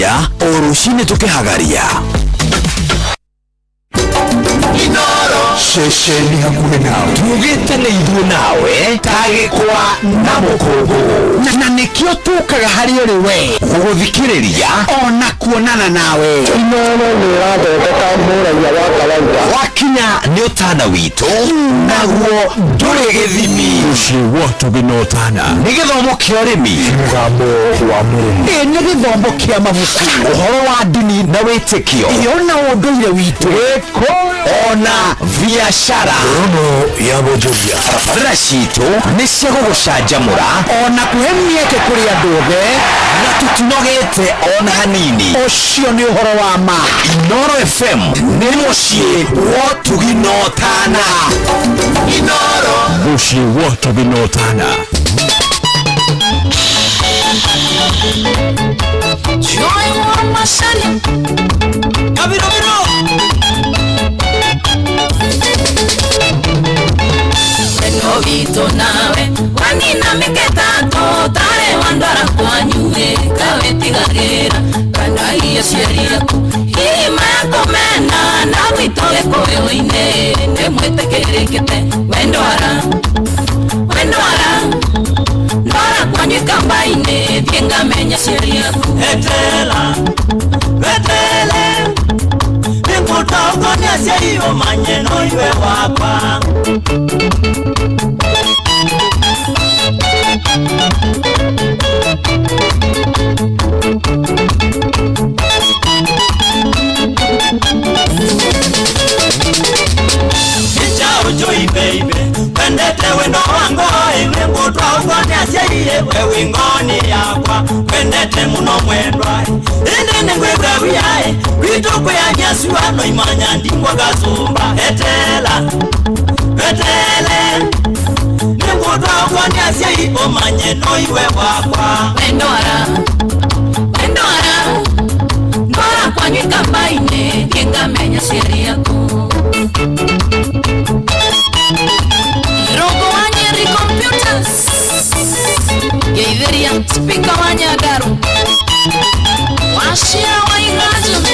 tukiambĩrĩria o rũcinĩ tũkĩhagaria. Inoro shesheni hakuhĩ nawe tugĩte nĩ ithuĩ nawe tagĩkwa na mũkũngũ na nĩkĩo tũkaga harĩ ũrĩ we gũgũthikĩrĩria ona kuonana nawe. Inoro nĩ ĩrathondeka mũraia wa kawaida wakinya nĩ ũtana witũ naguo ndũrĩ gĩthimi. Mũciĩ wa tũgĩnotana nĩ gĩthomo kĩa ũrĩmi, mũgambo wa mũrĩmi, nĩ gĩthomo kĩa mabuku, ũhoro wa ndini na wĩtĩkio, ona ũndũire witũ, ona biashara ya bonjoria. Barabara citũ nĩ cia gũgũcanjamũra ona kũhe mĩeke kũrĩ andũ othe na tũtinogete ona hanini. Ũcio nĩ ũhoro wa ma. Inoro FM nĩ mũciĩ wa tũgĩnotana. Inoro mũciĩ wa tũgĩnotana. Joy wa masani kabiro biro Vito nawe wanina miketato tare wandara kwanyuwe kawe tigarera kana hiya sheria hima yako mena na witoge kowe ine ne mwetekerekete wendora ndora kwanyu kambaine dienga menya sheria etela Nikutokonya siyo manyeno iwe wapa Icha ujui baby Pendete weno wango iwe mutwa ugonya siye wewe ngoni yakwa Pendete muno mwendwa Inde ngwegwe wiyae Wituku ya nyasuwa no imanya ndingwa gazumba Etele Nikutoa ugonya siye omanye no iwe wakwa Wendora Ndora kwanyu kambaine Kienga menya sheria ku Rogo wanyeri computers Geitheria speaker wanyagaru Washia waingazu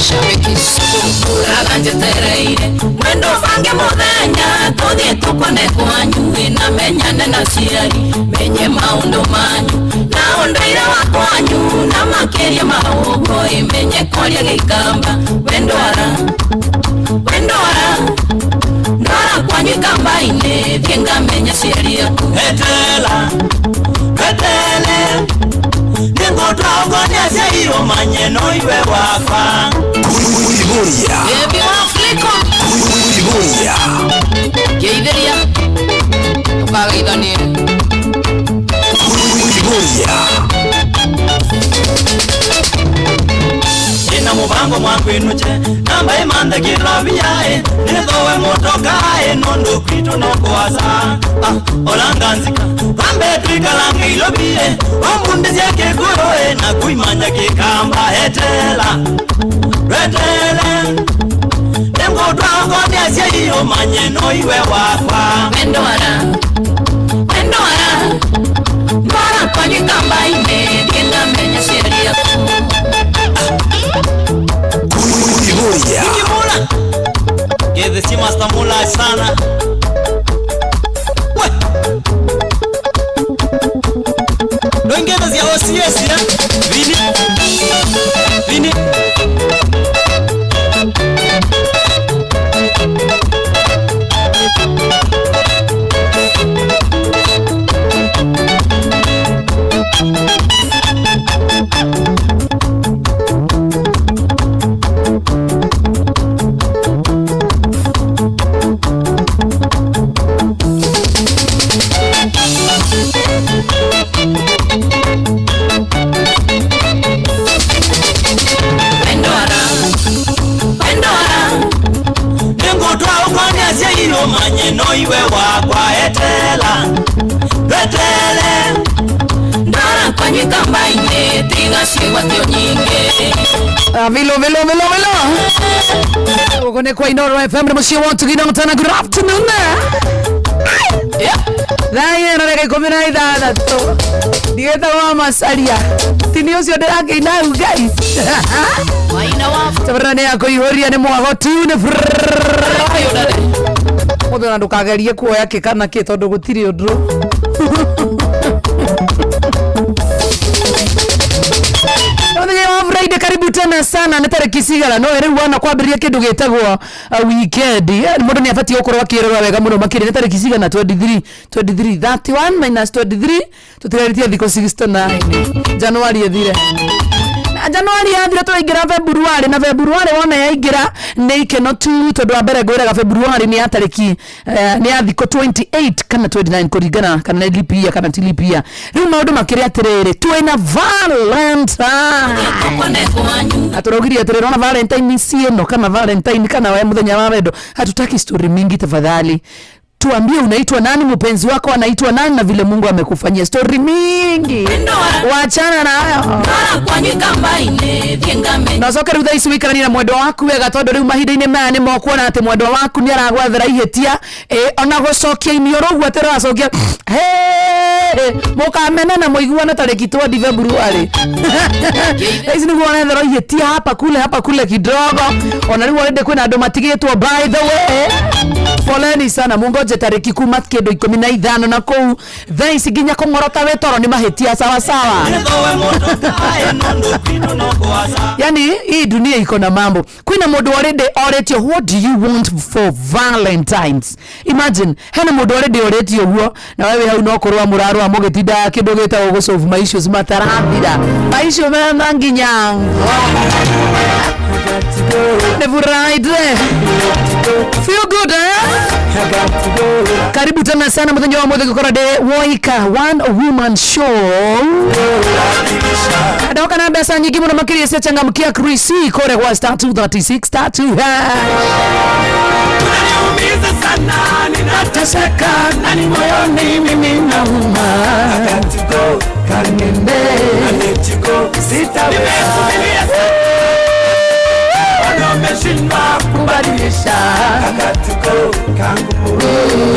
Shabiki suku Raganje tereire Mwendo fange modenya Todie tukone kwanyu Na menyane na siari Menye maundo manyu Na ondaira wa kwanyu Na makeria mahogo Menye kwalia geikamba Wendora Ndora kwanyu kambaine Vienga menya sheria ku Etele Ningotra ugonya siyo manyeno iwe wafa Kuiburia Baby wa fliko Kuiburia Geitheria Ukaga idhani Kuiburia Ina mubango mwangu inuche Namba imanda kilabiyae Nidhowe motokae Nondo krito nokoasa Olanganzika Kambe trikalange ilobie Ombundi ziyake kuroe Na kuimanya kikamba Etele Nengo drangoni asya iyo manyeno iwe wakwa Wendora Mbara kwanyu kamba ine Dienga menya sheria Kuiburia Nikimula Gede si mastamula sana We Noingena zia OCS ya Vini Manyeno iwe wakwa Etele Ndora kwanyu kambaine Tiga siwa tio nyinge Vilo Ugone kwa Inoro FM na mshia watu Tũgĩnotana. Good afternoon Thaya na reke komina idana to. Digeta wa masaria. Tini ucio ndirakeina u guys. Maina wa. Tabarane yako ihoria ni mwago tu ne. Mothe ndukagerie kuoya kikana ki tondu gutiri undu. Friday karibu tena sana na tariki sigara no rĩu wana kwambĩrĩria kĩndũ gĩtagwo weekend mũndũ nĩ abatie gũkorwo akĩrora wega mũno makĩria na tariki sigara 23 31 minus 23 tũtigarĩtie thikũ 69 Januari ethire Januari yathira twaingira February na February wona yaingira nĩ ikeno tu tondu wa mbere ngwĩraga February nĩ ya tariki nĩ ya thikũ 28 kana 29 kũringana kana nĩ lipia kana ti lipia rĩu maũndũ makĩrĩ atĩrĩrĩ twĩna Valentine atũrogirie atĩrĩrĩ ona Valentine cieno kana Valentine kana we mũthenya wa wendo hatutaki story mingi tafadhali tuambie unaitwa nani mpenzi wako anaitwa nani na vile Mungu amekufanyia story mingi waachana na hayo na soka rutha ici wikarani na mwendo waku wega tondu riu mahinda-ini maya ni mokuona ati mwendo waku ni aragwathera ihetia ona gucokia inio rogu atira acokia mukamena na muiguana tariki 20 February hizi ni guonethera ihetia hapa kule kidogo ona riu already kwina andu matigitwo by the way poleni sana mungoje tariki kuma kendo 15 na kou thaa ici nginya kungorota wetoro ni mahetia sawa sawa yani hii dunia iko na mambo kwina mundu already oretio what do you want for Valentines imagine hena mundu already oretio huo na wewe hau no korwa muraro amugetinda kindu gitagwo gusolve my issues matarathira maisho mena nginya never ride feel good karibu tena sana mthenyo wa mothe gukora de Woika one woman show adoka na besa nyingi muno makiri cia changamkia Chris kore kwa star 236 star 2 unaniumiza sana ninateseka nani moyoni mimi nauma akatiko kanende anetiko sitaweza umeshindwa kubadilisha akatiko kangu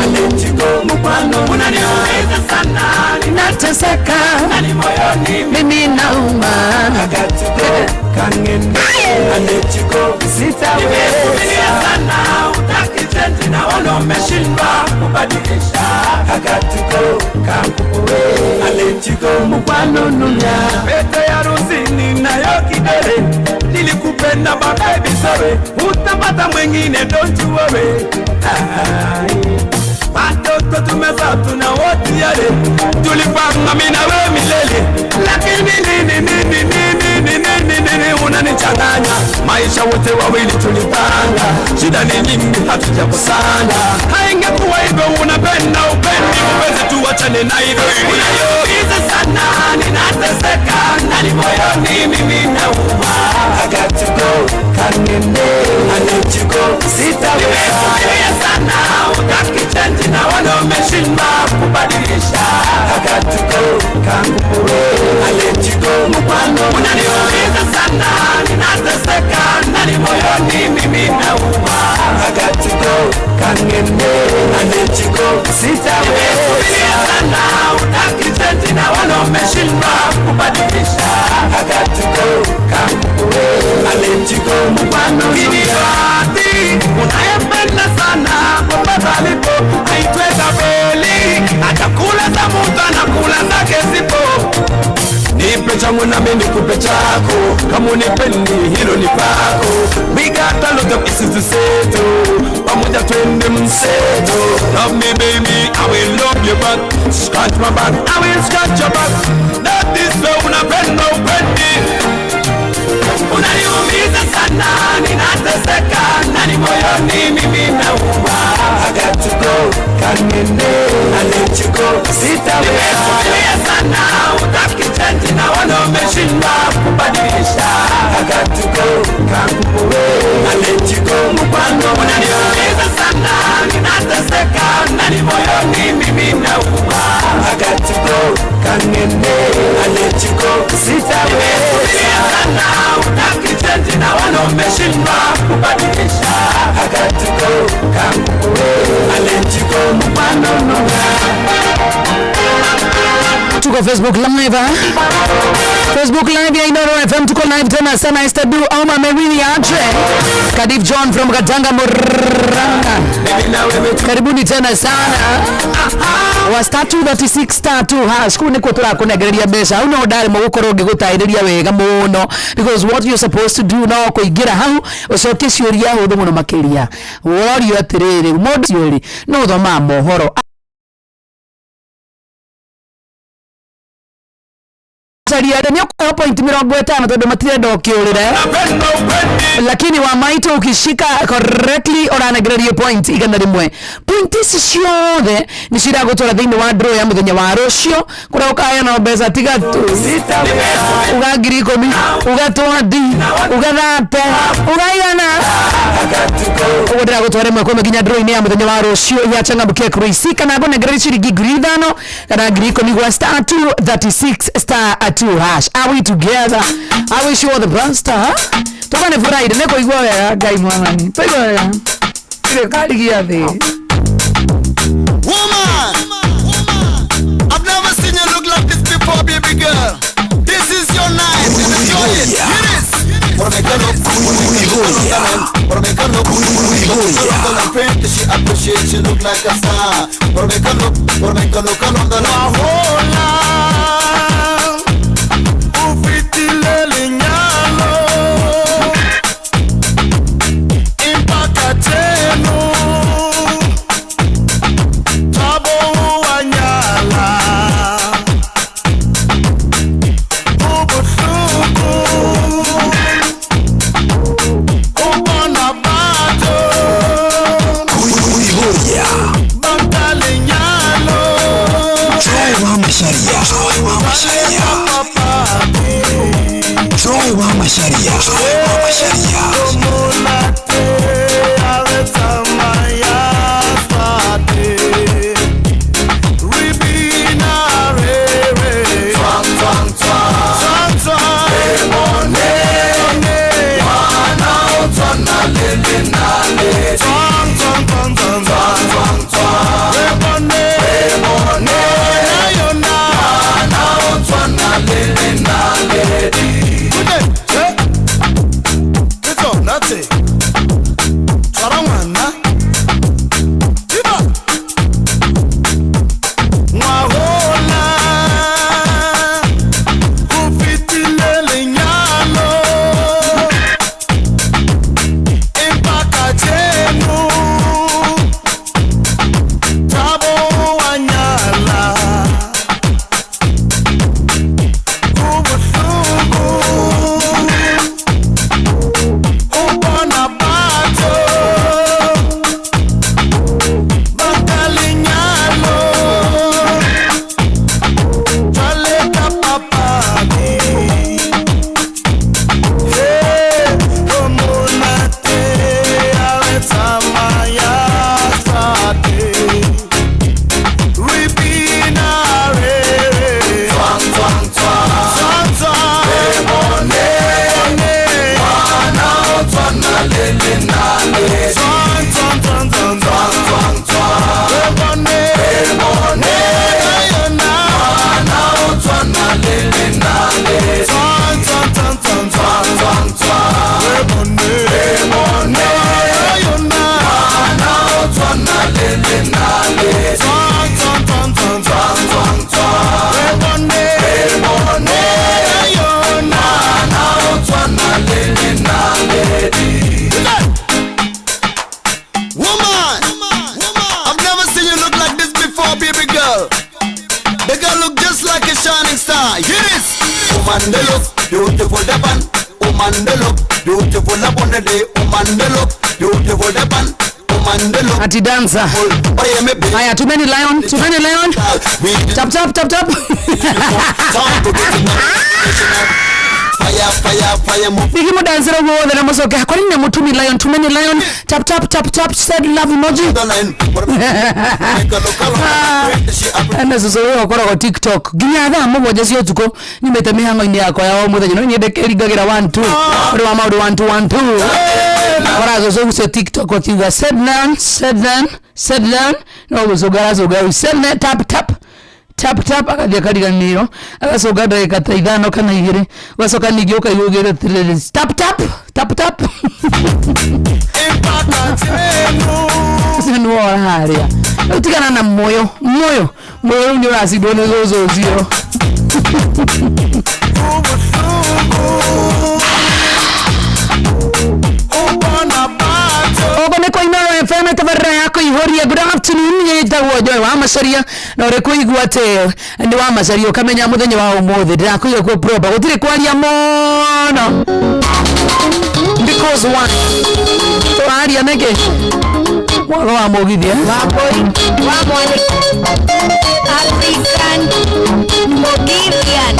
anetiko mkwano unaniumiza sana ninateseka nani moyoni mimi nauma akatiko kangende anetiko sitaweza sana utaki change na wana umeshindwa kubadilisha akatiko kangu anetiko mkwano nunya pete ya rusini na yo kidere nilikupenda baby sorry utapata mwingine don't you worry watoto tumezaa tuna wote yale tulipanga mimi na wewe milele lakini nini unanichanganya maisha wote wawili tulipanga shida ni nyingi hatujakusanya haingekuwa hivyo unapenda upendi uweze tuachane na hivyo unayoumiza sana ninateseka nani moyoni mimi nauma I got to go kanende I need to go sitaweza sana utaki change na wana umeshindwa kubadilisha I got to go kangu I need to go mkwano unaniumiza sana ninateseka nani moyoni mimi nauma I got to go kanende I need to go sitaweza sana utaki change na wana umeshindwa kubadilisha I got to go kangu I need to go mkwano kiniwati unayempenda sana kwa alipo haitweza beli atakula za mtu anakula zake sipo nipe changu na mimi nikupe chako kama unipendi hilo ni pako we got a lot of issues to settle pamoja twende mseto love me baby I will love you back scratch my back I will scratch your back that is way unapenda upendi unaniumiza sana ninateseka nani moyoni mimi nauma I got to go kanende I let you go sitaweza sana utaki change na wana umeshindwa kubadilisha I got to go kangu I let you go mkwano unaniumiza sana ninateseka nani moyoni mimi nauma I got to go kanende I let you go sitaweza sana utaki change na wana umeshindwa kubadilisha I got to go kangu I let you go mkwano Facebook Live. Facebook Live ya Inooro FM tuko live tena sana. Estadu Oma Merini Ache. Kadif John from Katanga Muranga. Karibuni tena sana. Wa star 236 star 2 hash kuni kutura kunegereria besha uno ndari mugukoroge gutaireria wega muno, because what you're supposed to do now kuigira hau ucoke ciuria huthu muno makiria worio atiriri mundu ciuri no thoma mohoro point 50 tondu matirenda ukiurire, lakini wa maito ukishika correctly oranegereria point igana rimwe. Point ici ciothe ni ciragutwara thiini wa draw ya muthenya wa rucio kuria ukaya na mbeca tigatu uga ngiri 10 uga 20 uga 30 ugaigana ugodera gutwara mwe kwa nginya draw ini ya muthenya wa rucio ya changambuke cruise kana ngonegereria ciringi ngiri 5 kana ngiri 10 gwa star 236 star 2 hash. Are we together? I wish you all the best, huh? Tokane Friday neko igwa ya gai mwanani. Pego ya. Ile kali giathi. Woman, I've never seen you look like this before, baby girl. This is your night. Enjoy it. Hear this. She appreciate you look like a star. Por me colocan the whole life. Ufitile linyalo impakateno tabo wanyala ubusuku ubona bato Kuibuya Bantalinyalo Joy wa masharia Joy wa masharia Ati dancer. Haya, too many lion. Tap. Fire. Bigi mo dancer wo na mosoka. Kwa nini mutumi lion? Too many lion. Tap. Said love emoji. Ana zozoyo kwa TikTok. Ginya tha mo boje cio tuko. Nimete mihango ini yako ya muthenya no nyende kerigagira 1 2. Ori wa maudu 1 2 1 2. Kwa zozo use TikTok kwa tiga said learn. No zogara. Said tap. tap tap akathia kariganiro agacoka ndagika ta 5 kana 2 ugacoka ningi ukaigugire tap tap tap tap sinu haria utigana na moyo ni uracidwo ni gucucio Ogone kwa Inooro FM tabarra yako ihoria. Good afternoon yetagwo Joy wa Macharia na uri kuigua te ndi wa Macharia ukamenya muthenya wa umuthi ndirakuiga ku proba gutire kwaria mono because one twaria nege mwago wa mugithia wa mwani African Mugithian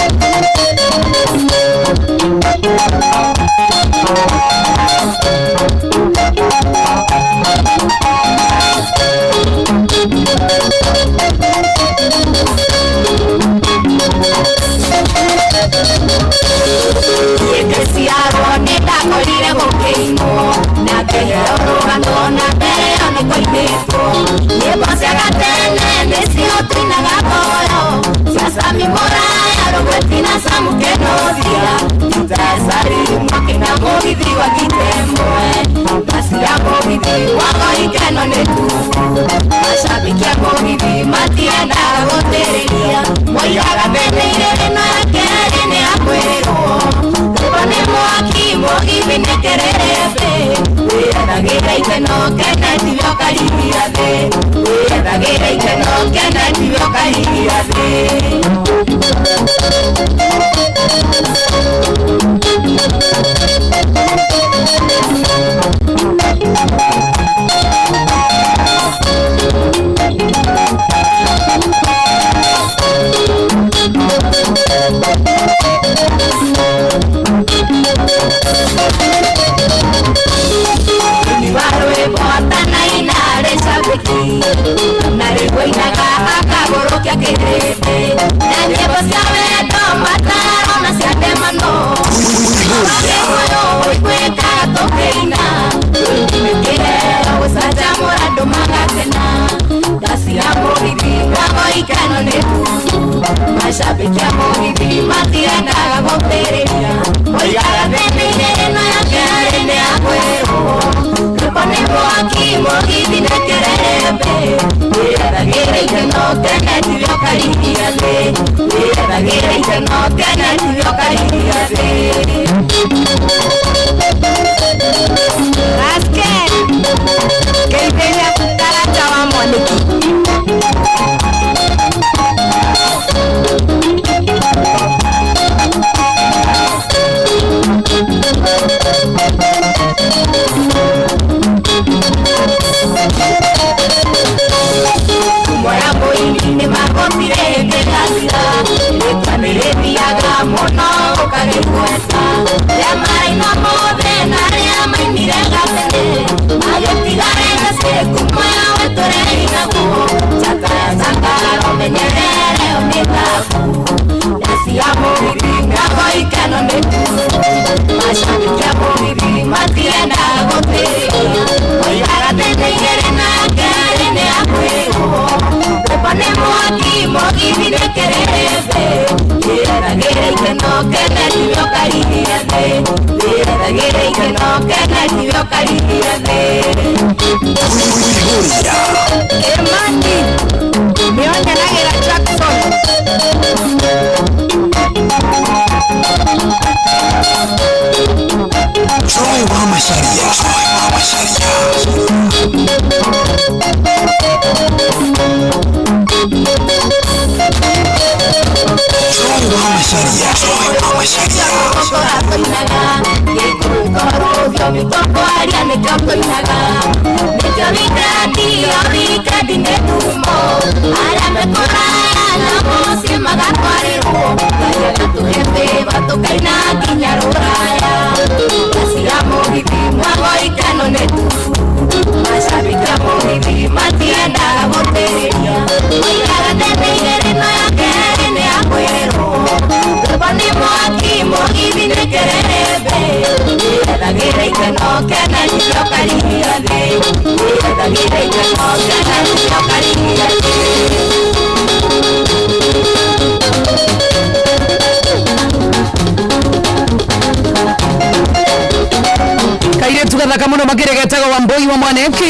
muthaka muno makiregetaga wa mboi wa mwaneki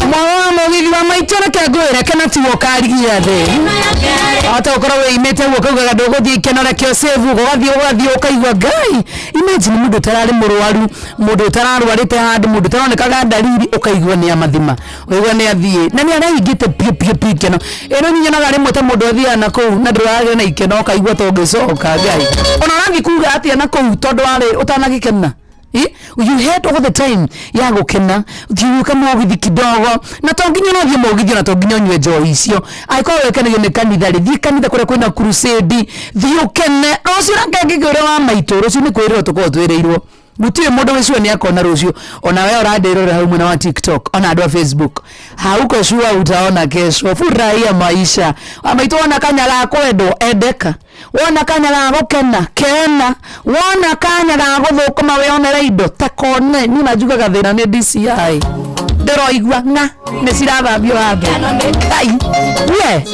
mwa mugithi wa maitona kagwira kana ti wokarigia the ata ukora we imete wo kauga ndogothie kenora kio save gogathie ukaigwa gai. Imagine mundu tarari murwaru, mundu tararwarite handu, mundu taronekaga dalili ukaigwa ni amathima uigwa ni athie na ni araingite pie keno eno nyonaga rimwe ta mundu athia na kou na ndurage na ikeno ukaigwa to ngicoka gai ona rangi kuga atia na kou tondu ari utanagikena. You had all the time ya gukena thiuka mugithi kidogo na tonginya no thie mugithi na tonginya nywe joy icio aiko wekene ne kanitha ri thi kanitha kure kwina crusade thiukene rucio rangengigure wa maito rucio ni kwirwo tuko twereirwo gutire mundu wicio ni akona rucio ona we urandirora hau mwena wa TikTok ona andu wa Facebook hauko shua utaona kesho furahia maisha amaito ona kanya la kwendo edeka wona kanya la gukena kena wona kanya la guthukuma we onera indo takone ni najuga gathina ni DCI ndero igwa nga ni cirathambio handu ai we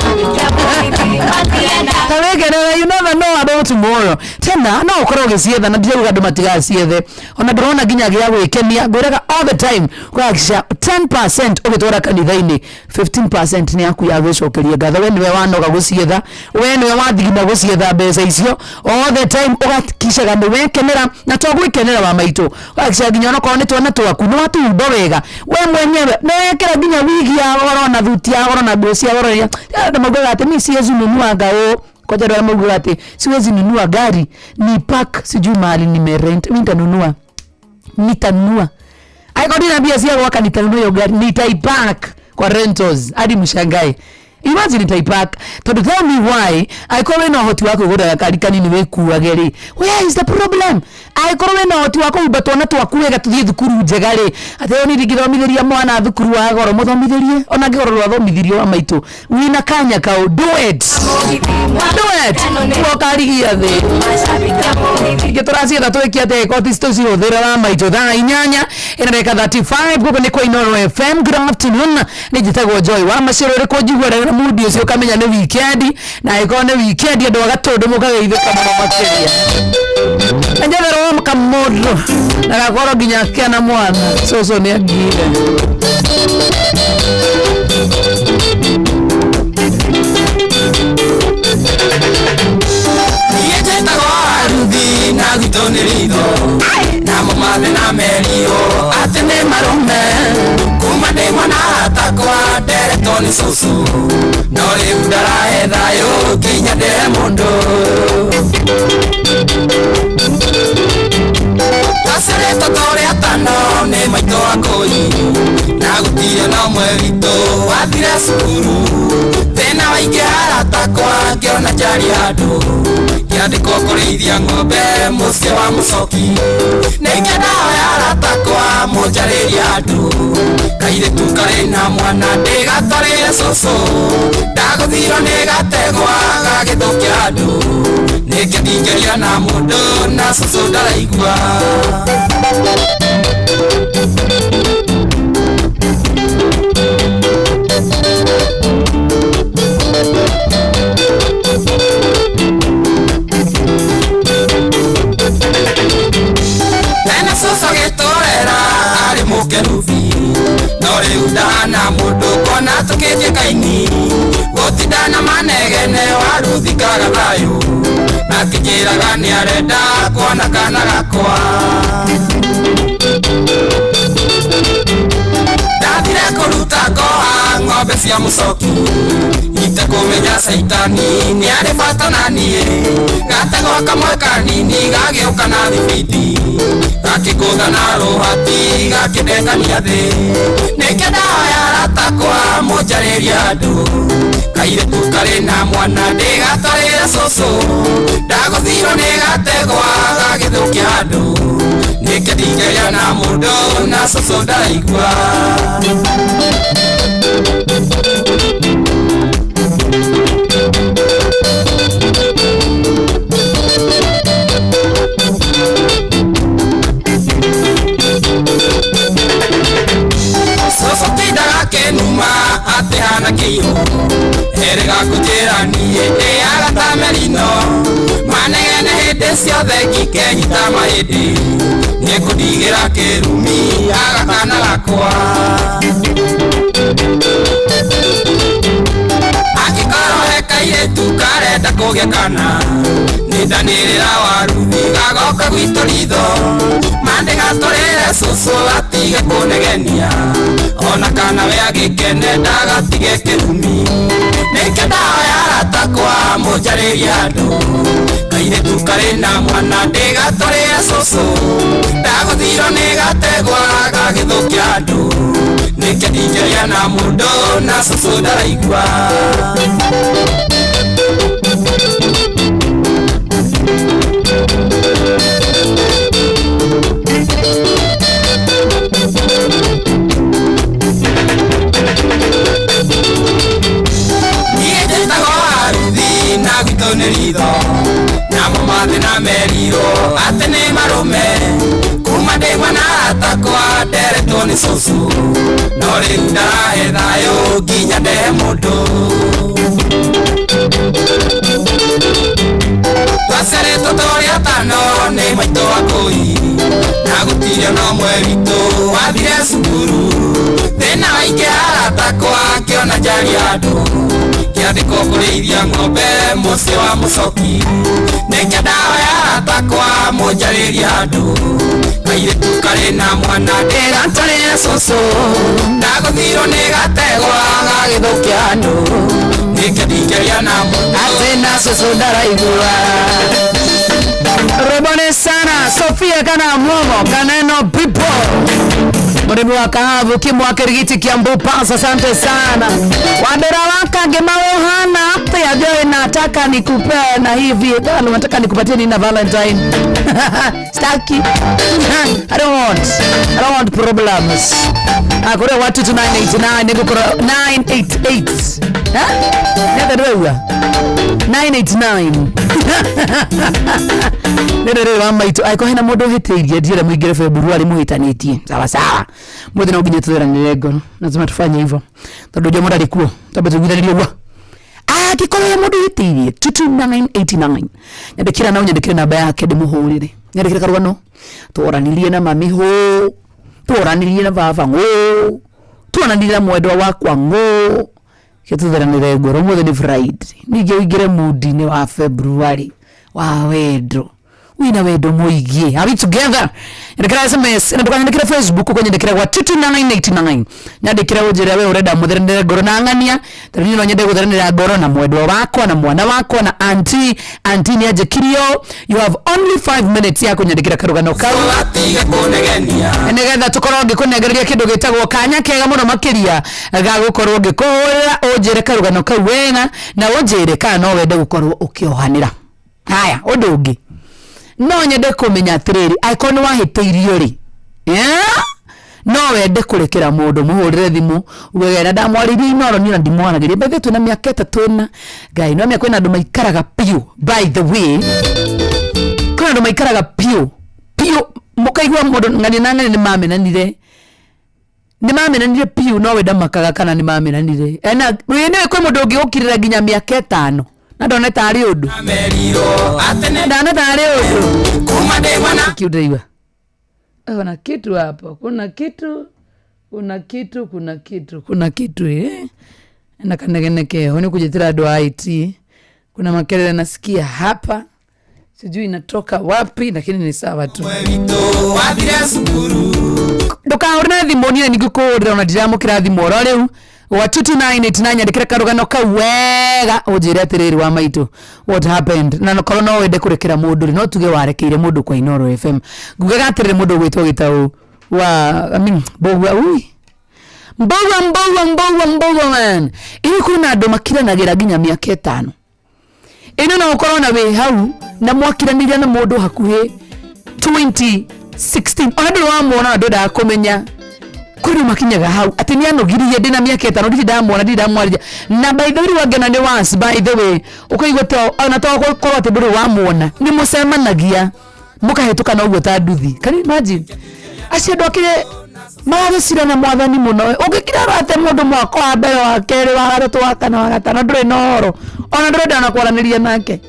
tawegerera you never know about tomorrow tena no ukoro gicietha na ndiuga andu matigaciethe ona ndrona nginya gia gwikenia ngwiraga all the time kwakisha 10% ugitwara kanitha-ini 15% ni yaku ya gwicokeria ngatho we niwe wanoga gucietha we niwe wathigina gucietha mbeca icio all the time ugakishaga ni wekenera na to gwikenera wa maito wakisha nginya no kone twana twaku no atundo wega we mwenyewe nekera nginya wigi ya goro na thuti ya goro na mboci ya goro ya ndamauga ati mimi siwezi nunua ngao koja ndo amauga ati siwezi nunua gari ni park sijui mahali nimerent mimi nitanunua aikodi bia sia waka nitanunua hiyo gari nitaipark kwa rentals hadi mshangae. Imagine nitaipark to tell me why aikowe no hoti wako gura gari kanini we kuageri where is the problem aikowe no hoti wako ubatona twakuega tuthie thukuru njegari ateo ni thigithomithiria mwana thukuru wa goro muthomithirie ona ngoro rwa thomithirio wa maitu wina kanya ka do it wakarigia the gituracira twekia te kotisto cio thira wa maitu thaa inyanya inareka 35 guko ni kwa Inooro FM. Good afternoon ni jitagwo Joy wa maciro ri ko jigwara mudi ucio kamenya ni weekend na ikone weekend ndo gatondo mukageithika muno makiria anjethero mukamodo na gakoro nginya kiana mwana soso ni agire Aruthi na gutonirido na mumathe na merio atene marume kuma de mwana atakwa dereto ni susu no ri ndara ethayo kinya de mundo tasere totore atano ne maito akoi na gutire no mwerito wathire sukuru tena waingara takwa kiona jari andu kiandiko kurithia ng'ombe mucio wa mucoki ningenda hoya takwa munjariria andu kaire tu kare na mwana ndigatorire cucu ndaguthiro nigategwa gagithukia andu nikindingeria na mundu na cucu ndaraigua mukerubi no riudana mundu kona tukitie kaini gotidana manegene waruthikaga thayu akijiraga ni arenda kuona kana gakwa ndathire kuruta ngoha ng'ombe cia mucoki itakumenya saitani ni ari bata na nie gategwa kamwe kanini gagiuka na thibindi gakigutha na ruhati gakidengania thi nikenda hoya ratakwa munjariria andu kaire tu kare na mwana ndigatorire cucu ndaguthiro nigategwa gagithukia andu nikindingeria na mundu na cucu ndaraigua kenuma atehana kiyo erega kujirani ende agatamerino manegene hede ciothe ngikenyita mahindi nikudigira kirumi agakana gakwa akikoro hekaire tukarenda kugekana nithanirira waruthi gagoka gwitũ ritho mande gatorere cũcũ gatige kũnegenia ona kana we agĩkene ndagatige kĩrumi nĩkĩ ndahoya arata kwa mũnjarĩria andũ kairĩtu karĩ na mwana ndĩgatũrĩre cũcũ ndagũthirwo nĩ gategwa gagĩthũkia andũ nĩkĩ ndingĩria na mũndũ na cũcũ ndaraigua ritho na mumathi na meriro ati ni marume kuma ndegwa na atakwa nderetwo ni cũcũ no rĩu ndarahe thayũ nginya ndehe mũndũ twaceretwo tũrĩ atano nĩ maitũ wakũi na gũtirĩ no ũmwe witũ wathire cukuru thĩna waingĩ aratakwa kĩona njari andũ kĩathĩko kũrĩithia ng'ombe mũciĩ wa mũcoki nĩkĩ ndahoya aratakwa mũnjarĩria andũ kairĩtu karĩ na mwana ndĩgatarĩre cũcũ ndagũthirwo nĩ gategwa gagĩthũkia andũ nĩkĩ ndingĩria na mũndũ atĩ na cũcũ ndaraigua Robone sana Sofia kana Momo kaneno people Murimu wa kahavu kimwake rigiti kiambu pasa asante sana Wandera waka gemawe hana Hata ya joe nataka nikupe na hivi Dalu nataka nikupatie nina Valentine Staki I don't want problems Kure watu tu 989 Niku kura 988 Neta dwewa 989 Nere wa maitu aiko hena mundu hitirie ndiere muingire February muhitanitie sawa sawa muthe no nginya tutheranire ngono lazima tufanye hivyo tondu jo mudari kuo tabe tugithanirie gwa akikoya mundu hitirie 22989 nyandikira na unyandikire namba yake ndimuhurire nyandikire karugano tuoranirie na mami ho tuoranirie na baba ngo tuoranirie na mwendwa wakwa ngo kitutheranire ngoro muthe ni Friday ninge uingire mudi-ini wa February wa wendo wina wendo muigie are we together ndikira SMS ndikira ndikira Facebook ko nyandikira kwa 22989 nyandikira ujira we urenda mutherendere ngoro na ngania tani no nyende gutherendera ngoro na mwendwa wako na mwana wako na auntie ni aje kirio you have only 5 minutes ya kunyandikira karugano kau atige kũnegenia negetha tukorwo ngikunegereria kindu gitagwo kanya kega muno makiria ga gukorwo ngikuhurira ujire karugano kau wega na ujire kana no wende gukorwo ukiohanira haya undu ungi no nyende kumenya atiriri aiko ni wahiteirio ri no wende kurekera mundu muhurire thimu ugegera ndamwaririe inoro ni ndimwanagiria bethe tuna miaka 3 na ngai no miaka ina andu maikaraga piu by the way kana andu maikaraga piu mukaigwa mundu ngani na ngani ni mamenanire piu no wenda makaga kana ni mamenanire ena wene kwe mundu ungikirira ginya miaka 5 na ndone tari undu meriro atene ndana tari undu kuma ndegwa na kiudaiwa kuna kitu hapo kuna kitu na kanegeneke honi kujitira do IT kuna makelele nasikia hapa sijui inatoka wapi lakini ni sawa tu wito wathire cukuru ndukaurina thimoni nigikuurira ona ndiramu kirathimo ro riu wa 22989 nyandikira karugano kau wega ujire atiriri wa maitu what happened na nokoro no wende kurekera mundu no tuge warekeire mundu kwa Inoro FM ngugaga atiriri mundu gwitwo gitau wa boga man ili kuna andu makiranagira ginya miaka 5 ino no ukorwo na we hau na mwakiraniria na mundu hakuhi 2016 ona ndu wa muona ndu da kumenya kuri makinyaga hau ati ni anogirie ndina miaka 5 ndidamwarija na by the way wagena ni once by the way ukaigwa to ona to ko ati nduri wa muona ni musemanagia mukahetuka na uguo ta nduthi can you imagine acio ndokire mara sira na mwathani muno ungikira rate mundu mwako wa mbere wa keri wa gatatu wa kana wa gatano nduri noro ona ndurenda na kwaraniria nake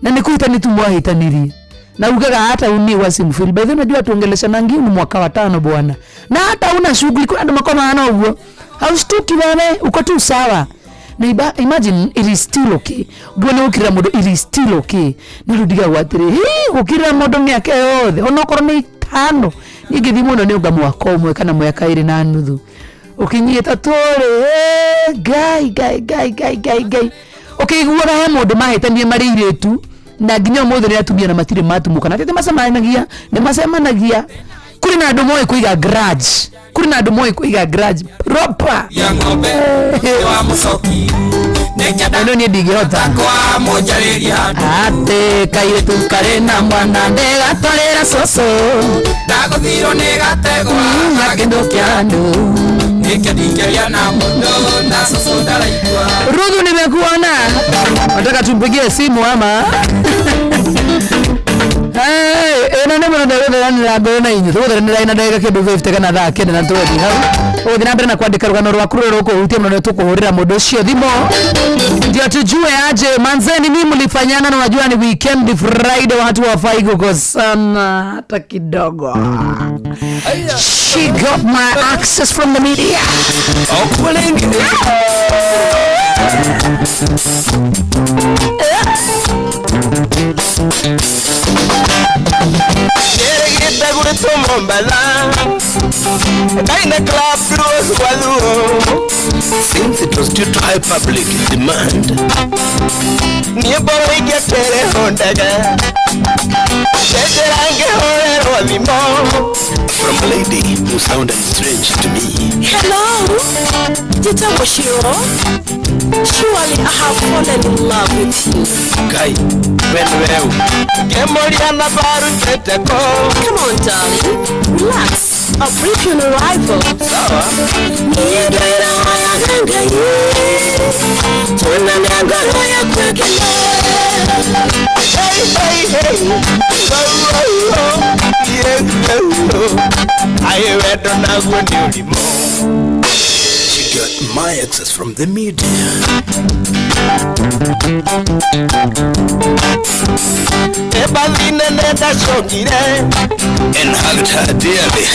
na nikuhitani tu mwahitanirie na ugaga hata uniwa simfeel. By the way unajua tuongelesha nangi ni mwaka wa 5 bwana. Na hata una shughuli kwa ndo makoma ana huo. Haushtuki bwana, uko tu sawa. Na imagine it is still okay. Bwana ukira modo it is still okay. Nirudiga watire. Ukira modo myake yothe. Onokoro ni 5. Nigithi muno ni ugamu wako umwe kana mwaka 2 na nuthu. Ukinyita tore gai. Okay, guora he mundu mahitanie marire tu. Na nginya mothe ni atumia na matire matumuka. Na tete macemanagia, ni macemanagia. Kuri na andu moe kuiga grudge. Proper. Ya ng'ombe wa mucoki. Eno ni ndigihota. Kwa monjariria. Ate kaire tu kare na mwana ndega twarira soso. Ndaguthiro ni gategwa. Na kindu kiandu. Nikia na mundo na soso ndaraitwa. Rudhu nimekuona. Nataka tumpigie simu ama. Ena nemo ndio ndio ngona inyo. Tuwe ndio ina ndega kindu 50 kana thaa kenda na tuwe hau. Othi na mbere na kwandika rugano rwa kuru ruko hutia mno tukuhurira mundu ucio thimo. Ndio tujue aje manzeni mimi mlifanyana na unajua ni weekend Friday watu wafai kukosana hata kidogo. She got my access from the media. Since it was due to high public demand, from a lady who sounded strange to me. Hello, Tita Moshiro. Surely I have fallen in love with you. Kai, well. Come on, darling. Relax. I'll brief you on arrival. She got my access from the media. And hugged her dearly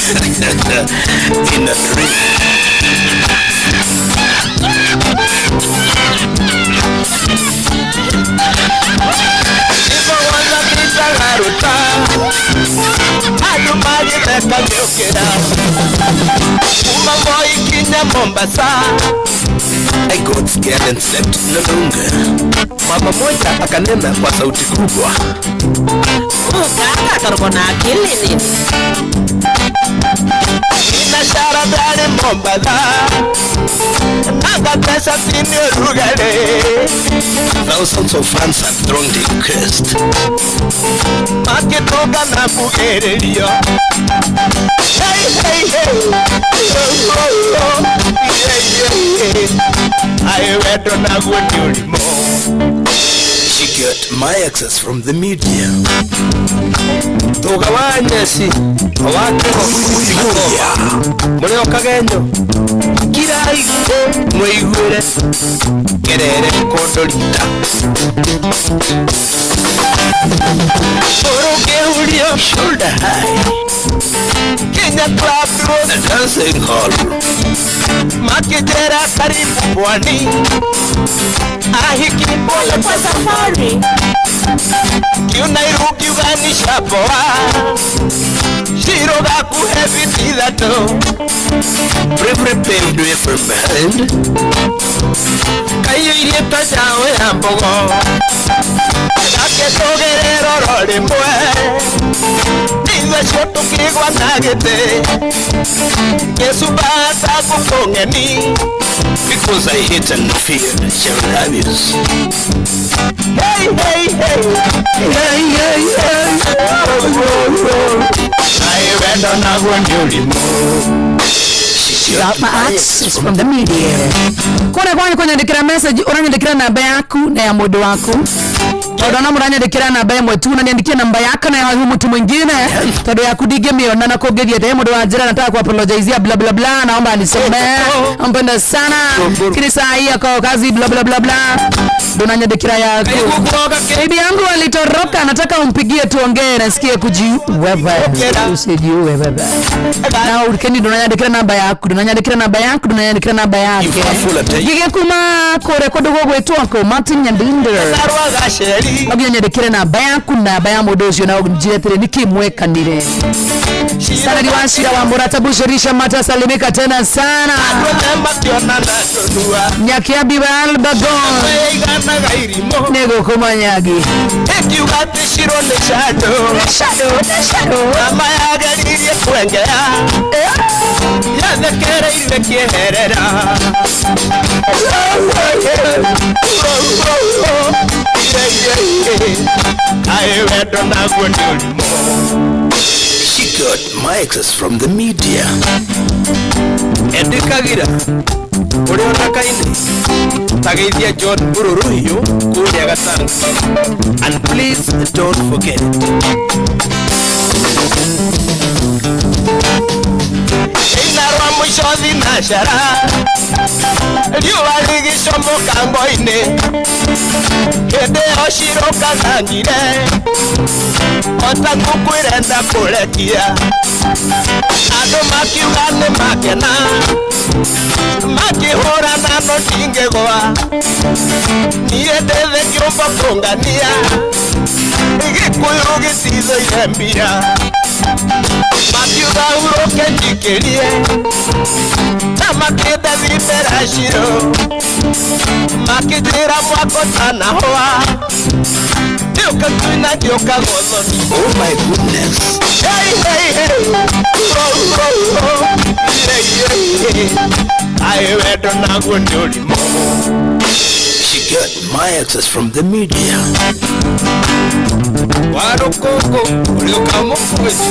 in a dream. I got scared and slept no longer. Mama moja akanena kwa sauti kubwa, Kaka karoko na akili nini? Inashara dare Mombasa. Naga pesa sini rugale. thousands of fans had thronged the request. Maketoka na bugererio. Hey. I went on a good mo. She got my access from the media. Tugawanye si wake muri okagenyo kirai muigure kerere kondorita oroke ulio Shoulder high, Kenya Club Road the dancing hall. makijera karibu pwani ahiki pole Kwa safari. Unairuki uganisha poa Shiro gaku heavy tidato Bravery paved way from behind. Kayo irieta yawe ambogo Ake togerero roli mwe Niwe shoto kigwa nagete Yesu bata kukongeni Because I hate and feared Sharon Abuse. Hey I went on a one She got my access from the media. Kuna kunyandikira message, unanyandikira namba yaku na ya mundu waku. Tondona muranyandikira namba imwe tu, unaniandikia namba yako na ya mtu mwingine. Tondu yaku ndingemiona na kungethia te mundu wa njira nataka ku apologize bla bla bla, naomba nisome. Nampenda sana. Kini saa hii yako kazi bla bla bla bla. Dunanyandikira yako. Bibi yangu alitoroka, anataka umpigie tuongee, nasikia kujiwewe. Usijiwe wewe. Na ukeni dunanyandikira namba yako, dunanyandikira namba yako, dunanyandikira namba yake. Gige kuma kore kodogo gwetwa ko Martin Nyandinde. Agiyanyandikira namba yako na namba ya mudocio na unjiretire nikimwekanire. Sana diwashira wa Murata Busherisha Mata salimika tena sana. Nyakia biba albagon nego kumanyagi ekiugate shiro ne shadow mama yagarire kwengera yadekere ile kieherera ayewedo nagondolimo. She got my access from the media. Edikagira Uliona kaini Tageithia John Bururuhiyo Kuria Gatanga. And please don't forget Inarwa mwishothi na shara Liwa ligishomo kangoine Hede oshiro kazangire Otangu kwirenda kulekia Ado makiugane makena Makihora nano tingegoa Niedeve kiomba kongania Igikuyu gisizo irembia Makiuga uroke njikerie Na makida vipera shiro Makidira mwako sana hoa Dioka tuina dioka gozoni. Oh my goodness. Hey hey hey Oh oh oh Hey hey hey Ayewedo nagondolimo. She got my access from the media. Warokoko uliokamukwezi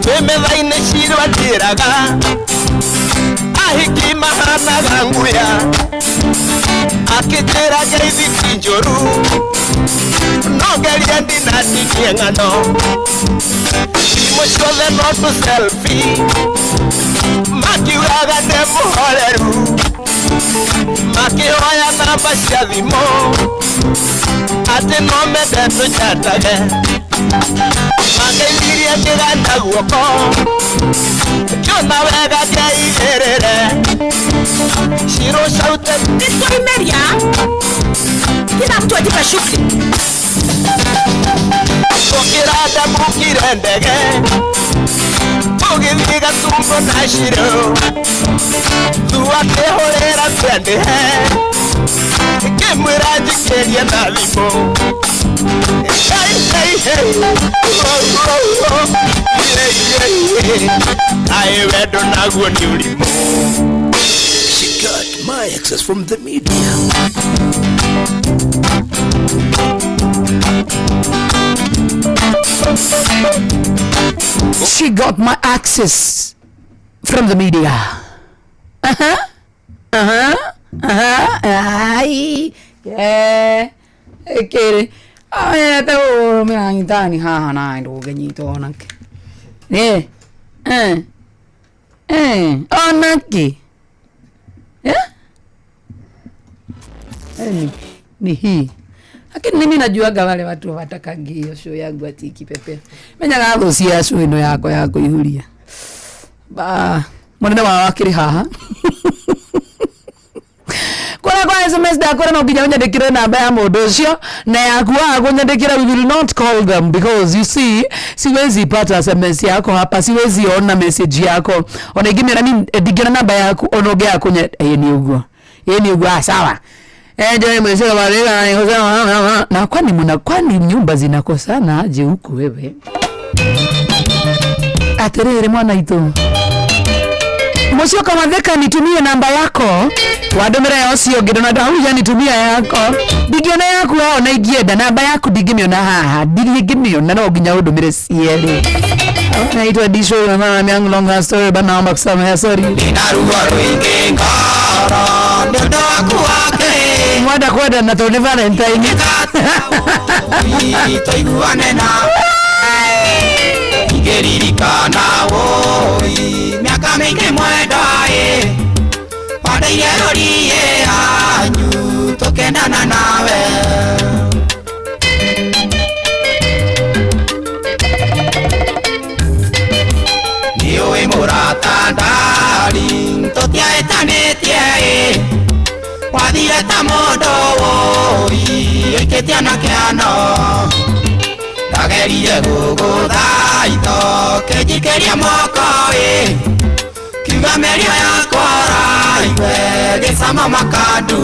Wemethaine shirwa tiraga Ahiki mahana ganguya Akitera geithi kinjoru Nogeria ndinatinie ngano Simo ciothe no tu selfie Makiugaga ndemuhoreru Makihoya namba cia thimo Ati no mende tuchatage Mageithirie kiganda guoko Kiona wega ngeigirire Shiro shaute Nitoi Meria. Kila mtu ajipa shughuli. Tukirada mukire ndege Tugithiga tumbo na shiro Tuakihorera twendehe Kimwira njikerie na thimo Hey hey hey Oh oh oh Yeah yeah yeah Ayewedo naguo ni ulimo. She got my access from the media. She got my access from the media. Ai. Yeah. Ekere. Aya to me angitani ha na ndo genyito onake. Onake. Ni hii. Lakini mimi najuaga wale watu watakagi hiyo show yangu ati kipepea. Menya gago cia show ino yako ihuria. Mwana wa wakiri haha. Kwa SMS da kora no ginya nyandikire namba ya mundu ucio na yakuwa kunyandikira, we will not call them because you see siwezi pata SMS yako hapa, siwezi ona message yako. Ona igimira mimi digera namba yaku onogea kunya ni ugwa sawa. Ndio nimesema wale na kwani nyumba zinakosana aje huku wewe? Aterere mwana ito. Mwisho kama dheka nitumie namba yako. Wadomera ya osio gidona dahu ya nitumia yako. Digiona yako wao na igieda namba yako digimio na haha. Digimio na no ginya udomere siele. Naitwa Disho na mama yangu long story but naomba kusamehe sorry. Inaruwa ruinge ngara ndoto wake. Mwada kwenda na Tony Valentine. Toiguane na Igeririkana woi miaka mingi mwendae Padaire rorie anyu tokendana nawe Athire ta mũndũ ũikĩtie na kĩano ndagerie gũgũthaitho kĩnjikĩrie moko kiuga mĩario yakwa raigwe gĩcama makandu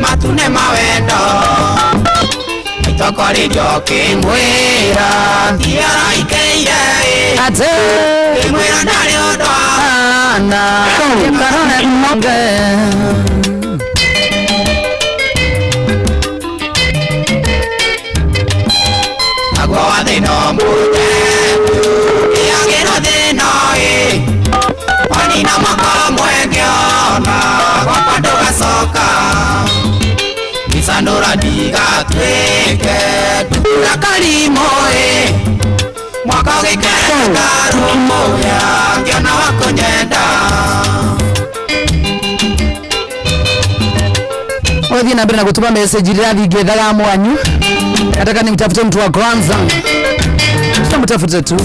matune mawendo itokoriryo kimwira thiaraikeire ate kimwira ndari undu ana karone monge agwa wa thino mutetu iagino thino onina makamwengiona gwakwa ndugacoka isandura ndigatuike ndukura karimo mwaka ũgĩkerekarumoya ngĩona wa kũnyenda Wathi na mbere na kutuma message irathi ngĩethaga mwanyu nataka nimtafute mtu wa kwanza tutamtafute tu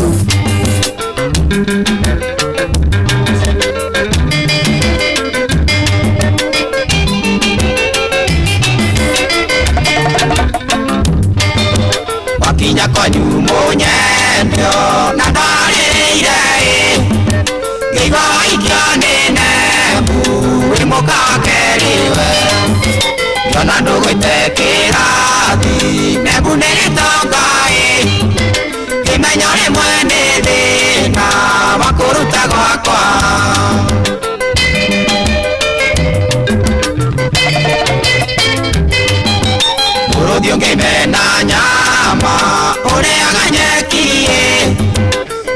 wakinya kwanyu mũnyendio na ndarĩire ngĩigua ikĩonene mbui mũkakeriwe ngĩona ndũgwĩte kĩrathi nebu nĩ gĩtonga ngĩmenya rĩmwe nĩ thĩna wa kũruta gwakwa mũrũthi ũngĩmena nyama ũrĩaga nyeki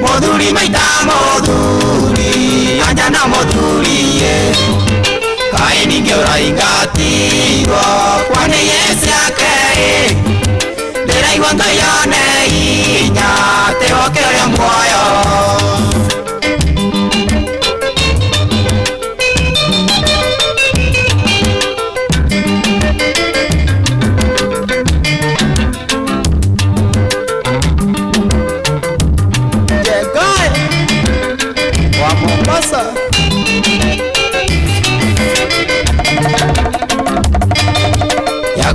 mũthuri maita mũthuri anja na mũthuri kaĩ ningĩ ũraingatirwo kwanĩ yeciake ndĩraigua Ngai one hinya atĩ oke ũrĩa muoyo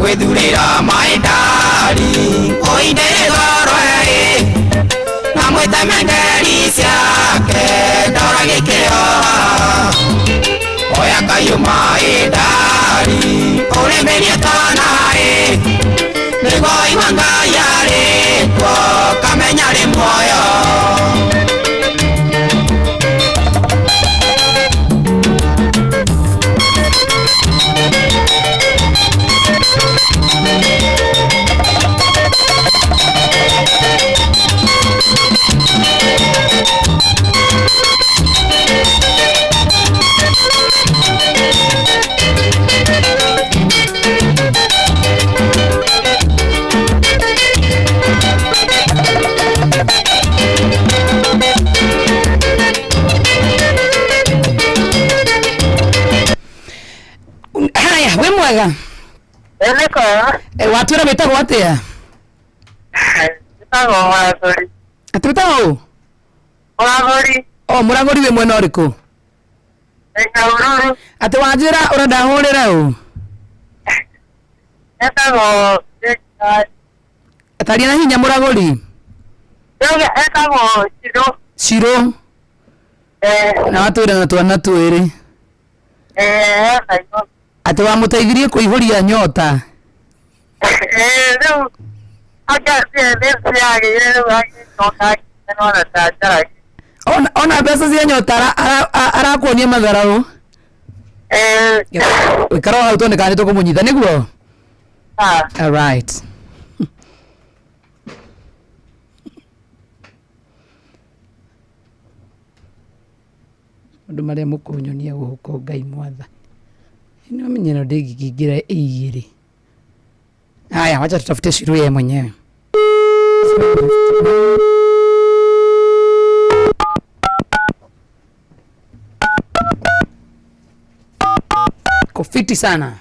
gwĩthurĩra maĩndari oinĩgorwe na mwĩteme ngeri ciake ndora gĩkĩoha oya kaiũ maĩndari ũrĩmĩrie tonaĩ nĩguo igua Ngai arĩkuo kamenya rĩ muoyo mwega watwĩra wĩtagwo atĩa atĩ wĩtagwo ũ Mũragũri wĩ mwena ũrĩkũ atĩ wanjĩra ũrenda hũrĩre ũ taria na hinya Mũragũri Shirũ na watwĩra na twana twĩrĩ atĩ wamũteithirie kũihũria nyota ona mbeca cia nyota arakuonia matharaũ wĩkara hau tuone kana nĩtũkũmũnyita nĩguo alright andũ marĩa mũkũnyonia gũkũ Ngai mwatha Ni mimi ndio gigira igiri. Haya, wacha tutafute Shiro yeye mwenyewe. Kofiti sana.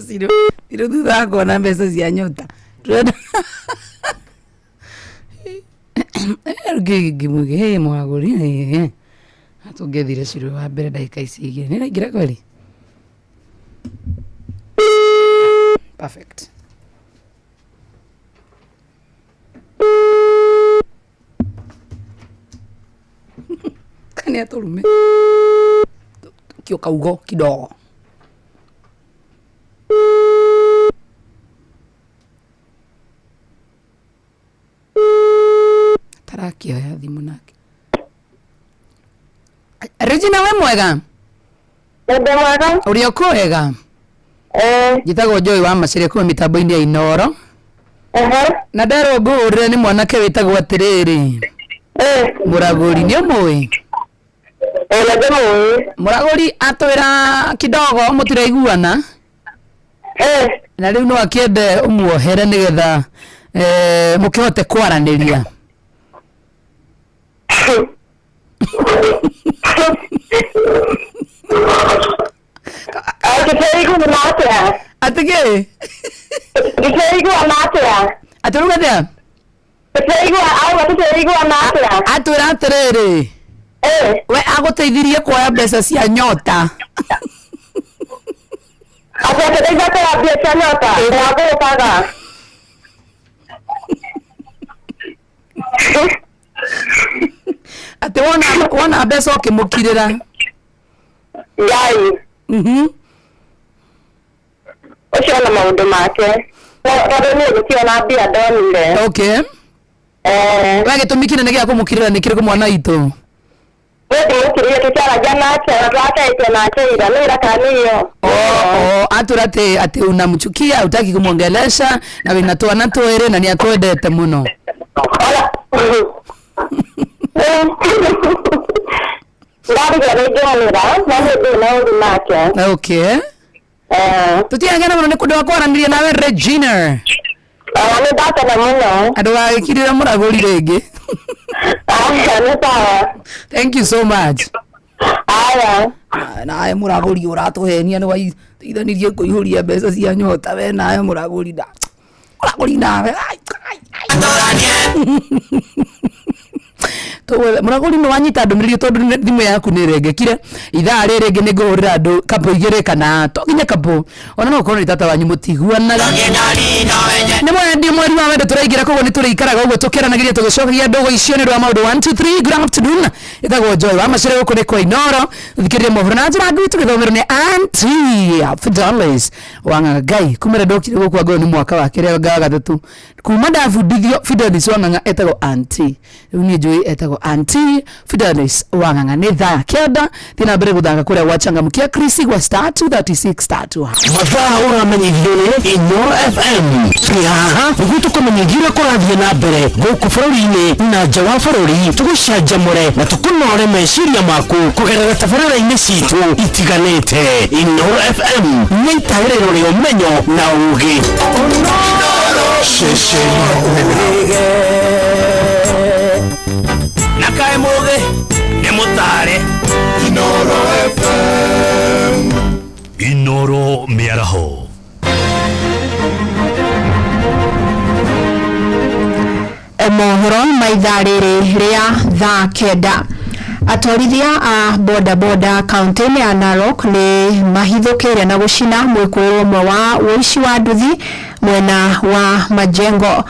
Siro duda kuona pesa cia nyota. Gimuge he mwaguri atungethire Shiro wa mbere ndagika ici igiri ni raingira kweli. Perfect. Kani aturume kio kaugo kidogo. Tarakio ya thimu nake. Regina we mwega? Ende mwega? Uri okwega? Jitago Joy wa Macire kwa mitambo-ini ya Inoro. Na ndero ngurire ni mwanake witagwo atiriri. Muraguri ni umwe. Muraguri atwira kidogo mutiraiguana. Na riu no akiende umuohere nigetha mukihote kwaraniria. Atige? Aturugate? Atwira atiriri. We aguteithirie kuoya mbeca cia nyota. Ate wona mbeca ukimukirira. Yai. Oshona maundu make. Wabone ukiona bia donile. Okay. Wage tumikire nege akumukirira nikire kumwana itu. Wewe ukiriye tuchara jana cha raka ite na cheira nira kaniyo. Aturate ate unamchukia utaki kumuongelesha na winatoa na toere na ni akwendete muno. Okay. Tutiangana muno nikundo wakwarandiria nawe Regina. Ni data na muno. Ado agikirira muraguri rege. Thank you so much. Aya. Nae muraguri uratuhenia ni waithanirie kuihuria mbeca cia nyota we nae muraguri da. Muraguri nawe. Towe muraguri no wanyita ndumiririo tondu thimu yaku ni regekire ithaa riri ngi ngurira andu kapo igire kana to nginya kapo ona no korwo ni tata wanyu mutiguanaga ni mwendi mweri wa wendo turaigira koguo ni turiikaraga uguo tukiranagiria tugicokagia ndogo icio ni rwa maundu 1 2 3 good afternoon itagwo Joy wa Macire guku ni kwa Inoro thikiriria mohoro na njira ngui tugithomerwo ni Auntie Fidelis Wang'ang'a Ngai kumira ndokire guku agwo ni mwaka wa kiria gagatatu kuma ndabundithio Fidelis Wang'ang'a etagwo Auntie riu ni Joy etagwo Auntie Fidelis Wang'ang'a ni thaa kenda thina mbere guthanga kuria wachangamkia Chris wa star 236 star 2 mathaa uramenyithio ni Inoro FM haha niguo tukumenyithia kurathie na mbere guku bururi-ini na nja wa bururi tugucanjamure na tukunore meciria maku kugerera tabarĩra-inĩ citu itiganĩte. Inoro FM nĩ itaĩrĩro rĩa ũmenyo na ũũgĩ. Nakae mũgĩ nĩ mũtare. Inoro FM. Inoro mĩaraho. Mohoro maithaa rĩrĩ rĩa thaa kenda. Atorithia a boda boda kaunti-inĩ ya Narok nĩ mahithũkĩire na gũcina mwĩkũĩrwo ũmwe wa ũici wa nduthi mwena wa Majengo.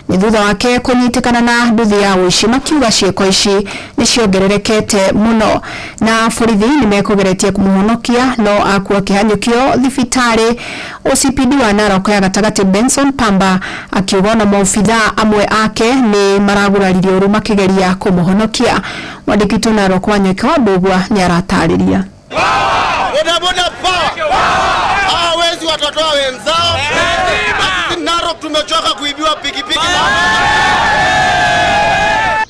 Nĩ thutha wake kũnyitĩkana na nduthi ya ũici makiuga ciĩko ici nĩ ciongererekete mũno na borithi nĩ mekũgeretie kũmũhonokia no akua kĩhanyũkio thibitarĩ. OCPD wa Narok ya gatagatĩ Benson Pamba akiuga na maobithaa amwe ake nĩ maraguraririe ũru makĩgeria kũmũhonokia. Mwandĩki witũ Narok Wanyoika wa Ndũgwa nĩ aratarĩria. Boda boda power. Hawezi watoto wa wenzao. Narok tumechoka kuibiwa pikipiki.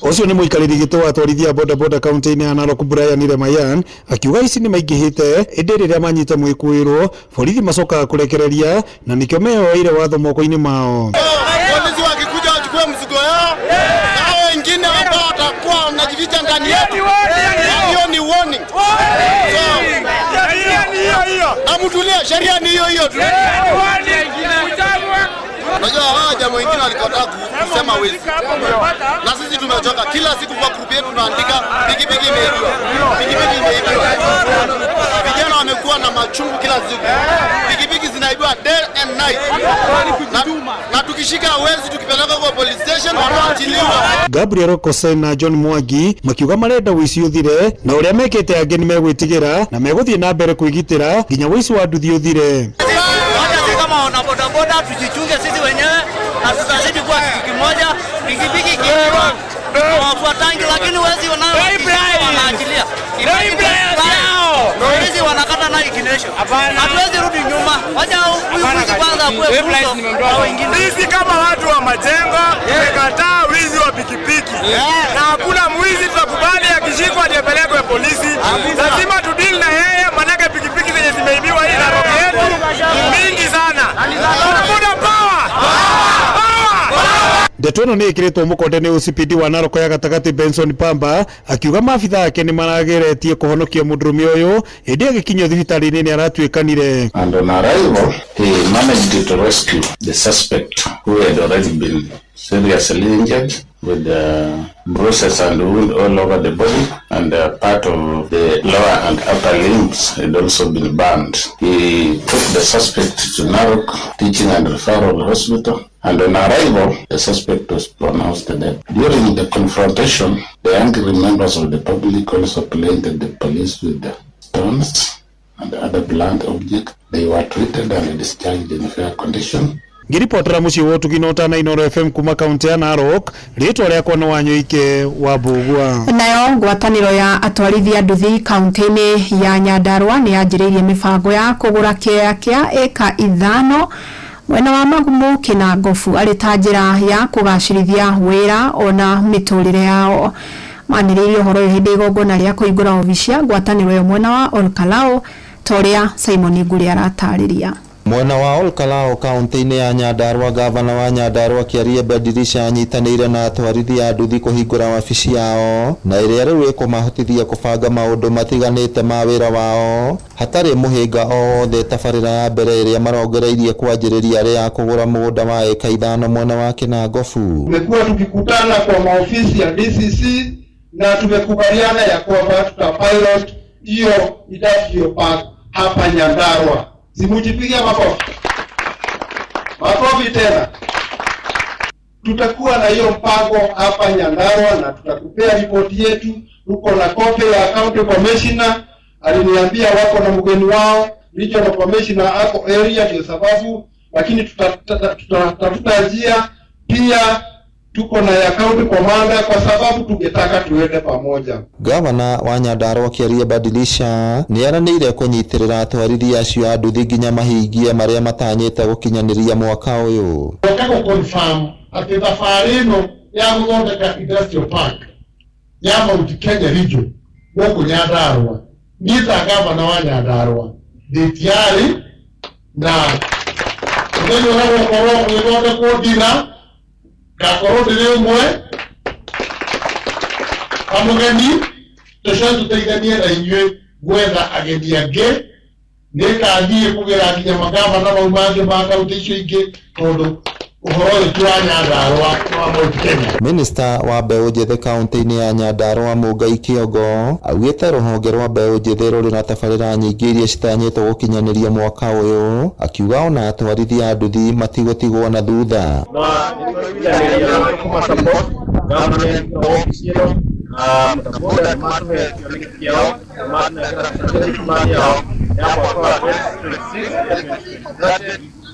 Ucio ni muikariri gito wa atwarithia boda boda kaunti-ini ya Narok Brian Lemayan akiuga ici ni maingihite indi riria manyita mwikuirwo borithi macokaga kurekereria na nikio mehoeire watho moko-ini mao. Polisi wakikuja wachukue mzigo yao na hao wengine ambao watakuwa wanajificha ndani yetu. Hiyo ni warning. Amutulia, sheria ni hiyo tu. Unajua hawa jamaa wengine walikataa kusema wezi. Na sisi tumechoka. Kila siku kwa group yetu tunaandika pikipiki imeibiwa. Pikipiki imeibiwa. Vijana wamekuwa na machungu kila siku. Pikipiki zinaibiwa day and night. Na tukishika wezi tukipeleka kwa police station wanaachiliwa. Gabriel Kosai na John Mwangi makiuga marenda wici uthire na uria mekete ange ni megwitigira na meguthie na mbere kwigitira nginya wici wa nduthi uthire. Kama wana boda boda tujichunge sisi wenyewe na tutazidi kuwa kitu kimoja. Pikipiki kiwa wafuatangi lakini wezi wanaachilia. Wezi wanakata na ignition. Hatuwezi rudi nyuma. Wacha wizi kwanza kuwe fursa kwa wengine. Sisi kama watu wa majengo tumekataa wizi wa pikipiki. Na hakuna mwizi tutakubali akishikwa ajepelekwe polisi. Lazima tudili na yeye manake pikipiki zenye zimeibiwa hii Narok yetu mingi sana. Boda power! Ndeto ĩno nĩ ĩkĩrĩtwo mũkonde nĩ OCPD wa Narok ya gatagati Benson Pamba akiuga maabitha ake nĩ marageretie kũhonokia mũndũrũme ũyũ hĩndĩ agĩkinyio thibitarĩ-inĩ nĩ aratuĩkanire. And on arrival, he managed to rescue the suspect who had already been seriously injured with bruises and wounds all over the body, and part of the lower and upper limbs had also been burned. He took the suspect to Narok Teaching and Referral Hospital, and on arrival, the suspect was pronounced dead. During the confrontation, the angry members of the public also planted the police with the stones and other blunt objects. They were treated and discharged in fair condition. Ngiripotera muciĩ wa Ũtugi na Inooro FM kuma kaunti ya Narok, rĩtwa rĩakwa nĩ Wanyoike wa Mbugua. Nayo ngwatanĩro ya atwarithia nduthi kaunti-inĩ ya Nyandarua nĩ yanjĩrĩirie mĩbango ya kũgũra kĩea kĩa eka 5 mwena wa Magumu Kinangofu arĩ ta njĩra ya kũgacĩrithia wĩra ona mĩtũrĩre yao. Manĩrĩirie ũhoro ũyũ hĩndĩ igongona rĩa kũhingũra obici ya ngwatanĩro ĩyo mwena wa Olkalao toria Simon Nguri aratarĩria. Mwena wa Olkalao kaunti-inĩ ya Nyandarua, gavana wa Nyandarua Kiarie Badirisha anyitanĩire na atwarithia a nduthi kũhingũra wabici yao na ĩrĩa rĩu ĩkũmahotithia kũbanga maũndũ matiganĩte ma wĩra wao hatarĩ mũhĩnga o wothe. Tabarĩra ya mbere ĩrĩa marongereirie kwanjĩrĩria arĩ ya kũgũra mũgũnda wa eka 5 mwena wa Kinangofu. Tumekuwa tukikutana kwa maofisi ya DCC na tumekubaliana ya kwamba tutapilot hiyo industrial park hapa Nyandarua. Simujipigia makofi. Makofi tena. Tutakuwa na hiyo mpango hapa Nyandarua na tutakupea ripoti yetu. Tuko na kopi ya county commissioner. Aliniambia wako na mgeni wao. Regional commissioner ako area ndio sababu. Lakini tutatafuta njia. Pia tuko na ya county commander kwa sababu tungetaka tuende pamoja. Gavana wa Nyandarua Kiarie Badirisha nĩ aranĩire kũnyitĩrĩra atwarithia acio a nduthi nginya mahingie marĩa matanyĩte gũkinyanĩria mwaka ũyũ. Nataka confirm atĩ thabarĩ ĩno ya gũthondeka industrial park ya Mount Kenya region gũkũ Nyandarua niĩ ta gavana wa Nyandarua ndĩ tayari na mũthenya ũrĩa gũkorwo gũgĩthondekwo ndina gakorwo ndĩrĩ ũmwe kamũgeni tũcoke tũteithanie na inyuĩ gwetha ageni angĩ. Nĩngathiĩ kũgera nginya magavana mau mangĩ ma kaunti icio ingĩ tondũ ũhoro ũyũ ti wa Nyandarua wa Mount Kenya. Minista wa mbeũ njĩthĩ kaunti-inĩ ya Nyandarua Mũngai Kĩongo augĩte rũhonge rwa mbeũ njĩthĩ rũrĩ na tabarĩra nyingĩ iria citanyĩtwo gũkinyanĩria mwaka ũyũ, akiuga ona atwarithia a nduthi matigũtigwo na thutha.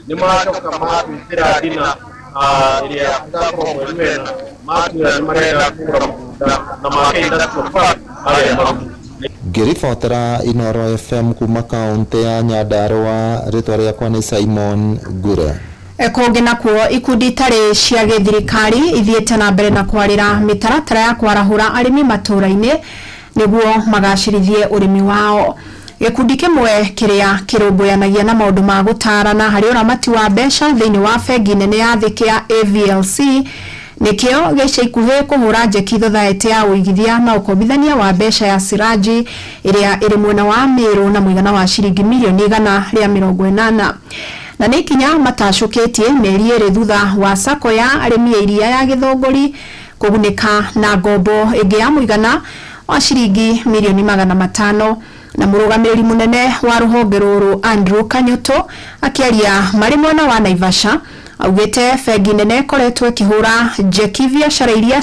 Ni macoka makwĩkĩra ndina ĩrĩa ĩgakorwo mweri-wena matua nĩ marenda kũgũra mũgũnda na make industrial park harĩa Magumu. Ngĩribotera Inooro FM kuma kaunti ya Nyandarua, rĩtwa rĩakwa nĩ Simon Ngure. Konge na kuo ikundi tare cia githirikari ithiete na mbere na kwarira mitaratara ya kwarahura arimi maturaini niguo magacirithie urimi wao. Gikundi kimwe kiria kirumbuanagia na maundu ma gutarana hari uramati wa besha thiini wa bengi nene ya thiki ya AVLC nikio gica ikuhe kuhura njeki thothaete ya uigithia na ukombithania wa besha ya Siraji iria iri mwena wa Meru na muigana wa ciringi milioni 180 na ni kinya matashuketie meri iri thutha wa sako ya arimi iria ya Githongori kugunika na ngombo ingi ya muigana wa ciringi milioni 500 na murugamiriri munene wa ruhonge ruru Andrew Kanyoto akiaria mari mwena wa Naivasha augite bengi nene koretwe kihura njeki biacara iria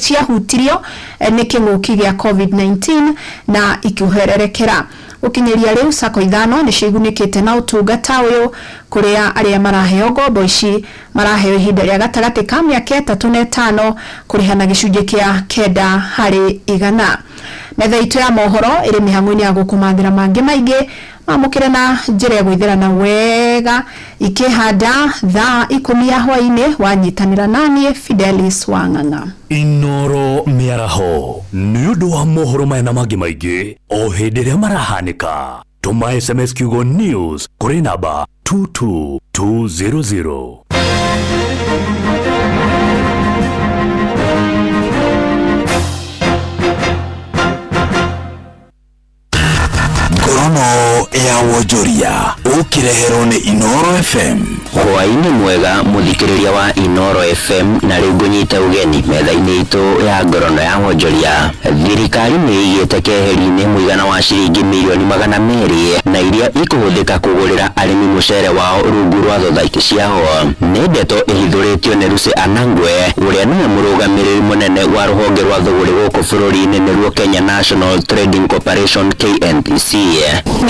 ciahutirio ni kinguki gya COVID-19 na ikiuhererekera. Ukinyeria riu sako ithano ni cigunikite na utungata uyu kuria aria maraheo ngombo ici maraheo ihinda ria gatagati ka miaka 3 na 5 kurihana gicunje kia 9 hari 100. Metha itu ya mohoro iri mihang'o-ini ya gukumanthira mangi maingi mamukire na njira ya gwithirana wega ikihanda thaa 10 ya hwaini wanyitanira nanie Fidelis Wang'ang'a. Inoro miaraho niundu wa mohoro maya mangi maingi o hindi ria marahanika tuma SMS kiugo news kuri namba 22200. Ngorono ya Wonjoria ukirehero ni Inoro FM. Hwaini mwega muthikiriria wa Inoro FM na riu ngunyita ugeni metha-ini itu ya ngorono ya Wonjoria. Thirikari ni igite keheri-ini muigana wa ciringi milioni 200 na iria ikuhuthika kugurira arimi mucere wao rungu rwa thothaiti ciao. Ni ndeto ihithuritio ni Lucy Anangwe uria ni murugamiriri munene wa ruhonge rwa thoguri guku bururi-ini niruo Kenya National Trading Corporation KNTC.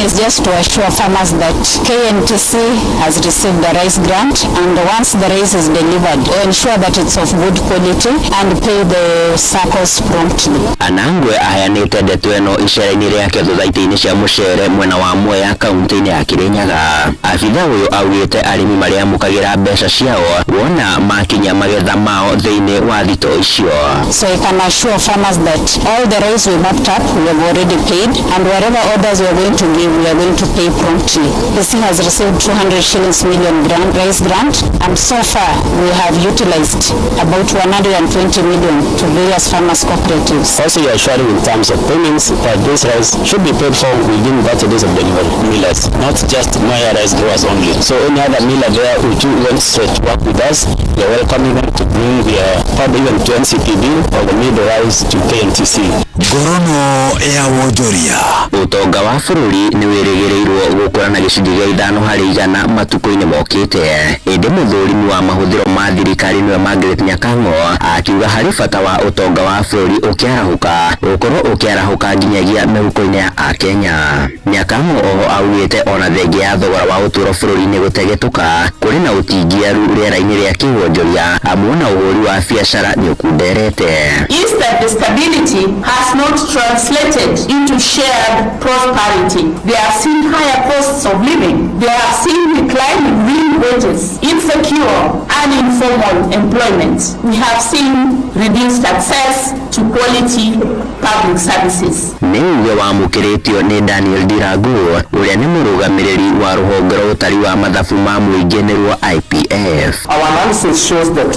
Is just to assure farmers that KNTC has received the rice grant, and once the rice is delivered, ensure that it's of good quality and pay the SACCOs promptly. Anangwe ayanite ndeto eno icera-ini riake thothaiti-ini cia mucere mwena wa Mwea kaunti-ini ya Kirinyaga. Afitha uyu augite arimi maria mukagira mbeca ciao wona makinya magetha mao thiini wa thito icio. So I can assure farmers that all the rice we mapped up we have already paid, and whatever orders we are going to give we are going to pay promptly. PC has received 200 shillings million rice grant, and so far we have utilized about 120 million to various farmers cooperatives. Also, you are assuring in terms of payments that this rice should be paid for within 30 days of delivery. Millers, not just Mwea rice growers only. So any other miller there who wants to work with us, we are welcoming them to bring their probably even to NCPB or the middle rice to KNTC. Ngorono ya Wonjoria. Utonga wa bururi ni wirigirirwo gukura na gicunji gia 5 hari 100 matuko-ini mokite. Indi muthurimi wa mahuthiro ma thirikari niwe Margaret Nyakang'o akiuga hari bata wa utonga wa bururi ukiarahuka ukorwo ukiarahuka nginyagia mihuko-ini ya Akenya. Nyakang'o oho augite ona thengia ya thogora wa uturo bururi-ini gutegetuka kuri na utingiaru riera-ini ria kiwonjoria amuona uhuri wa biacara ni ukunderete. Instead, the stability has not translated into shared prosperity. They have seen higher costs of living. They have seen declining real wages, insecure and informal employment. We have seen reduced access to quality public services. Ni uge wa mukiritio ni Daniel Diragu uria ni murugamiriri wa ruhonge rwa utari wa mathabu ma muingi nirwo IPF. Our analysis shows that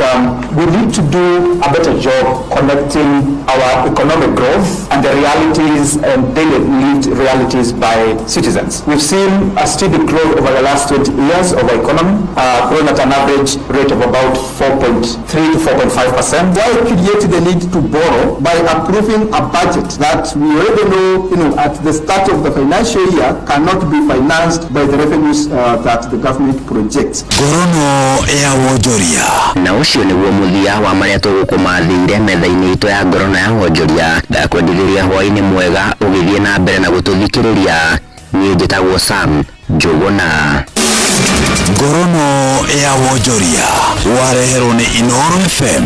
we need to do a better job connecting our economic growth and the realities and daily lived realities by citizens. We've seen a steady growth over the last 20 years of our economy, growing at an average rate of about 4.3 to 4.5%. Why create the need to borrow by approving a budget that we already know, at the start of the financial year cannot be financed by the revenues that the government projects. Ngorono ya Wonjoria. Na ucio niguo muthia wa maria tugukumathire metha-ini itu ya ngorono ya Wonjoria. Ndakwendithĩria hwaĩ-inĩ mwega ũgĩthiĩ na mbere na gũtũthikĩrĩria. Niĩ njĩtagwo Sam Njũgũna. Ngorono ya Wonjoria wareherwo nĩ Inoro FM.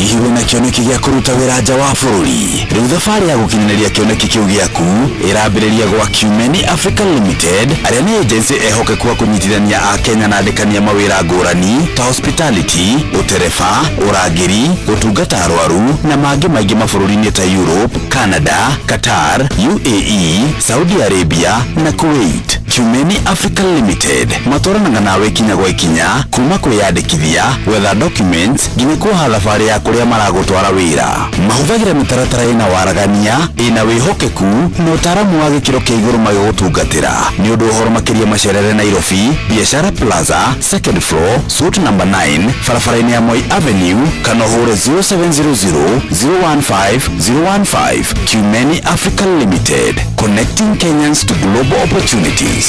hihi wĩna kĩoneki gĩa kũruta wĩra nja wa bũrũri. Rĩu thabarĩ ya gũkinyanĩria kĩoneki kĩu gĩaku ĩrambĩrĩria gwa Qmeni Africa Limited, arĩa nĩ agency ehokeku wa kũnyitithania Akenya na andĩkania mawĩra ngũrani ta hospitality, ũtereba, ũrangĩri, gũtungata arwaru na mangĩ maingĩ mabũrũri-inĩ ta Europe, Canada, Qatar, UAE, Saudi Arabia na Kuwait. Qmeni Africa Limited matwaranaga nawe ikinya gwa ikinya, kuma kwĩyandĩkithia, gwetha documents nginya kuoha thabarĩ ya kũrĩa maragũtwara wĩra. Mahũthagĩra mĩtaratara ĩna waragania, ĩna wĩhokeku na ũtaaramu wa gĩkĩro kĩa igũrũ magĩgũtungatĩra. Nĩ ũndũ ũhoro makĩria macerere Nairobi, Biashara Plaza, second floor, suite number 9, barabara-inĩ ya Moi Avenue, kana ũhũre 0700-015-015. Qmeni Africa Limited, connecting Kenyans to global opportunities.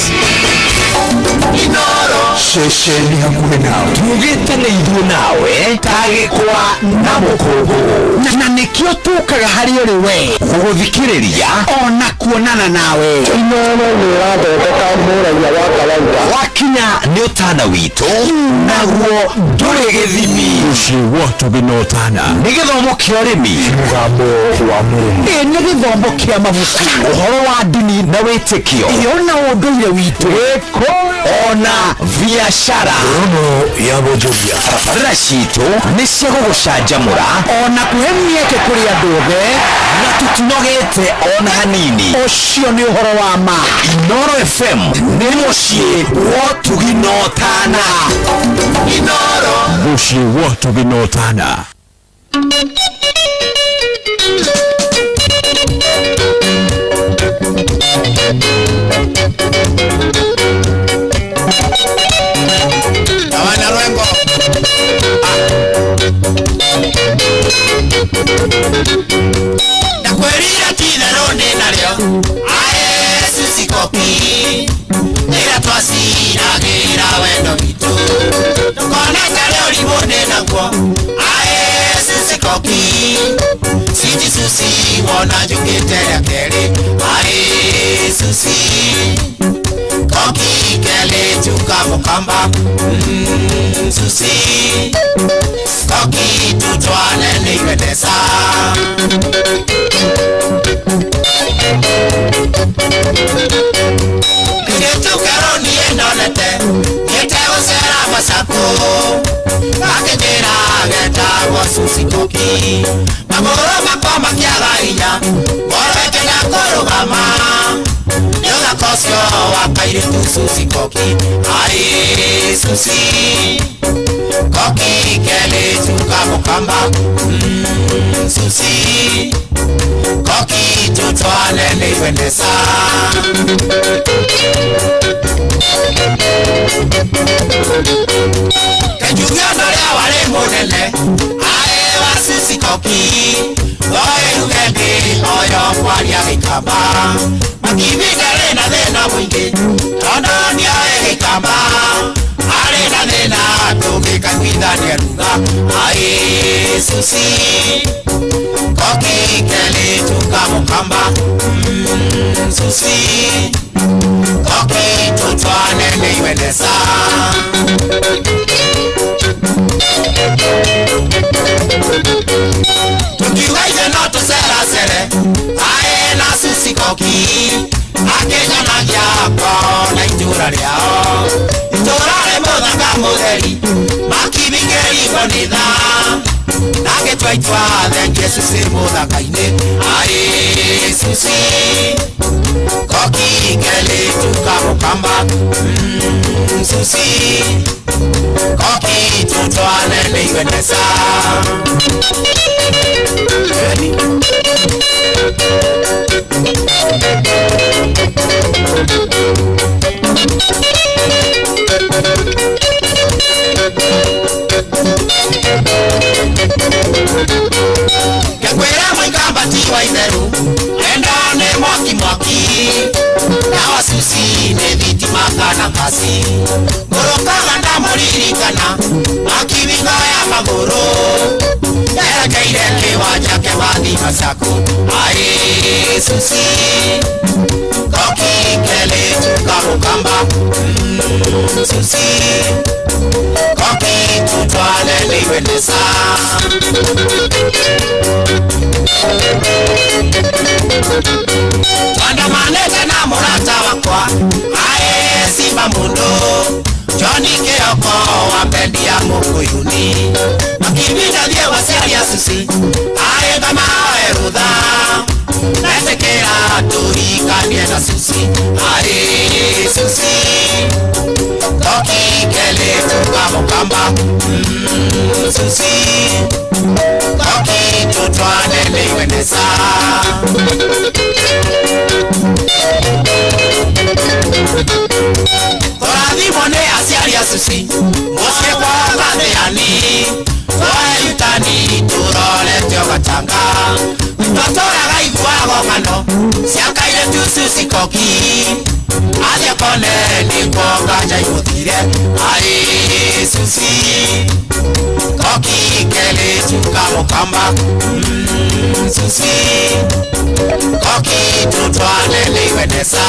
Shesheni hakuhe nawe tugĩte nĩ ithuĩ nawe tagĩkwa na mũkũgũ na nĩkĩo tũkaga harĩ ũrĩ we gũgũthikĩrĩria ona kuonana nawe. Inooro nĩrathondeka mũraia wa kawaida wakinya nĩ ũtana witũ naguo ndũrĩ gĩthimi. Mũciĩ gwatũ gĩnotana nĩ gĩthomo kĩa ũrĩmi, mũgambo wa mũrĩmi, nĩ gĩthomo kĩa mabuku, ũhoro wa ndini na wĩtĩkio, ona ũndũire witũ, ona biashara ya bonjobia. Barabara citũ nĩ cia gũgũcanjamũra ona kũhe mĩeke kũrĩ andũ othe na tũtinogete ona hanini. Ũcio nĩ ũhoro wa ma. Inooro FM nĩ mũciĩ wa ũtugi na ũtana. Inooro mũciĩ wa ũtugi na ũtana. Hawana Rwengo. Nakwĩrira ti-itherũ ndĩ narĩo Yesu Sikopi, ĩra twacinagĩra wendo witũ tũkonete rĩ ũrimũ ndĩ naguo Yesu Sikopi, Sweet Susi wona njũkĩte rĩa kerĩ Susi Koki kele chuka mukamba Susi Koki tutwane niwedesa Kituka niye nolete Niete usera masako Kakitira geta wa Susi Koki Magoro makoma kiaga inya Morweke na korugama Yoga kosyo wakaire tu Susi Koki Susi Koki kele tuka mukamba Susi Koki tutwane niwendesa Kejugiano ria wale monele wa Susi Koki Oye ugende oyo kwaria gikamba Makibigare na thina mwingi Tondo ni oye gikamba Are na thina tungikaiguithania ruga Susi Koki kele tuka mukamba Susi Koki tutwane niwendesa Tukiwaize no tuseracere na Susi Koki Akenya nagia kwao na itũra rĩao itũra rĩ mũthaka mũtheri makibingĩri bonitha nagĩtwaitwa thengie Susi mũthaka-inĩ Susi Koki kele tuka mukamba Susi Koki tutwane niwendesa Kekwĩra mũingamba ti wa itherũ enda nĩ mwaki mwaki na wa Susi nĩ thitima kana pasi ngũrũkaga ndamũririkana makibingo ya magũrũ erekeire kĩwanja kĩa mathima caku Susi Koki kele tuka mukamba Susi Koki tutwane niliwenesa Twandamanete na murata wakwa ae Simba Mundo Johnny Kioko wa bendi ya Mukuyuni Makibida die wasiari ya susi ae kama erudha Nesekera turika niena susi ae susi Toki kele tuka mukamba susi Toki tutwane liwenesa Torathi mone asiari ya susi Mose kwa katheani Toe yutani turole teo gatanga Totora gaigua gomano Siaka ile tu susi koki Adia kone ni koka jai mutire Ai susi Koki kele tuka mukamba Susi Koki tutwane liwenesa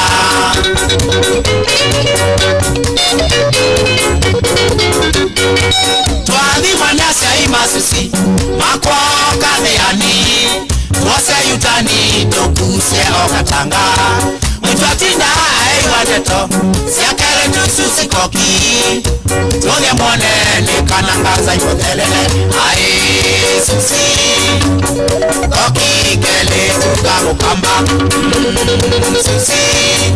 Twathi manasya imasusi Makwa katheani Twase yutani dokuse okatanga Mtwatinda aiwateto Siakere tususi koki Tuonye mwone ni kanangaza yothelele Ai susi Koki kele tuka mukamba Susi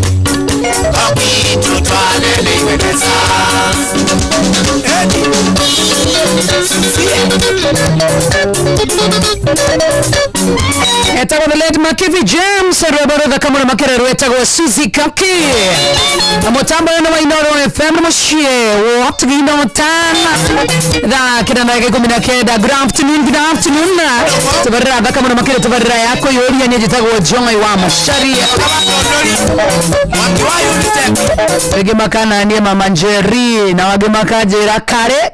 Koki tutwane liwenesa Etago the late Makivi James Roborotha kamuna makerero etago Suzy Koki Amotambo yana Wainoro FM Moshie What gino tana Da kina naike kumina keda Good afternoon Tabarra kamuna makere tabarra yako yori ya nyejitago Joy wa Mashari Wage makana niye mamanjeri Na wage makajera kare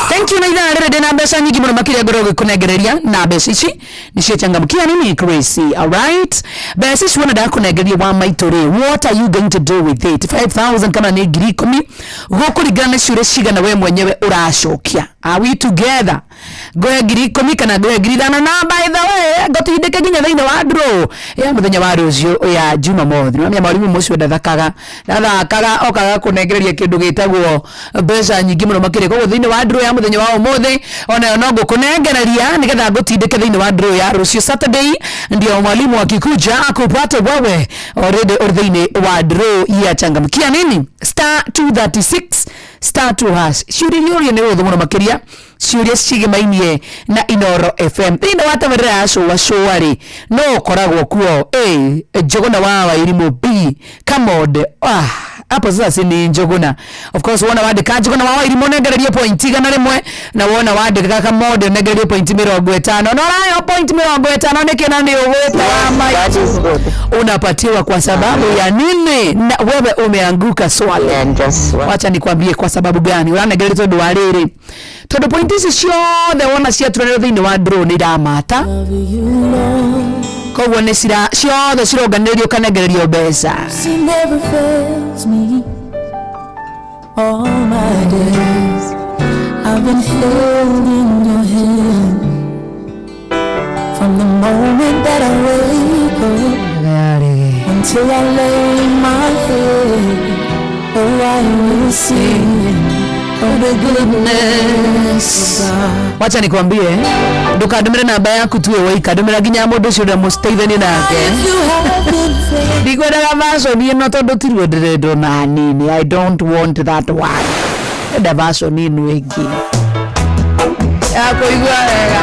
Thank you naida rede na besa nyingi muno makiri gorogo kunegereria na besa ici nicio changamkia nini crazy. All right, besa ici wana da kunegereria wa maitore. What are you going to do with it? 5,000 kama ni ngiri 10 gukurigana chure ciga na we mwenyewe uracokia. Are we together? Goya ngiri 10 kana goya ngiri 5 na by the way gotindike nginya thiine wa draw ya muthenya wa rucio ya Jumamothi. Mwamia mwalimu mucio ndathakaga okaga kunegereria kindu gitagwo besa nyingi muno makiri ko thiine wa draw ya muthenya wa umuthi ona no gukunengereria nigetha gutindike thiine wa draw ya rucio Saturday ndio mwalimu akikuja akupate wewe already thiine wa draw ya changamkia nini *236 *2#. Shuri ni wothe muno makiria ciuria cigimainie na Inoro FM thiine wa tabarira wa showari no koragwo kuo Njoguna wa Wairimu B Kamode hapo sasa ni Njoguna of course wona wandika Njoguna wa Wairimu negererie point igana rimwe na wona wandika Kamode negererie point 50 no rayo point 50 nikena ni ugweta wa mai unapatiwa kwa sababu ya nini na wewe umeanguka swali wacha nikwambie kwa sababu gani uranegererie tondu wa riri tondu point ici ciothe wona ciaturanirio thiini wa draw ni ramata koguo ni ciothe cironganirio kanegererio mbeca all my days I've been held in your hand from the moment that I wake up until I lay my head. Oh, I will sing of the goodness. Wacha nikwambie ndukadumire namba yaku tuwe waika dumira ginya mundu ucio nda musteithanie nake ndigwenda vaso ni no tondu tirwe ndirendo na nini. I don't want that one. Enda vaso ni wengi yako igwa wega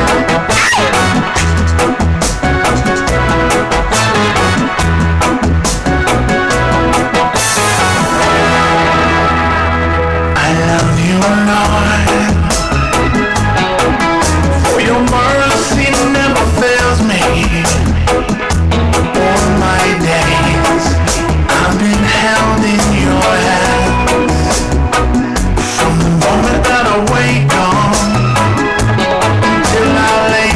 Till I lay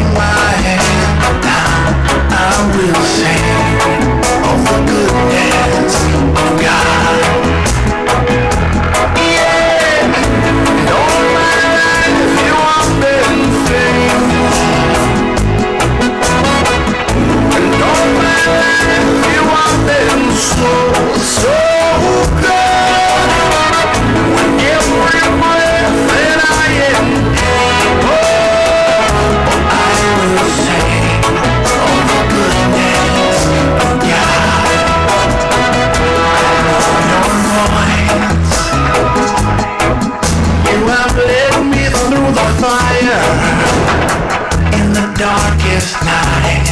darkest night.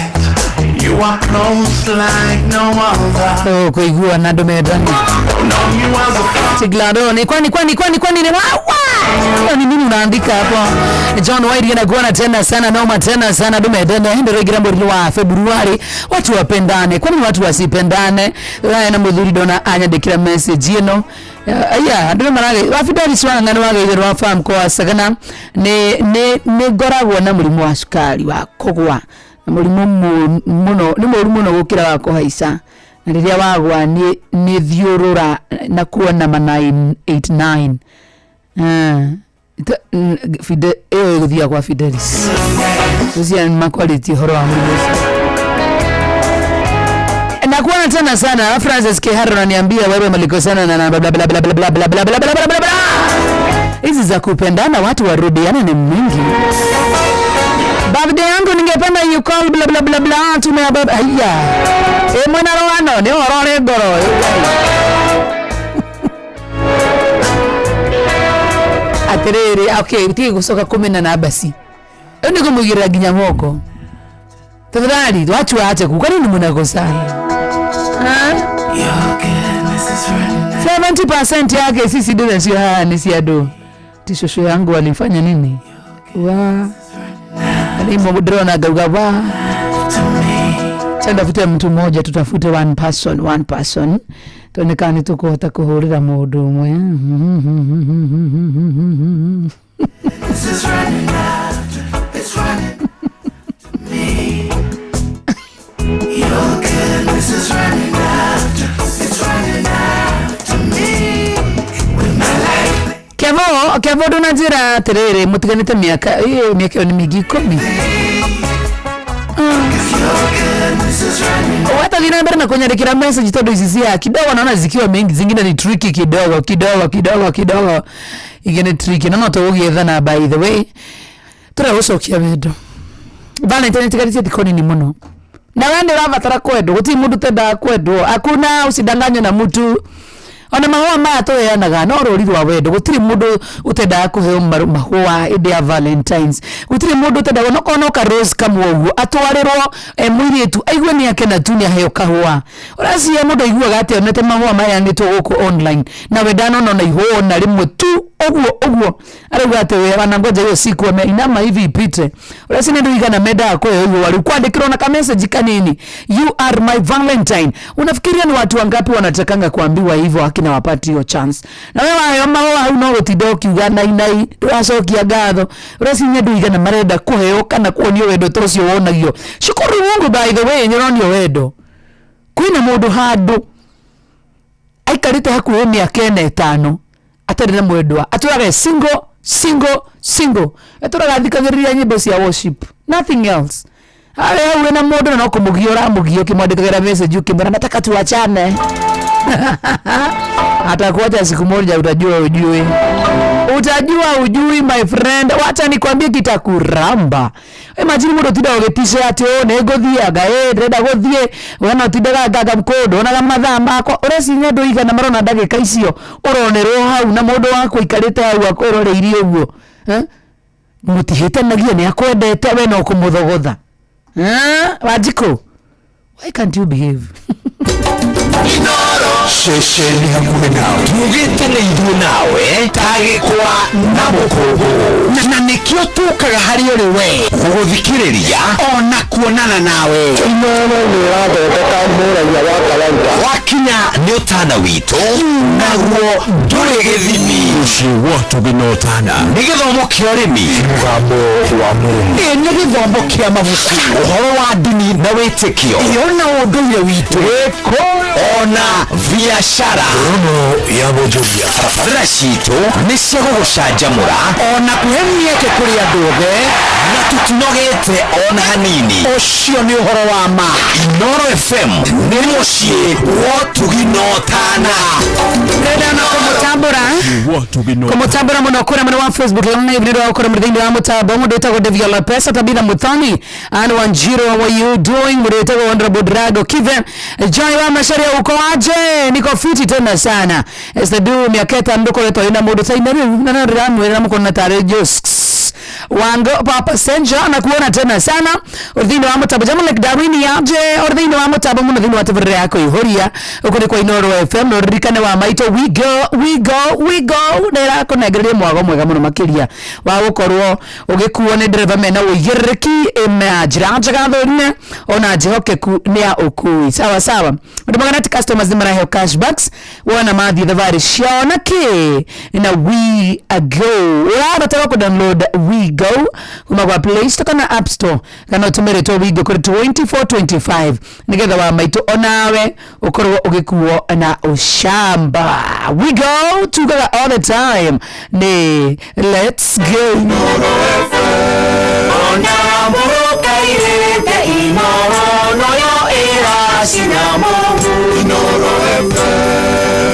You are close like no other. Oh, kuigua na domedani. Sigladoni, kwani ni wawa. Ni nini unaandika hapo? John White anakuona tena sana noma tena sana domedani. Ndio regirambo wa Februari. Watu wapendane. Kwani watu wasipendane? Na mudhuri dona anya dekira message ino. Aya, ndio marage. Wafidari swanga ngano wage ile wafahamu kwa sagana ne goragwo na mulimu wa sukari wa kogwa. Mulimu muno ni mulimu gukira wako haisa na riria wagwa ni thiurura na kuona ma 989 fide guthia kwa Fidelis uzia ma quality horo wa mulimu na kuona tena sana. Francis Keharo ananiambia wewe malikosana na bla bla bla bla bla bla bla bla bla bla bla. Hizi za kupendana watu warudiana ni mingi. Birthday yangu ningependa you call bla bla bla bla tumebaba haya. Mwana roano ni orore goro. Aterere okay utige kusoka 10 na basi. Ndio kumugira ginya ngoko. Tafadhali watu waache kwani ni mnakosana. 70% yake sisi ndio sio ni siado. Tishosho yangu walifanya nini? Wa ni mbodrona gagaba. Tenda futa mtu mmoja tutafute one person. Tuonekane tuko atakuhurira mundu umwe. This is running after. It's running to me. Your goodness is running after. It's running after me. With my life. Kevo donajira terere mutiganite miaka ni migi 10. Wata vinambera na kunyandikira message todo izizia kidogo naona zikiwa mengi zingine ni tricky kidogo igene tricky na noto ugietha na by the way tura ucokia wendo Valentine tigarite dikoni ni muno na wende urabatara kwendo guti mundu tenda kwendo akuna usidanganywe na mtu ona mahua mato yanaga no rori rwa wendo gutiri mundu utenda kuheo mahua ide ya Valentines gutiri mundu utenda no kono ka rose kamwogu atwarirwo mwiri tu aigwe ni yake na tunia heo kahua urasi ya mundu igwa gate onete mahua maya nito guko online na wedano no na iho na rimwe tu ogwo arauga ate we bana ngoja hiyo siku inama hivi ipite urasi ndio igana meda kwa hiyo walikwandikira na ka message kanini you are my Valentine. Unafikiria ni watu wangapi wanatakanga kuambiwa hivyo akina wapati hiyo chance na wewe ayo mawa uno utidoki ugana inai twacokia gatho urasi nyedu igana marenda kuheo kana kuonio wendo tocio wonagio shukuru Mungu by the way nyoronio wendo kwina mundu handu aikarite hakuhe miaka 5 atari na mwendwa aturaga single aturaga thikagiriria nyimbo cia worship nothing else wewe na mundu no kumugio kimwandikagira message ukimwona nataka tuachane atakuacha siku moja utajua ujui my friend wacha nikwambie kitakuramba imagine mundu tida ogetisha ati negothiaga reda gothie wana tidaga gaga mkodo ona mathamba kwa uresi nyedo igana marona ndagika icio uronerwo hau na mundu wako ikarite hau akororeirie uguo mutihite nagia ni akwendete we no kumuthogotha Wajiko, why can't you behave? Shesheni hakuwe nawe tugite na idhu nawe tage kwa namukogo na nikio tukaga hari uri we guthikiriria ona kuonana nawe inoro ni wathondeka muragia wa kalenda wakinya ni utana witu naguo nduri githimi ucio watu binotana ni githomo kia urimi mugambo wa murumu ni githomo kia mabuku uhoro wa dini na witikio iona unduire witu ona biashara rono ya bojobia barabara citu ni cia gugucanjamura ona kuhemia ke kuri andothe na tutinogete ona hanini ucio ni uhoro wa ma Inoro FM ni mucii wotuginotana nenda na kumutambura muno kura muno wa Facebook na ibiro kura mudindi wa mutabo mudeta go deviola pesa tabina mutani and Wanjiro how are you doing mudeta go honorable Drago Kiven joy wa masharia uko aje niko fiti tena sana as the do miaketa ndoko leto ina mudu saina na ramu na mko na tare just wango Papa Senja na kuona tena sana ordhini wa mutabo jamu like Darwini yaje ordhini wa mutabo muno dhini wa tavire yako ihoria ukone kwa Inoro FM no rikane wa maito we go nera ko negererie mwago mwega muno makiria wa gukorwo ugikuo ni driver mena uyiriki imajiraja gathorine ona jihokeku ni ya ukui sawa ndimagana customers nimarahe cashbacks wana mathi thavari ciona ki na we go urabatara ku download we go kuma kwa Play Store kana App Store kana utumire to we go kuri 2425 nigetha wa maito onawe ukorwo ugikuo na ushamba we go together all the time ne let's go ona muruka irete Inoro noyo era sinamu Inoro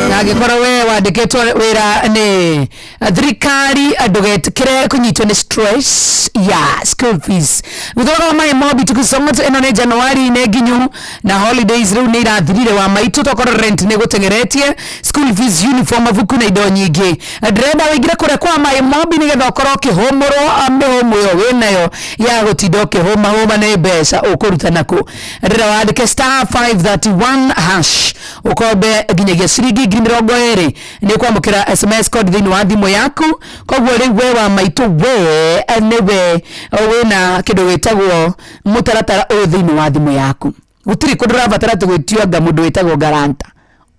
na gikora we wandiketwo wira ni thirikari ndugetikire kunyitwo ni stress ya school fees guthoga mai mobi tukusonga eno ne January ne ginyu na holidays riu ni irathirire wa maitu tokora rent ne gutengeretie school fees uniform avuku na indo nyingi ndrenda wigira kure kwa mai mobi nigetha ukoro kihomoro amehomo yo winayo ya gutidoke homa ne besa ukuruta nako ndrenda wandike *531# ukobe ginyagia ciringi 20 ni kwamukira SMS code thini wa thimu yaku kogwo ri we wa maitu we newe wina kindu witagwo mutaratara o thini wa thimu yaku gutiri kudura batara twitioga mundu witagwo garanta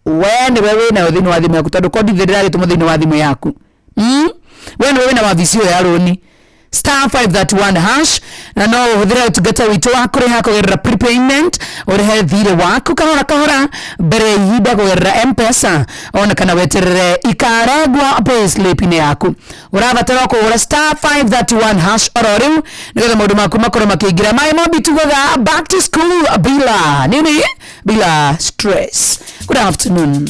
we ni we wina thini wa thimu yaku tondu kodi thirari tumu thini wa thimu yaku we ni we wina wavisio ya roni *531# na no uthira tugeta wito wako ri hako gerra prepayment ore he thire wako kahora bere yida ko gerra M-Pesa ona kana weterere ikaragwa payslip ni yako urabatara ko ora *531# ororiu nigetha maundu maku makoro makigira mai mobi together back to school bila stress. Good afternoon.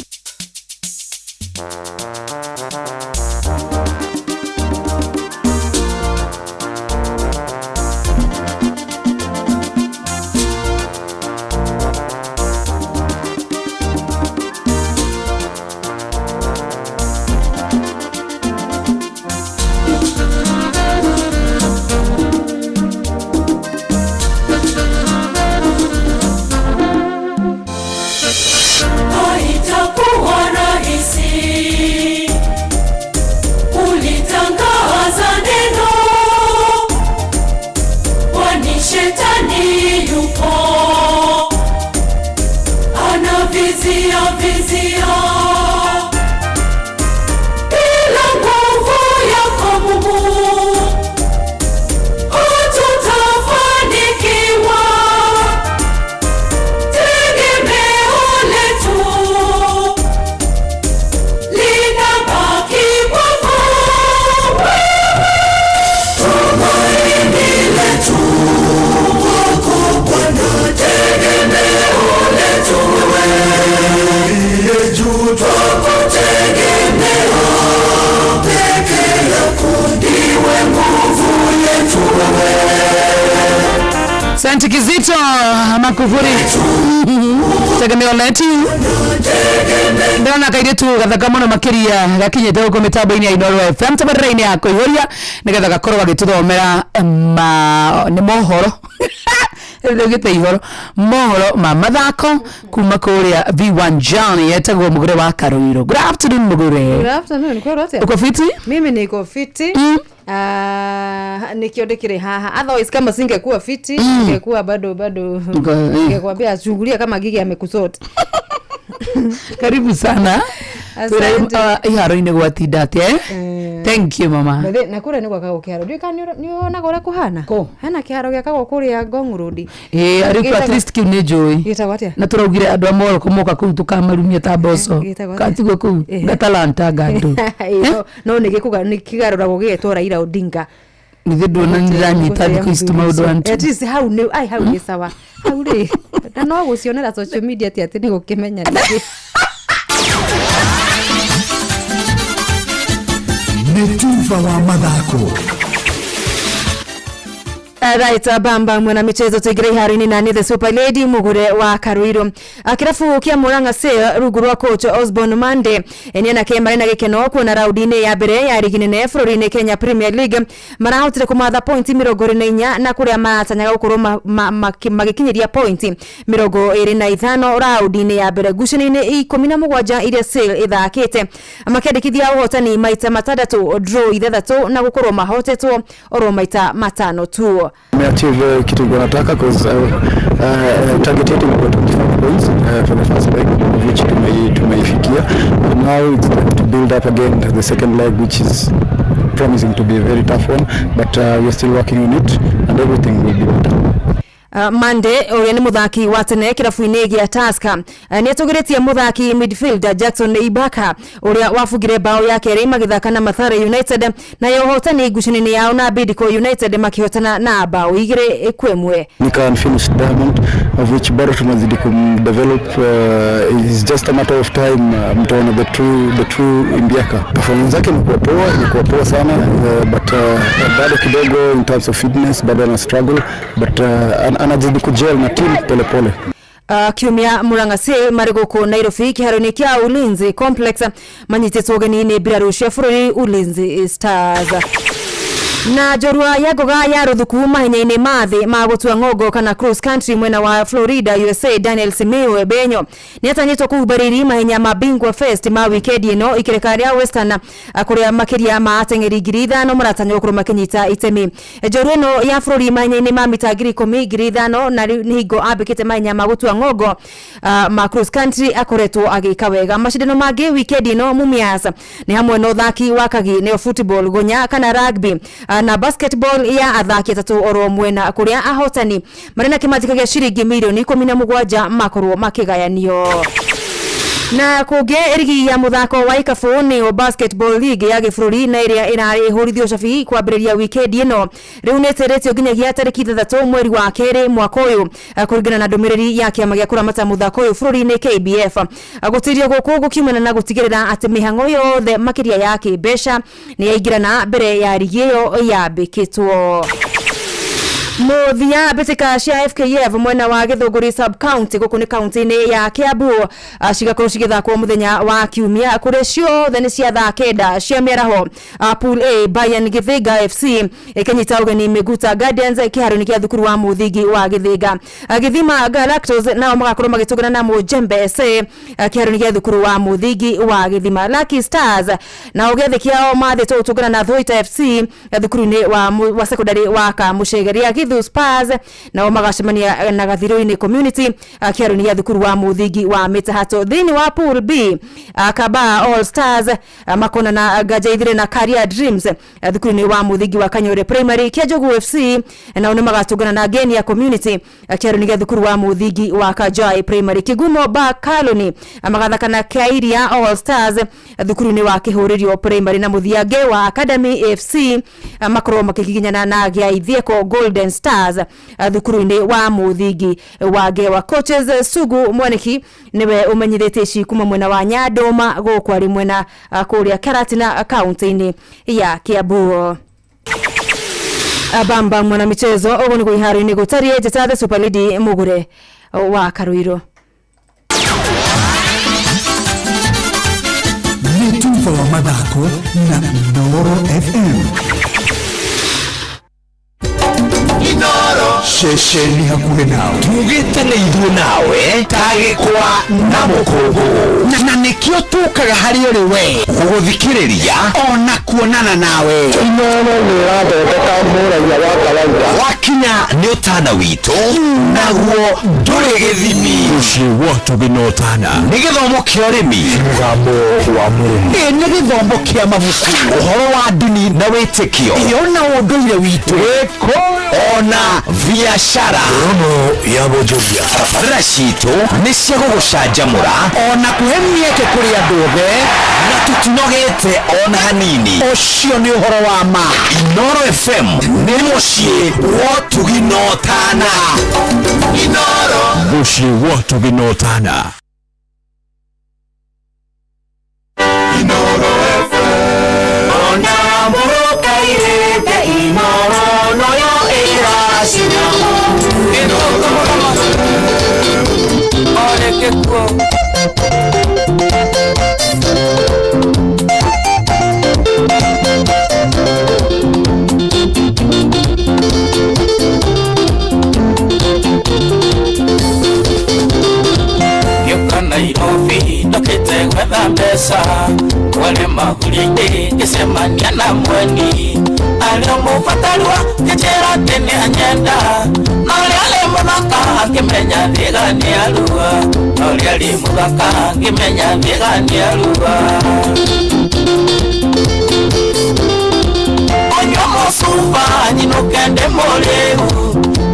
Santi Kizito makuvuri tegemeo letu ndona kairetu gathaka muno makiria gakinyete uko mitambo-ini ya Inoro FM tabarira-ini yako ihoria nigetha gakorwo gagituthomera ni mohoro gite ihoro mohoro ma mathako kuma kuria V1 Johnny etagwo mugure wa Karuiro. Good afternoon mugure. Good afternoon. Kwa rote? Uko fiti? Mimi niko fiti. Nikiondekire haha otherwise kama singekuwa fiti ningekuwa bado ningekwambia chungulia kama gigi amekusota. Karibu sana. Iharo-ini gwatinda atia thank you mama. Na kure ni gwakago kiharo ndio niona gore kuhana hana kiharo gyakagwo kuria Ngong Road ari at least kiu ni joy gitagwo atia na turaugire andu amoro komoka kuu tukamarumia ta boso katigwo kuu gatalanta gandu no ni kigaruragwo gietwo Raila Odinga nithindu na niranyita thiku ici maundu antu at least hau ni sawa hau ri na no gucionera social media ati ni gukimenya ni Netuva wa mathako Right, bamba mwana michezo tuigire harini na ni the super lady mugure wa Karuiro. Kirafu kia Muranga Seal ruguru wa coach Osborne Mande eniana ke marina gikeno kuona raudine ya mbere ya ligi nene Florine Kenya Premier League marahotire kumatha point 24 na kuria matanyaga gukorwo magikinyiria point 25 raudine ya mbere gushini-ini 17 iria Seal ithakite makendikithia uhotani maita matandatu draw ithathatu na gukorwo mahotetwo oro maita matano tu. Achieve kitu nataka because target yetu ilikuwa 25 points for the first leg which tumeifikia. Now it's time to build up again the second leg which is promising to be a very tough one, but we're still working on it and everything will be better. Mande uria ni muthaki wa tene kirafu-ini gia Tusker ni atugiretie muthaki midfielder Jackson Ibaka uria wafugire bao yake ri magithaka na Mathare United na yohotani gushini yao na Bidco United makihotana na bao 2-1. We can finish Diamond of which bado tunazidi kumdevelop. It's just a matter of time mtaona the true Imbiaka. Performance yake ni poa sana, but bado kidogo in terms of fitness bado ana struggle, but anazidi kujel na team pole pole. Kiumia Muranga Seal marigoko Nairobi kiharoni kia Ulinzi Complex manyitete ugeni-ini Biraru cia bururi Ulinzi Stars. Na jorua ya goga ya ruthuku mahenya-ini mathi magutua ngogo kana cross country mwena wa Florida USA Daniel Simiyu Benyo ni atanyitwo kuhubariri mahenya mabingwa fest ma weekend ino ikirekaria Western kuria makiria ma atengeri 5,000 maratanywo kuruma kinyita itemi. Jorua ino ya Florida mahenya-ini ma mita 10,000 na nigo abikite mahenya magutua ngogo ma cross country akoretwo agika wega. Mashindano magi weekend ino Mumias ni hamwe no thaki wakagi ni football gonya kana rugby na basketball ya athaki atatu oro mwena kuria ahotani marina kimatika gia shiringi milioni 17 makorwo makigayanio. Na kuge erigi ya muthako wa ikafu ni o basketball league ya gifururi na iria irahurithio shafi kwambiriria weekend ino riu neteretio nginyagia tariki 3 mweri wa keri mwaka uyu kuringana na ndumiriri ya kiama gia kuramata muthako uyu bururi-ini KBF gutirio guku gukimana na gutigirira ati mihango yothe makiria ya kibesha ni yaingirana mbere ya ligi iyo yambikitwo. Muthia betika cia FKF mwena wa Githunguri sub county guku ni county-ini ya Kiambu cigakorwo cigithakwo muthenya wa kiumia kuria ciothe ni cia thaa 9 cia miaraho. Pool A Bayern Githiga FC ikinyita ugeni Miguta Guardians kiharo-ini kia thukuru wa muthingi wa Githiga. Githima Galactors nao magakorwo magitugana na Mujembe SC kiharo-ini kia thukuru wa muthingi wa Githima. Lucky Stars na ugethe kiao mathito utugana na Thwaita FC thukuru-ini wa secondary wa Kamushegeria. Githu Spurs na magacemania na Gathiro-ini community kiharo-ini gia thukuru wa muthingi wa Mitahato. Thini wa Pool B Kaba All Stars makona na Gajaithire na Career Dreams thukuru-ini wa muthingi wa Kanyore Primary. Kiajogu FC na one magatugana na Genia community kiharo-ini gia thukuru wa muthingi wa Kajai Primary. Kigumo Colony magathaka na Kairia All Stars thukuru-ini wa Kihuririo Primary na Muthiange wa Academy FC makorwo makiginyana na Giaithieko Golden Stars thukuru-ini wa muthingi wa Gewa. Coaches Sugu Mwaniki niwe umenyithete ici kuma mwena wa Nyandoma guku ari mwena kuria Karatina county-ini ya Kiambu. Bamba mwana michezo ugu ni kuihari-ini gutarie jeta the super lady mugure wa Karuiro. Netuva wa madako na Noro FM. Shesheni hakuhe nawe tugitane ithuĩ nawe tagĩkwa na mũkũngũ na nĩkĩo tukaga harĩ ũrĩ we gũgũthikĩrĩria ona kuonana nawe. Inooro nĩrathondeka mũraia wa kawaida wakinya nĩ ũtana witũ naguo ndũrĩ gĩthimi. Ũcio watu binotana nĩ gĩthomo kĩa ũrĩmi, mũgambo wa mũrĩmi, nĩ gĩthomo kĩa mabuku, ũhoro wa ndini na wĩtĩkio, ona ũndũire witũ, ona biashara ya bojobia. Barabara citũ nĩ cia gũgũcanjamũra ona kũhe mĩeke kũrĩ andũ othe na tũtinogete ona hanini. Ũcio nĩ ũhoro wa ma. Inoro FM nĩ mũciĩ wa ũtugi na ũtana. Inoro mũciĩ wa ũtugi na ũtana. Inoro FM ona mũrũkairĩte Inoro noyo ĩra ndekekuo Nairobi ndokite gwetha mbeca wale mahuri-inĩ ngĩcemania na mweni arĩa mũbatarwa ngĩnjĩra atĩ nĩ anyenda na ũrĩa arĩ mũthaka ngĩmenya thĩga nĩ arua na ũrĩa arĩ mũthaka ngĩmenya thĩga nĩ arua onyua mũcuba nyinũke ndĩ mũrĩu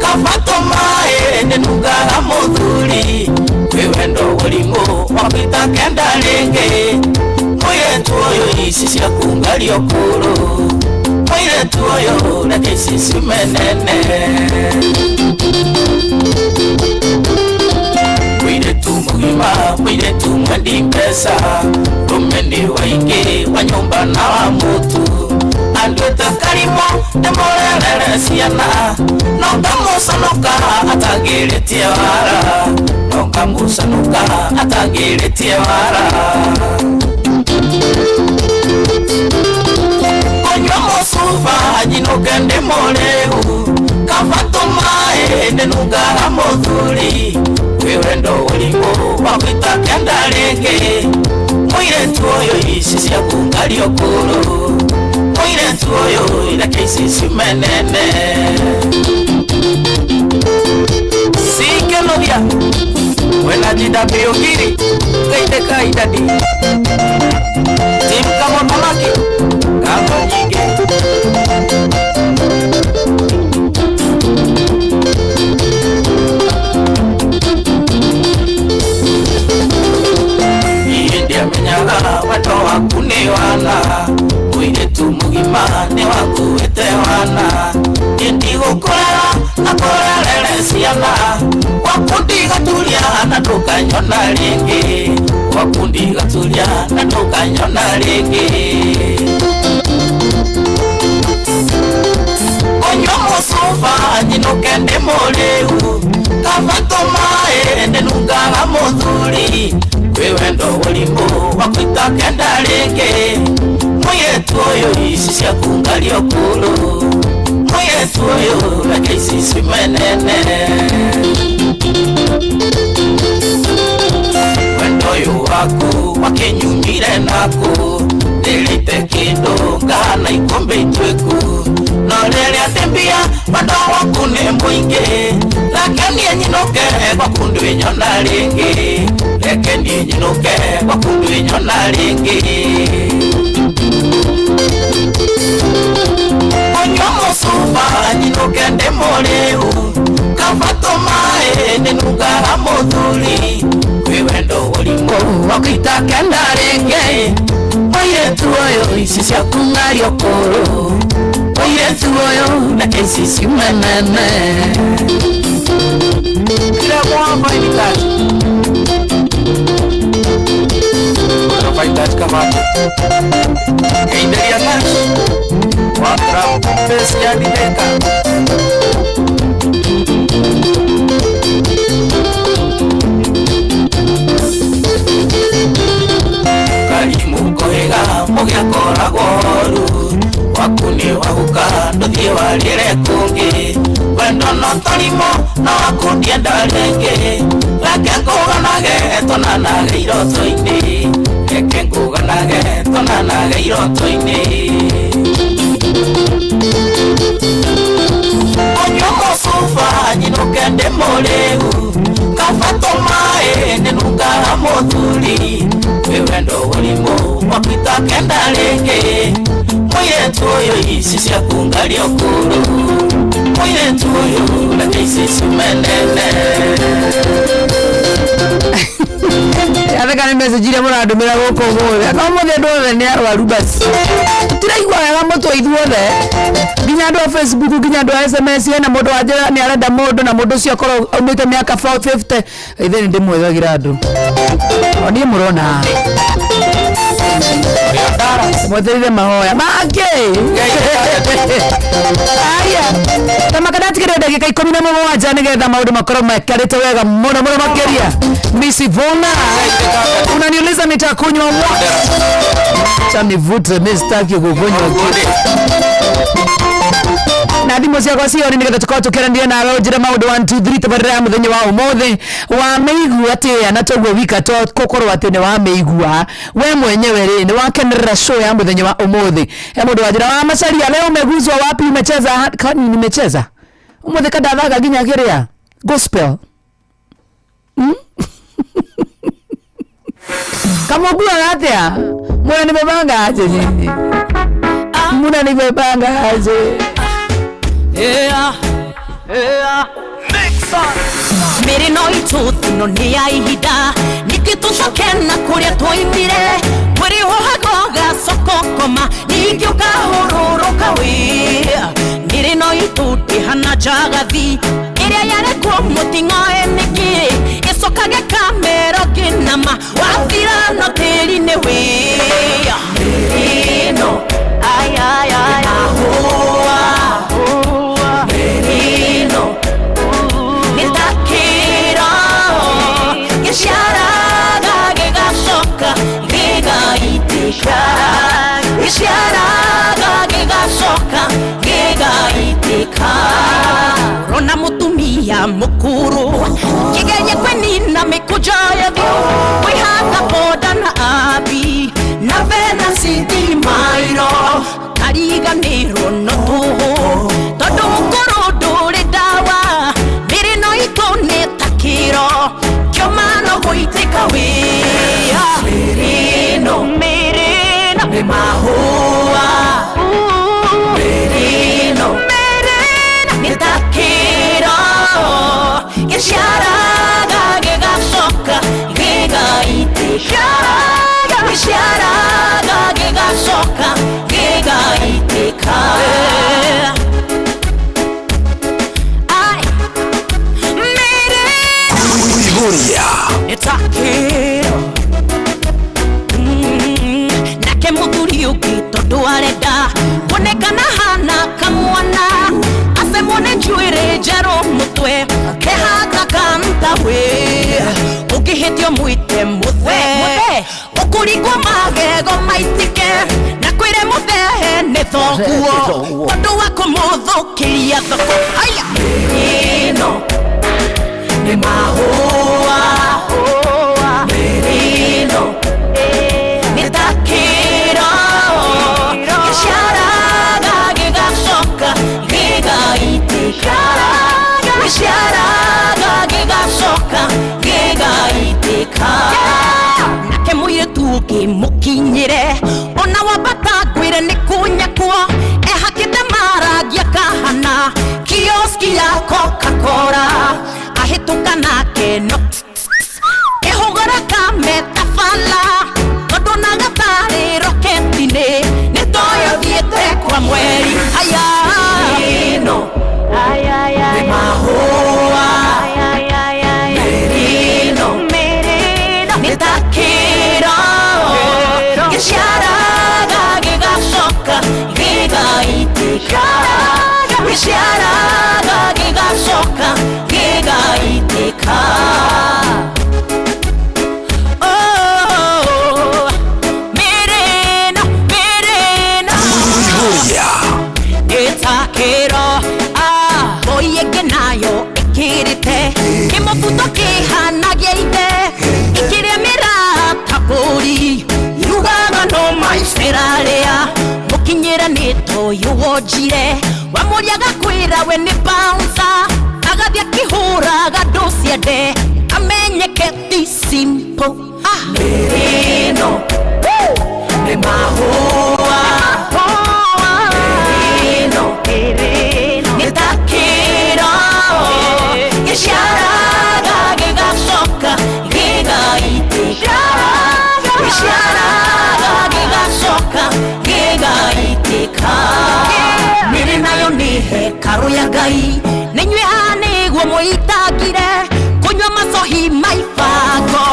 kaba tũmaĩ nĩnungaga mũthuri kwĩ wendo ũrimũ wapita kenda rĩngĩ mũirĩtu ũyũ ici cia kungario kũrũ mũirĩtu ũyũ reke ici cimenene mũirĩtu mũgima mũirĩtu mwendi mbeca rũmeni waingĩ wa nyũmba na wa mũtu andwĩte karimo ndĩmũrerere ciana no ngamũconoka atangĩrĩtie wara no ngamũconoka atangĩrĩtie wara konyua mũcuba nyinũke ndĩ mũrĩu kaba tũmaĩ ndĩnungaga mũthuri kwĩ wendo ũrimũ wa gwĩta kenda rĩngĩ mũirĩtu ũyũ ici cia kungario kũrũ mũirĩtu ũyũ reke ici cimenene sikenogia wena JW ngiri ngaitĩka idadi Tim Kamothamaki ngambo nyingĩ niĩ ndiamenyaga wendo waku nĩ wana mũirĩtu mũgima nĩ wakuĩte wana ndigũkũrera na kũrerere ciana gwaku ndigaturia na ndũkanyona rĩngĩ gwaku ndigaturia na ndũkanyona rĩngĩ onyua mũcuba nyinũke ndĩ mũrĩu kaba tũmaĩ ndĩnungaga mũthuri kwĩ wendo ũrimũ wa gwĩta kenda rĩngĩ mũirĩtu ũyũ ici cia kungario kũrũ mũirĩtu ũyũ reke ici cimenene wendo ũyũ waku wakĩnyumire naku ndĩrĩte kĩndũ ngana ikũmbĩ itwĩku no rĩrĩa ndĩmbia wendo waku nĩ mũingĩ reke niĩ nyinũke gwaku ndwĩnyona rĩngĩ reke niĩ nyinũke gwaku ndwĩnyona rĩngĩ onyua mũcuba nyinũke ndĩ mũrĩu kaba tũmaĩ ndĩnungaga mũthuri kwĩ wendo ũrimũ wa gwĩta kenda rĩngĩ mũirĩtu ũyũ ici cia kungario kũrũ mũirĩtu ũyũ reke ici cimenene kila mwafainikaji fainikaji kamati keinderia nashi wakram pesiadileka karimu kohega mũgĩakoragwo horu waku nĩ wahuka ndũthiĩ warĩre kũngĩ wendo no tũrimũ no waku ndienda rĩngĩ reke ngũganage tũnanage iroto-inĩ reke ngũganage tũnanage iroto-inĩ onyua mũcuba nyinũke ndĩ mũrĩu kaba tũmaĩ ndĩnungaga mũthuri kwĩ wendo ũrimũ wa gwĩta kenda rĩngĩ mũirĩtu ũyũ ici cia kungario kũrũ mũirĩtu ũyũ reke ici cimenene atheka nĩ message iria mũrandũmĩra gũkũ ũmũthĩ akorwo mũthĩ andũ othe nĩ arwaru basi tũtiraigua wega mũtwe ithuothe nginya andũ a Facebook nginya andũ a SMS na mũndũ wanja nĩ arenda mũndũ na mũndũ ũcio akorwo aumĩte mĩaka 50 ithe nĩ ndĩmwethagĩra andũ o niĩ mũrona mweterire mahoya mangĩ aya tamakada tũratigĩrĩra ndagĩka 17 nĩgetha maũndũ makorwo mekarĩte wega mũno makĩria. Miss Ivona unaniuliza nitakunywa water, chanivute mistaki kukunywa kitu na thimå ciakwa cioni nä getha tå korwo tå kä ranire nawe å njä re maå ndå 1 2 3 tabarä ya må thenya wa å måthä wa mä igua atä na toguo wika gå korwo atä nä wa mä igua we mwenyewe rä nä wakenerera show ya må thenya wa å måthä he må ndå wa njä ra wa macaria leo umeguzwa wapi umecheza kani nimecheza å måthä kandathaga nginya kä rä a gospel kamogua atä a muna nimebanga aje nyinyi muna nimebanga aje Mere no ituti no ni ya ihinda nikitucokena kuria twoimire muri hohagoga sokokoma ningiuka hururuka wi mere no ituti hana jagathi iria yarekwo mutingo eniki isokage kamero kinama wathira no tiri ne wi no ay ay ay Rona mutumia mukuru kigenye kwenina mikujoya vyo kwihanga boda na abi na vena sindi mairo kariganiro no tuhu tondu mukuru nduri dawa miri no itone takiro kiomano guitika wia mirino ni mahua merino ni takiro isharaga gigacoka gigaitika isharaga gigacoka gigaitika ai merino ni takiro nake muthuri uki tondu arenda kuonekana hana kamwana asemone njuire njero mutwe kehaka kamtawe ukihitio mwite muthe ukurigwo magego maitike na kwire muthehe ni thoguo tondu wa kumuthukiria thoko haya merino ni mahua merino ni takiro isharaga gigacoka gigaitika isharaga gigacoka gigaitika nake muiretu ukimukinyire ona wambata ngwire ni kunyakwo ehakite maragia kahana kioski ya Coca-Cola ahituka nake no ehugora kametafala tondu na gatari roketine ni toyo thiete kwa mweri haya no ay ay ay ni mahua ay ay ay merino ni takiro isharaga gigacoka gigaitika isharaga gigacoka gigaitika nayo ikirite kimubuto kihanagia ithe ikiria mirata buri yugaga no maiceraria mukinyira nito yuwojire wamuriaga kwira we ni bouncer agathia kihuraga nduciende amenyeke ti simple merino ni mahua merino ni takiro isharaga gigacoka gigaitika isharaga gigacoka gigaitika miri nayo ni hekaru ya Ngai ninywe haniguo muitagire kunywa macohi maibango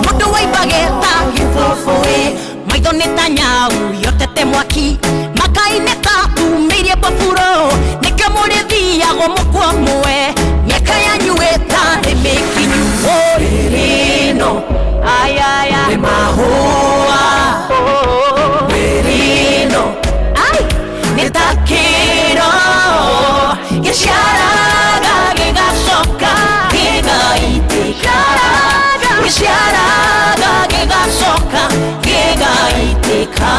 mundu waibageta giboboi maitho ni ta nyau yotete mwaki makai ni ta tumirie baburo nikio murithia Mwago mukwa muwe Nyeka ya nyueta Nemekinyu Rino Ayaya Nemahua Rino Ay Netakiro Gesharaga Gegasoka Gegaitika Gesharaga Gegasoka Gegaitika.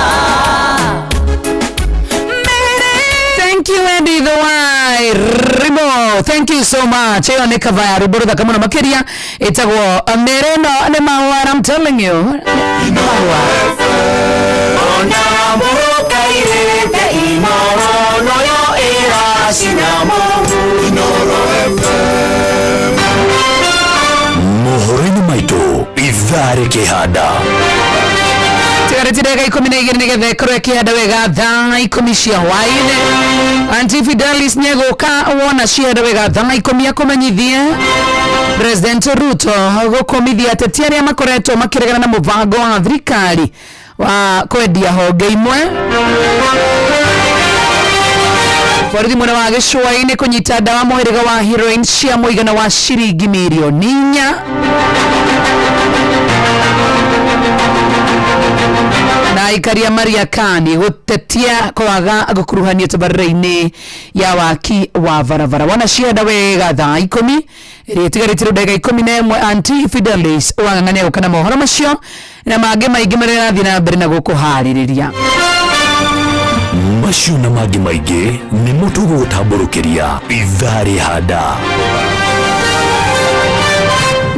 Thank you, Andy the Wai Rimo. Thank you so much. Eyo ne kavaya riboro da kamuna makeria. Itagwo mereno ne mawa. I'm telling you. Mawa. Ona muruka irete inoro no yo era sinamo inoro FM. Mohoreni maito idhare kehada. Tigaretirega 12 nigethe korwe kihanda wega thaa 10 cia hwaini. Auntie Fidelis nyeguka wona cienda wega thaa 10 akumenyithie President Ruto gukomithia ateti aria makoretwo makiregana na mubango wa thirikari wa kwendia honge imwe. Borithi mwena wa Gicũa-inĩ kũnyita ndawa mũhĩrĩga wa heroin cia mũigana wa ciringi mirioni 4. Na ikaria Mariakani gutetia kwaga gukuruhania tabarĩra-inĩ ya waki wa barabara. Wana cienda wega thaa 10 ĩrĩtigarĩtire ndagĩka 11. Auntie Fidelis wang'ang'ania gũkana mohoro macio na mangĩ maingĩ marĩa arathiĩ na mbere na gũkũharĩrĩria. Macio na mangĩ maingĩ nĩ mũtugo gũtambũrũkĩria idhare hada.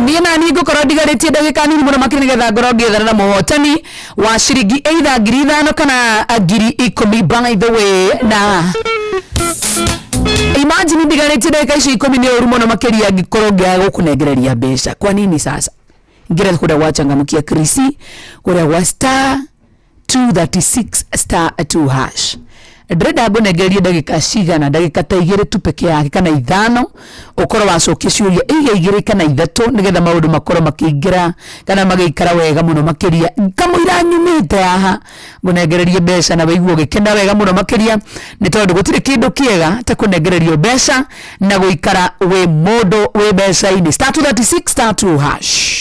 Niĩ na niĩ ngũkorwo ndigarĩtie ndagĩka nini mũno makĩria nĩgetha ngorwo ngĩethana na mũhotani wa ciringi either ngiri 5 kana ngiri 10 by the way. Na imagine ndigarĩtie ndagĩka ici 10 nĩ ũru mũno makĩria ngĩkorwo ngĩaga gũkũnengereria mbeca. Kwa nini sasa? Ngira kuda wachangamkia Krisi kuda wa star 236 star 2 hash. Dreda ngonegeria ndagika cigana ndagika ta 2 tu peke yake kana 5 ukoro wacokia ciuria 2 kana 3 nigetha maundu makoro makiingira kana magikara wega muno makiria kamwira nyumite haha ngonegereria mbeca na waiguo gikenda wega muno makiria ni tondu gutire kindu kiega ta kunegererio mbeca na guikara we modo we mbeca ini star 236 star 2 hash.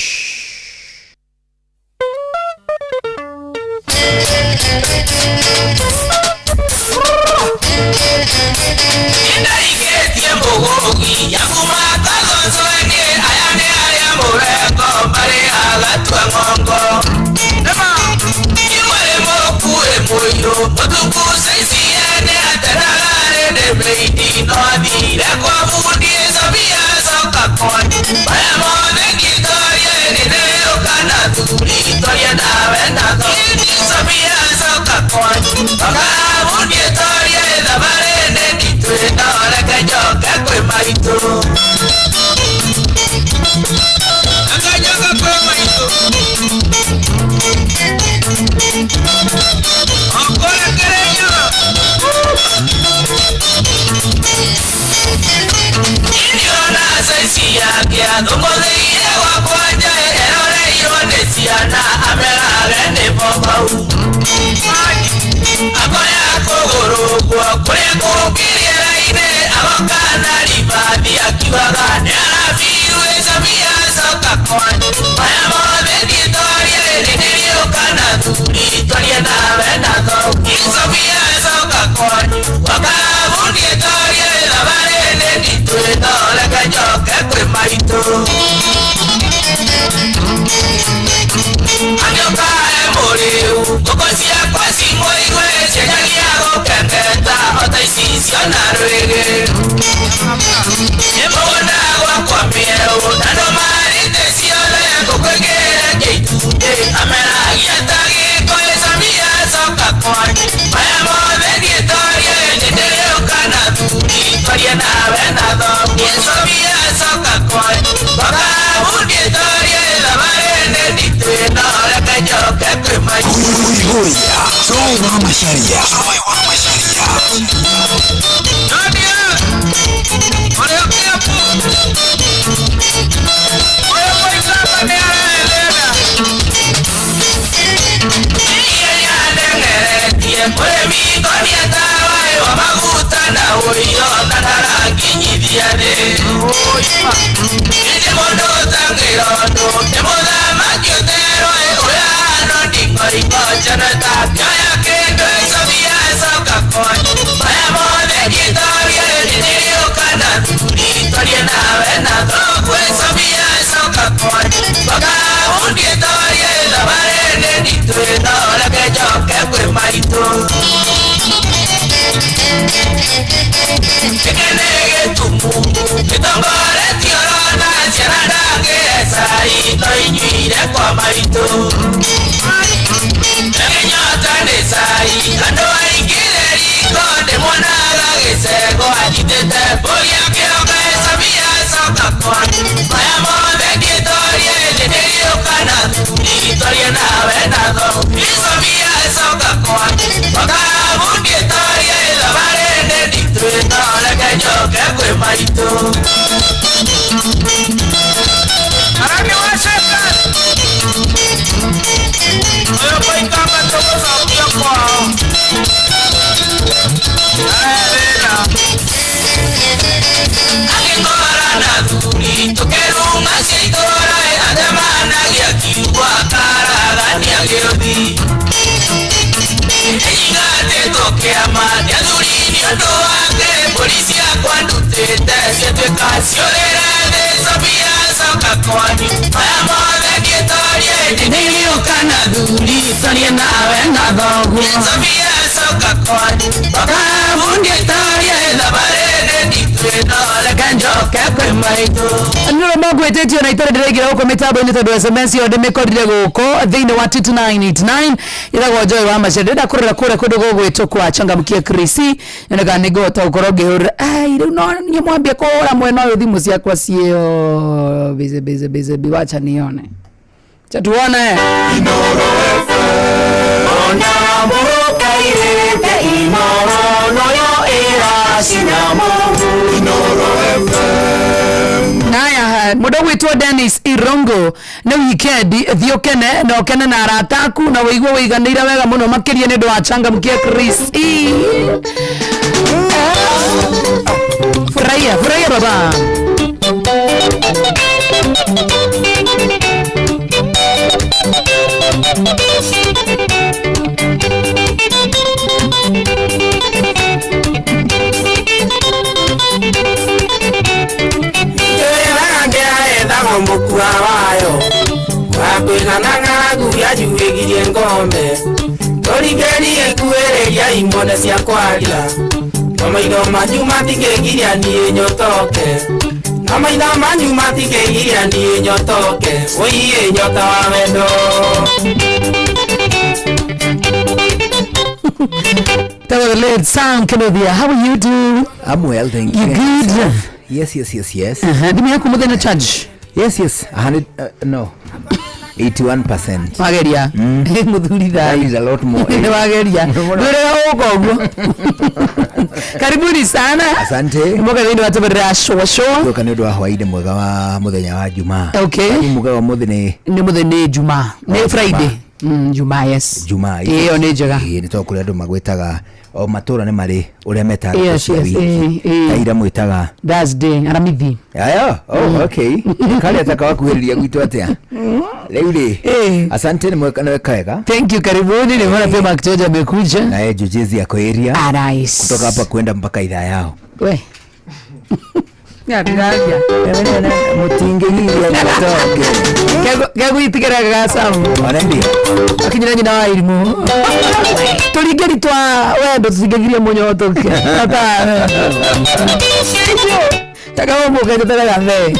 Maguta na uri nyota ndarakinyithiane indi mundu utangirondo ni muthamaki uterwo urano ndingoringo njonota kioya kindu icobia icoka kwanyu maya mothe ngitorie nĩrĩũkana thuri twarie nawe na thogu icobia icoka kwanyu bakahundie torie thabarĩ nditũ ĩno reke njoke kwĩ maitũ Chikene getumu, kitongoretio rona ciana ndangĩeca ito inyuire kwa maitũ Eginyota nĩ cai, andũ aingĩ riko ndĩmuonaga gĩcego anyitĩte mbũri akĩoka icabia coka kwanyu maya mothe ngĩtorie nĩrĩũkana thuri twarie nawe na thogu icabia coka kwanyu bakabundie torie thabarĩ nditũ ĩno reke njoke kwĩ maitũ Arani waceka Oyo koikamba tũgũcokia kwao Arera Agĩkorana thuri tũkĩruma cia itũra athemanagia kiugo akaragania gĩũthi Ĩingatĩtwo kĩama gĩa thuri nĩ ũndũ wake mbũri ciakwa ndutĩte ciatuĩka ciũrĩre thĩ cobia coka kwanyu maya mothe ngĩtorie nĩrĩũkana thuri twarie nawe na thoguo cobia coka kwanyu bakabundie torie thabarĩ nditũ ĩno reke njoke kwĩ maitũ Nĩrĩ magwĩtĩtio na itarĩ ndĩraingĩra gũkũ mĩtambo-inĩ tondũ SMS yo ndĩmĩkorire gũkũ thĩinĩ wa 2989 ĩragwo Joy wa Macharia ndĩrenda kũrora kũrĩa kũndũ gũgwĩtwo kwa Changamkia Krisi nĩgetha nĩngũhota gũkorwo ngĩhũrĩra rĩu no niĩ mwambie kũhũra mwena ũyũ thimũ ciakwa ciĩyo bize wacha nione cha tuone Inoro FM ona mũrũkairĩte Inoro noyo ĩracina mũhu Inoro FM Naya mũndũ gwĩtwo Dennis Irongo nĩ weekend thiũkene na ũkene na arata aku na wĩigue wĩiganĩire wega mũno makĩria nĩ ũndũ wa Changamkia Krisi Furahia baba Mukua wayo wakwĩganaga nguya njugĩgirie ngombe tũringerie kuĩrĩria imone cia kwarira na maitho manyu matingĩgiria niĩ nyotoke na maitho manyu matingĩgiria niĩ nyotoke ũiĩ nyota wa wendo That was a little sound, Kenodia. How are you doing? I'm well, thank you. You good? Yes. Give me a comment in the charge. Yes. 100, no. 81%. Mageria. That is a lot more. Mageria. Karibuni sana. Asante. Mboga ndio watembelea show. Kwa ndio wa Hawaii mwega wa muthenya wa Jumaa. Okay. Ni mwega wa muthenya ni muthenya Jumaa. Ni Friday. Jumaa yes. Jumaa. Iyo ni njega. Ni to kule andu magwetaga o matura ni mari uria metaga yes. Ira mwitaga Thursday aramithi. Ayo. Okay. Kale ataka kuhiriria gwitu atia. Leuli. Asante ni mweka na weka. Thank you, karibuni. Ni mwana pia Makitoja amekuja. Na yeye jujezi yako area. Nice. Kutoka hapa kwenda mpaka idhaa yao. We. Ngaja. Mutingeli ya kutoka. Gagu itikira gasamu. Anaenda. Akinyira nyina wa irimu. Tuligeri twa wendo tusigegirie munyoto ke. Ata. Tagawa muke tetera gambe.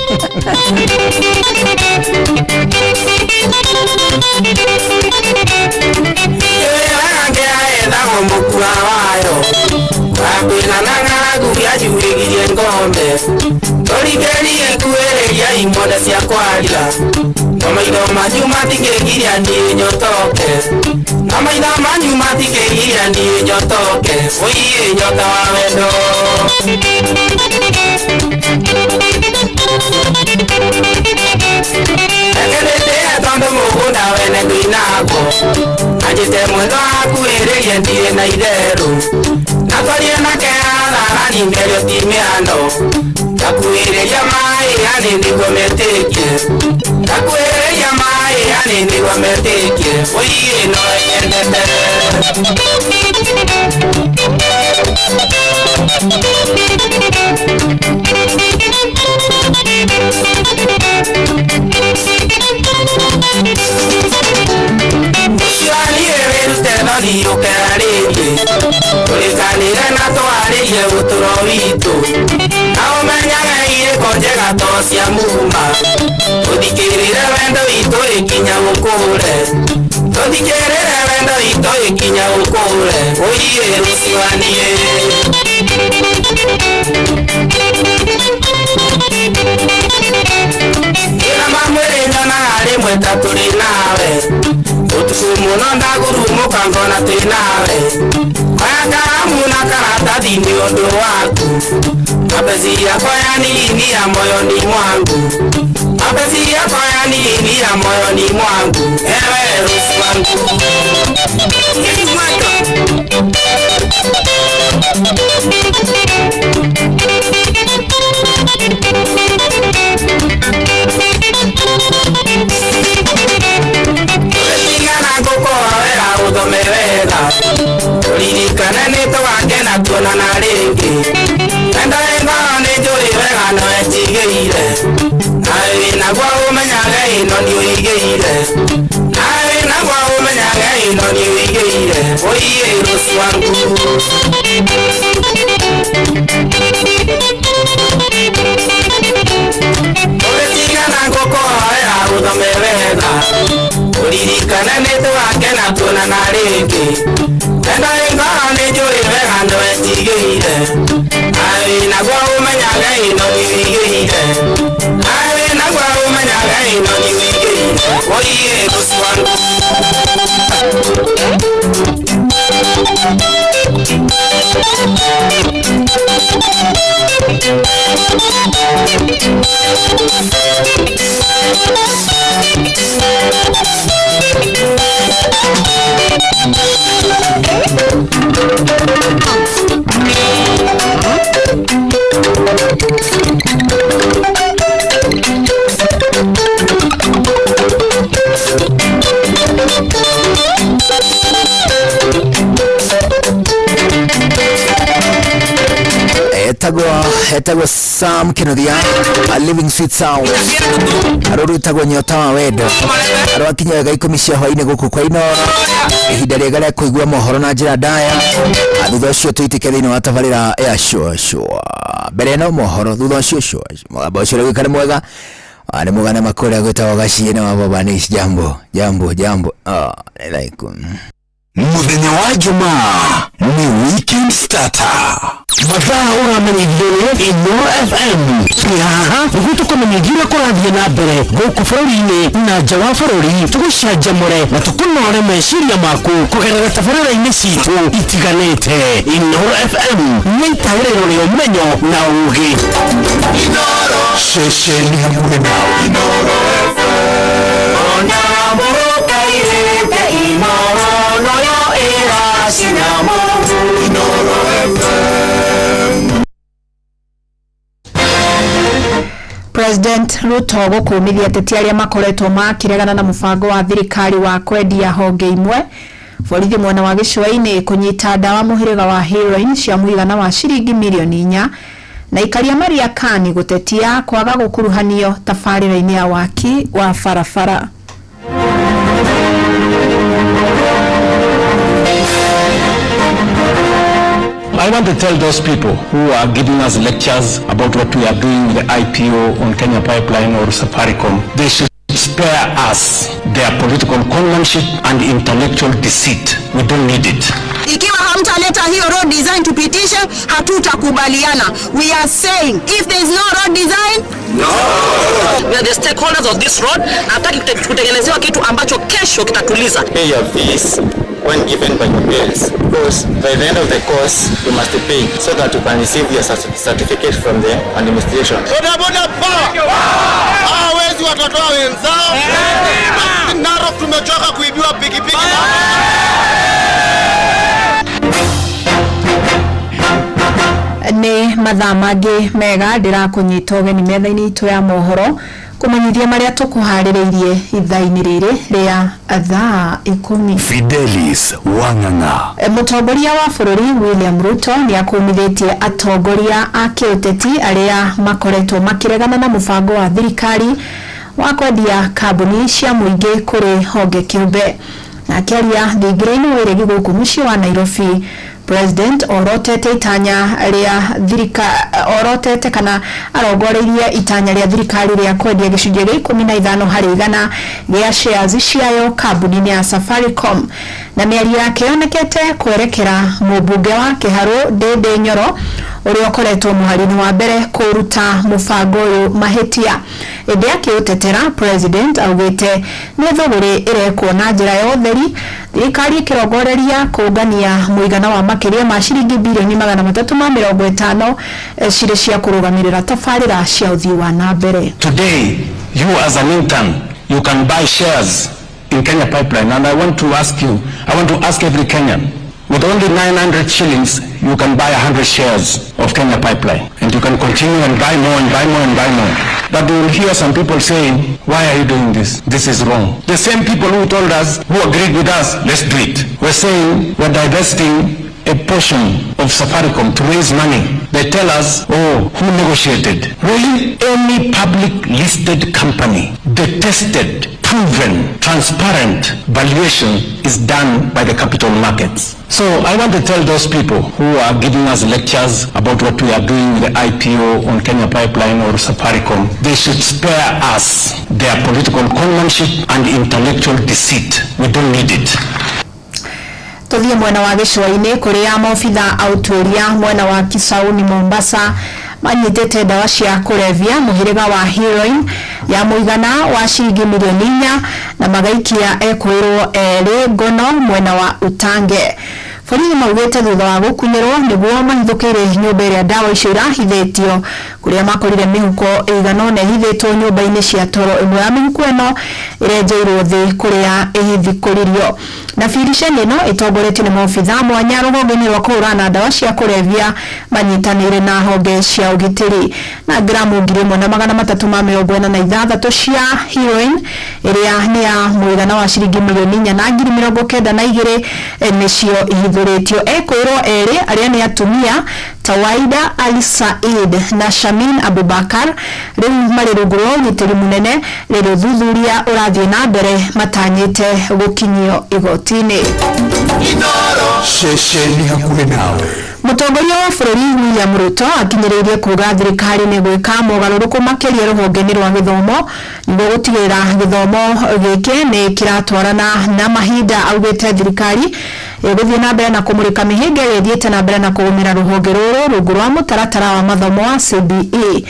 Mukua wayo wakwĩganaga nguya njugĩgirie ngombe tũringerie kuĩrĩria imone cia kwarira na maitho manyu matingĩgiria niĩ nyotoke na maitho manyu matingĩgiria niĩ nyotoke ũiĩ nyota wa wendo ekenĩtĩe tondũ mũgũnda wene ndũinagwo anjĩte mwĩtho wakuĩrĩrie ndirĩ na itherũ na twarie nake atharani ingelio timiano takuireria mai yani ndigometeke takuireria mai yani ndigometeke oye no yendete Dio carareye Tulikanire na toareye uturo wito Nao menyaga ire kojega tosia muma Tudikirire wendo ito ikinya ukure Tudikirire wendo ito ikinya ukure Oye rusiwanie Ina mamwere njana hali mweta tuli nawe Utumuno ndagurumo kangona tuinawe Kayakaramu na karata dini ondo waku Mapezi yako yanini ya moyoni mwangu Mapezi yako yanini ya moyoni mwangu Ewe rusi wangu Yeni mwaka Udomewela Ulinikana nito wakena tuna na ringi Enda nejuri wega no echigeire Nawe nagwa umenyaga ino ni uigeire Nawe nagwa umenyaga ino ni uigeire Oye rusi wangu Ulinikana ngoko ya udomewela Ulinikana nito wakena tuna na ringi Enda nejuri wega no echigeire Nawe nagwa umenyaga ino ni uigeire Nawe nagwa umenyaga ino ni uigeire Oye rusi wangu etagwo Sam Kenodia a living sweet sound aruru etagwo nyota wa wendo arakinya wega 10 cia hwaini guku kwa ino ihinda riega ria kuigua mohoro na njira ndaya thutha ucio tuitike thiini wa tabarira ya shwa mbere no mohoro thutha ucio shwa mugamba ucio wikare mwega ni mugane makuria gwitagwo gaciene wa Bobanish jambo like muthenya wa Jumaa ni weekend starter mathaa uramenyithio Ino FM yaha gutukumenyithia kurathie na mbere guku bururi-ini na nja wa bururi tugucanjamure na tukunore meciria maku kugerera tabarĩra-inĩ citu itiganĩte Ino FM nĩ itarĩro rĩa ũmenyo na ũũgĩ Inoro ceceni hamwe nawe Inoro FM ona mũrũkairĩte Inoro noyo ĩracinamo Inoro FM President Ruto gukumithia ateti aria makoretwo makiregana na mubango wa thirikari wa kwendia honge imwe borithi mwena wa gicua-ini kunyita ndawa muhiriga wa heroin cia muigana wa ciringi milioni 4 na ikaria Maria Kani gutetia kwaga gukuruhanio tabarĩra-ini ya waki wa barabara. I want to tell those people who are giving us lectures about what we are doing with the IPO on Kenya Pipeline or Safaricom, they should spare us their political conmanship and intellectual deceit. We don't need it. Ikiwa hamtaleta hiyo road design tupitishe, hatutakubaliana. We are saying if there is no road design, no. We are the stakeholders of this road. Nataki kutengenezewa kitu ambacho kesho kitatuliza. Pay your fees when given by your bills, because by the end of the course you must pay so that you can receive your certificate from the administration. Boda power. Hawezi watoto wenzao. Narok tumechoka kuibiwa pikipiki. Ni mathaa mangĩ mega ndĩrakunyita ũgeni metha-inĩ itũ ya mohoro kũmenyithia marĩa tũkũharĩrĩirie ithaa-inĩ rĩrĩ rĩa thaa 10. Fidelis Wang'ang'a. Mũtongoria wa bũrũri William Ruto nĩakumithĩtie atongoria a kĩũteti arĩa makoretwo makĩregana na mũbango wa thirikari wa kwendia kambuni cia mũingĩ kũrĩ honge kĩũmbe. Na kĩaria thingira-inĩ wa iregi gũkũ mũciĩ wa Nairobi, President orotete itanya rĩa thirikari kana arongoreirie itanya rĩa thirikari rĩa kwendia gĩcunjĩ gĩa 15% gĩa shares ciayo kambuni-inĩ ya Safaricom, na mĩario yake yonekete kwerekera mũmbunge wa Kĩharũ Ndĩndĩ Nyoro ũrĩa ũkoretwo mũhari-inĩ wa mbere kũruta mũbango ũyũ mahĩtia. Ĩndĩ akĩũtetera, President augĩte nĩ thũgũrĩ ĩrekwo na njĩra ya ũtheri, thirikari ĩkĩrongoreria kũngania mũigana wa makĩria ma ciringi bilioni 350 cirĩ cia kũrũgamĩrĩra tabarĩra cia ũthii wa na mbere. Today, you as an intern, you can buy shares in Kenya Pipeline, and I want to ask every Kenyan, with only 900 shillings, you can buy 100 shares of Kenya Pipeline, and you can continue and buy more and buy more and buy more. But you will hear some people saying, why are you doing this? This is wrong. The same people who told us, who agreed with us, let's do it. We're saying we're divesting a portion of Safaricom to raise money. They tell us, oh, who negotiated? Really? Any public listed company, the tested, proven, transparent valuation is done by the capital markets. So I want to tell those people who are giving us lectures about what we are doing with the IPO on Kenya Pipeline or Safaricom, they should spare us their political conmanship and intellectual deceit. We don't need it. Tuthie mwena wa gĩcũa-inĩ kũrĩa maobitha autuĩria mwena wa Kisauni Mombasa manyitĩte ndawa cia kũrebia mũhĩrĩga wa heroin ya mũigana wa ciringi milioni 4 na magaikia ekwĩrwo erĩ ngono mwena wa Utange. Borithi maugĩte thutha wa gũkunyĩrwo nĩguo mahithũkĩire nyũmba ĩrĩa ndawa icio irahithĩtio, kũrĩa makorire mĩhuko ĩigana ũna ĩhithĩtwo nyũmba-inĩ cia toro. Ĩmwe ya mĩhuko ĩno ĩrenjeirwo thĩ kũrĩa ĩhithĩkũririo. Na biriceni ĩno ĩtongoretio nĩ maobitha mwanya rũhonge-inĩ rwa kũhũrana ndawa cia kũrebia manyitanĩire na honge cia ũgitĩri. Na gramu 1,346 cia heroin ĩrĩa nĩ ya mũigana wa ciringi milioni 4 na 92,000 nĩcio ihithũrĩtio. Ekwĩrwo erĩ arĩa nĩ atumia Tawaida Ali Said na Shamin Abubakar rĩu marĩ rungu rwa ũgitĩri mũnene rĩrĩa ũthuthuria ũrathiĩ na mbere matanyĩte gũkinyio igoti-inĩ. Ceceni hakuhĩ nawe. Mũtongoria wa bũrũri William Ruto akinyĩrĩirie kuuga thirikari nĩ gwĩka mogarũrũku makĩria rũhonge-inĩ rwa gĩthomo nĩguo gũtigĩrĩra gĩthomo gĩkĩ nĩ kĩratwarana na mahinda. Augĩte thirikari gũthiĩ na mbere na kũmũrĩka mĩhĩnga ĩrĩa ĩthiĩte na mbere na kũgũmĩra rũhonge rũrũ rungu rwa mũtaratara wa mathomo wa CBE.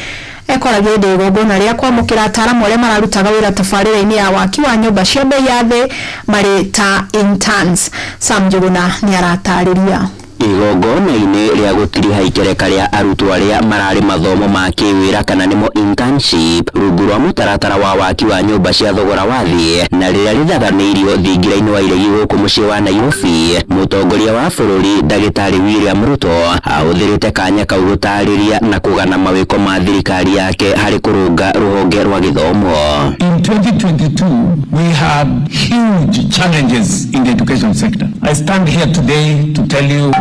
Ekoragia hĩndĩ igongona rĩa kwamũkĩra ataaramu arĩa mararutaga wĩra tabarĩra-inĩ ya waki wa nyũmba cia bei ya thĩ marĩ ta interns. Sam Njuguna nĩ aratarĩria. Igongona-inĩ rĩa gũtiriha ikereka rĩa arutwo arĩa mararĩ mathomo ma kĩwĩra kana nĩmo internship rungu rwa mũtaratara wa waki wa nyũmba cia thogora wa thĩ na rĩrĩa rĩthaganĩirio thingira-inĩ wa iregi gũkũ mũciĩ wa Nairobi, mũtongoria wa bũrũri ndagĩtarĩ William Ruto ahũthĩrĩte kanya kau gũtarĩria na kũgana mawĩko ma thirikari yake harĩ kũrũnga rũhonge rwa gĩthomo. In 2022, we had huge challenges in the education sector. I stand here today to tell you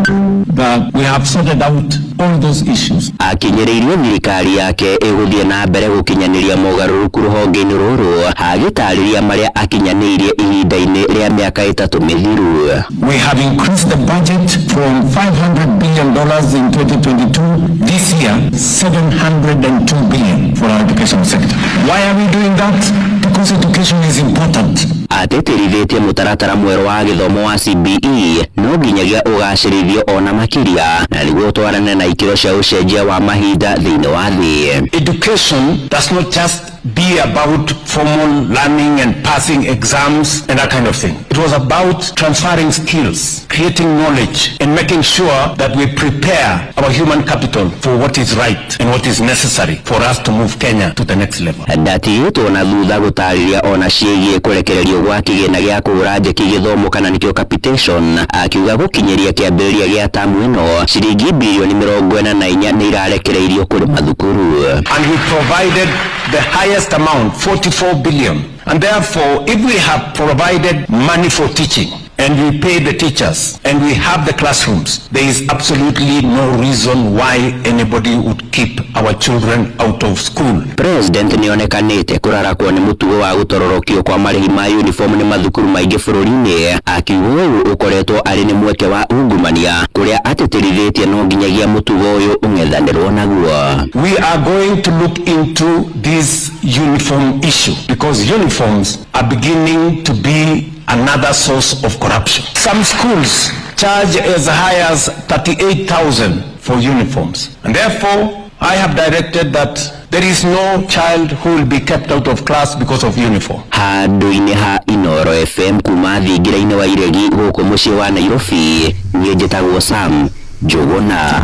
that we have sorted out all those issues. Akinyĩrĩirio thirikari yake ĩgũthiĩ na mbere gũkinyanĩria mogarũrũku rũhonge-inĩ rũrũ, agĩtarĩria marĩa akinyanĩirie ihinda-inĩ rĩa mĩaka 3 mĩthiru. We have increased the budget from $500 billion in 2022 this year 702 billion for our education sector. Why are we doing that? Because education is important. Ateterithĩtie mũtaratara mwerũ wa gĩthomo wa CBE no nginyagia ũgacĩrithio ona makĩria na nĩguo twarane na ikĩro cia ũcenjia wa mahinda thĩinĩ wa thĩ. Education does not just be about formal learning and passing exams and that kind of thing. It was about transferring skills, creating knowledge, and making sure that we prepare our human capital for what is right and what is necessary for us to move Kenya to the next level. Ndati tuona thutha gutariria ona ciĩgie kurekererio gwa kĩgĩna gĩa kũgũra njeki gĩthomo kana nĩkĩo capitation, akiuga gũkinyeria kĩambĩrĩria gĩa tamu ĩno ciringi bilioni 44 nĩ irarekereirio kũrĩ mathukuru. And we provided the highest amount, 44 billion. And therefore, if we have provided money for teaching, and we pay the teachers, and we have the classrooms, there is absolutely no reason why anybody would keep our children out of school. President nĩonekanĩte kũrarakwo nĩ mũtugo wa gũtororokio kwa marĩhi ma uniform nĩ mathukuru maingĩ bũrũri-inĩ, akiuga ũyũ ũkoretwo arĩ nĩ mweke wa ungumania kũrĩa ateterithĩtie no nginyagia mũtugo ũyũ ũng'ethanĩrwo naguo. We are going to look into this uniform issue because uniforms are beginning to be another source of corruption. Some schools charge as high as 38,000 for uniforms. And therefore, I have directed that there is no child who will be kept out of class because of uniform. Handũ-inĩ ha Inoro FM kuma thingira-inĩ wa Iregi gũkũ mũciĩ wa Nairobi, niĩ njĩtagwo Sam Njũgũna.